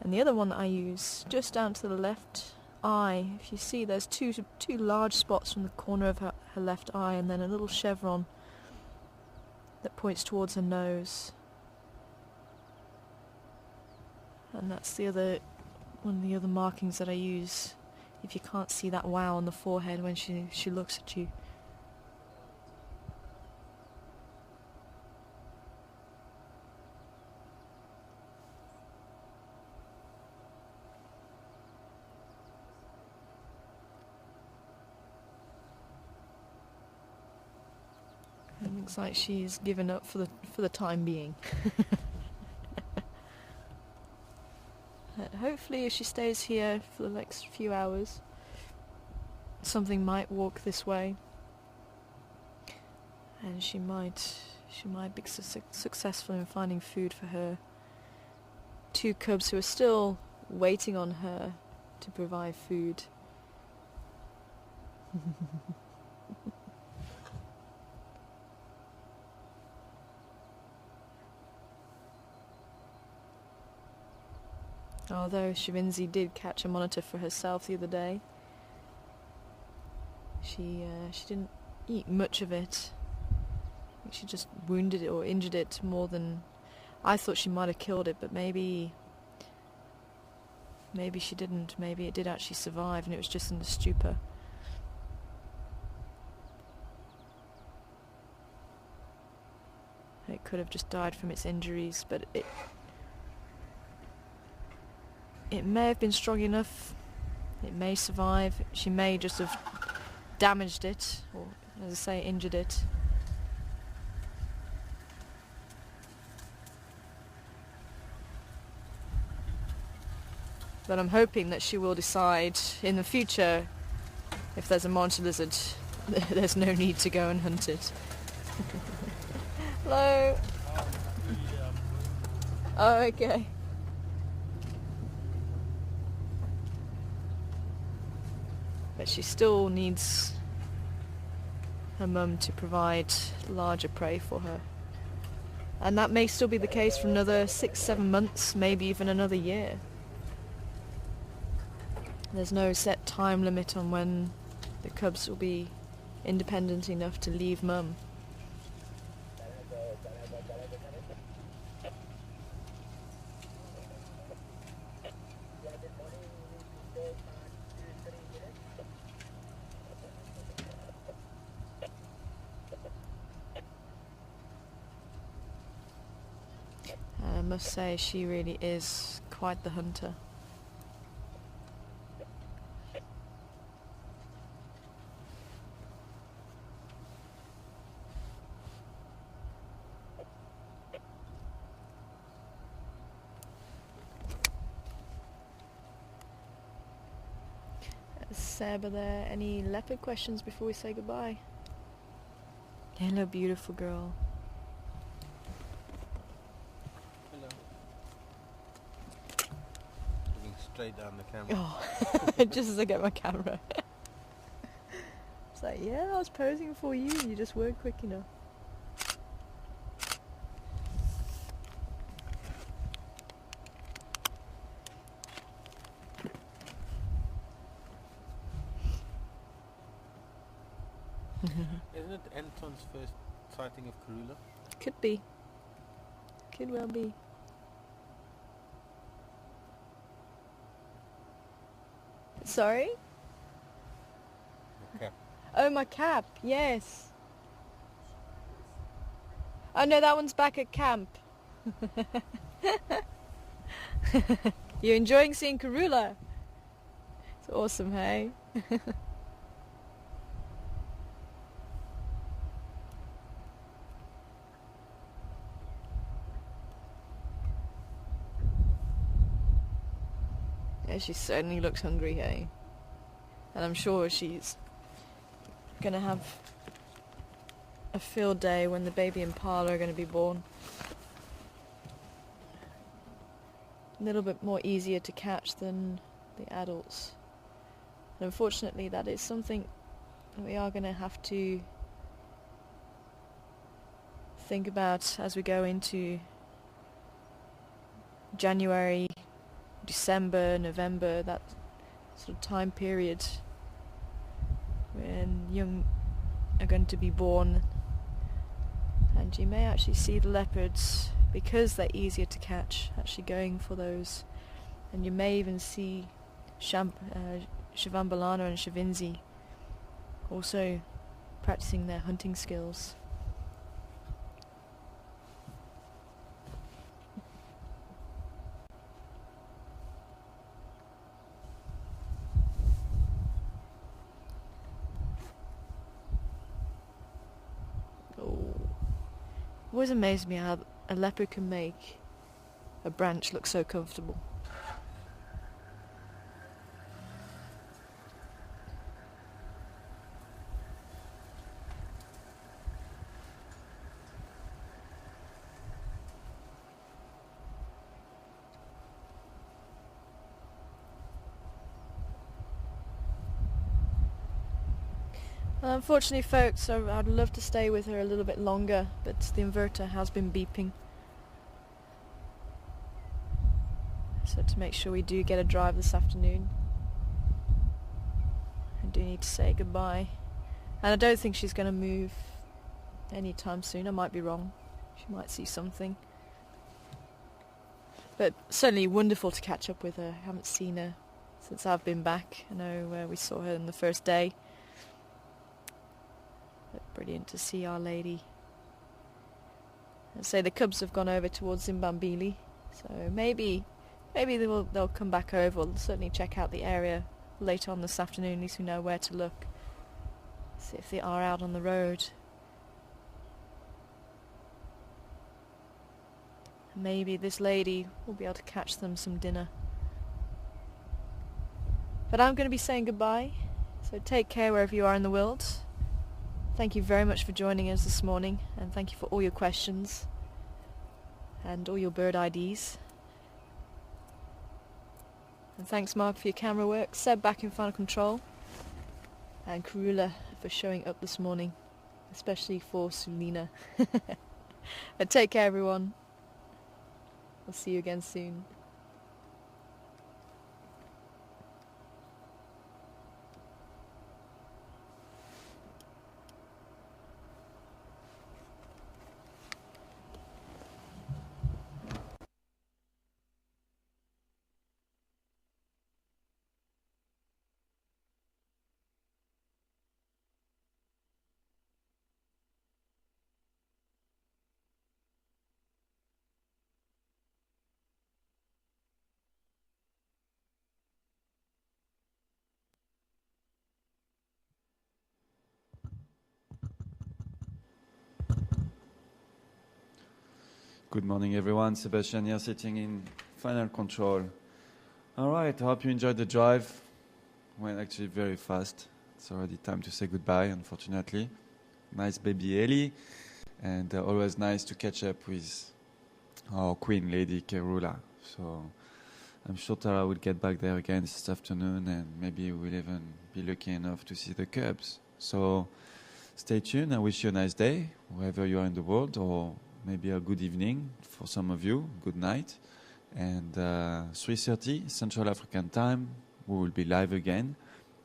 And the other one that I use, just down to the left eye, if you see there's two large spots from the corner of her left eye, and then a little chevron that points towards her nose. And that's the other one of the other markings that I use if you can't see that wow on the forehead when she looks at you. It looks like she's given up for the time being. Hopefully if she stays here for the next few hours, something might walk this way, and she might she might be successful in finding food for her 2 cubs who are still waiting on her to provide food. Although Shavinzi did catch a monitor for herself the other day, she didn't eat much of it. I think she just wounded it or injured it more than... I thought she might have killed it, but maybe she didn't. Maybe it did actually survive and it was just in the stupor. It could have just died from its injuries, but it may have been strong enough. It may survive. She may just have damaged it, or, as I say, injured it. But I'm hoping that she will decide in the future, if there's a monitor lizard, there's no need to go and hunt it. Hello. Oh, okay. But she still needs her mum to provide larger prey for her. And that may still be the case for another 6-7 months, maybe even another year. There's no set time limit on when the cubs will be independent enough to leave mum. I must say she really is quite the hunter. Seb, are there any leopard questions before we say goodbye? Hello, beautiful girl.
Hello. Looking straight down the camera.
Oh, just as I get my camera. It's like, yeah, I was posing for you, you just weren't quick enough.
Isn't it Anton's first sighting of Karula?
Could be. Could well be. Sorry?
Okay.
Oh, my cap, yes. Oh no, that one's back at camp. You're enjoying seeing Karula? It's awesome, hey? Yeah, she certainly looks hungry, hey? And I'm sure she's gonna have a field day when the baby impala are gonna be born. A little bit more easier to catch than the adults. And unfortunately that is something we are gonna have to think about as we go into January, December, November, that sort of time period when young are going to be born, and you may actually see the leopards, because they're easier to catch, actually going for those, and you may even see Shivambalana and Shavinzi also practicing their hunting skills. It always amazed me how a leopard can make a branch look so comfortable. Well, unfortunately, folks, I'd love to stay with her a little bit longer, but the inverter has been beeping. So to make sure we do get a drive this afternoon, I do need to say goodbye. And I don't think she's going to move anytime soon. I might be wrong. She might see something. But certainly wonderful to catch up with her. I haven't seen her since I've been back. I know we saw her on the first day. But brilliant to see Our Lady. I'd say the cubs have gone over towards Zimbabwe, so maybe they'll come back over. We'll certainly check out the area later on this afternoon, at least we know where to look. See if they are out on the road. Maybe this lady will be able to catch them some dinner. But I'm going to be saying goodbye, so take care wherever you are in the world. Thank you very much for joining us this morning, and thank you for all your questions and all your bird IDs. And thanks, Mark, for your camera work, Seb back in final control, and Karula for showing up this morning, especially for Sulina. But take care, everyone. I'll see you again soon.
Good morning, everyone. Sebastian here, sitting in final control. All right, I hope you enjoyed the drive. Went actually very fast. It's already time to say goodbye, unfortunately. Nice baby Ellie, and always nice to catch up with our Queen Lady Karula. So I'm sure Tara will get back there again this afternoon, and maybe we'll even be lucky enough to see the cubs. So stay tuned. I wish you a nice day, wherever you are in the world, or maybe a good evening for some of you, good night. And 3:30 Central African time, we will be live again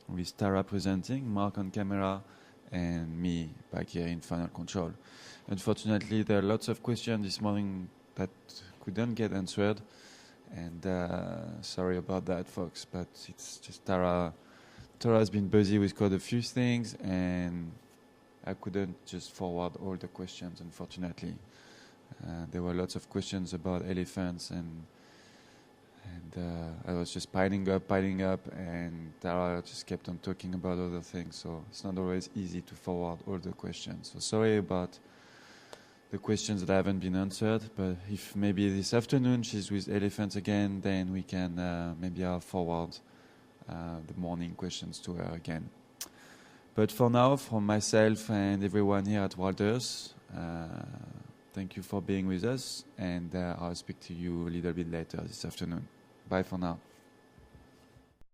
with Tara presenting, Mark on camera, and me back here in final control. Unfortunately, there are lots of questions this morning that couldn't get answered, and sorry about that, folks, but it's just Tara's been busy with quite a few things, and I couldn't just forward all the questions, unfortunately. There were lots of questions about elephants, and I was just piling up, and Tara just kept on talking about other things, so it's not always easy to forward all the questions. So sorry about the questions that haven't been answered, but if maybe this afternoon she's with elephants again, then we can maybe I'll forward the morning questions to her again. But for now, from myself and everyone here at Walters, thank you for being with us, and I'll speak to you a little bit later this afternoon. Bye for now.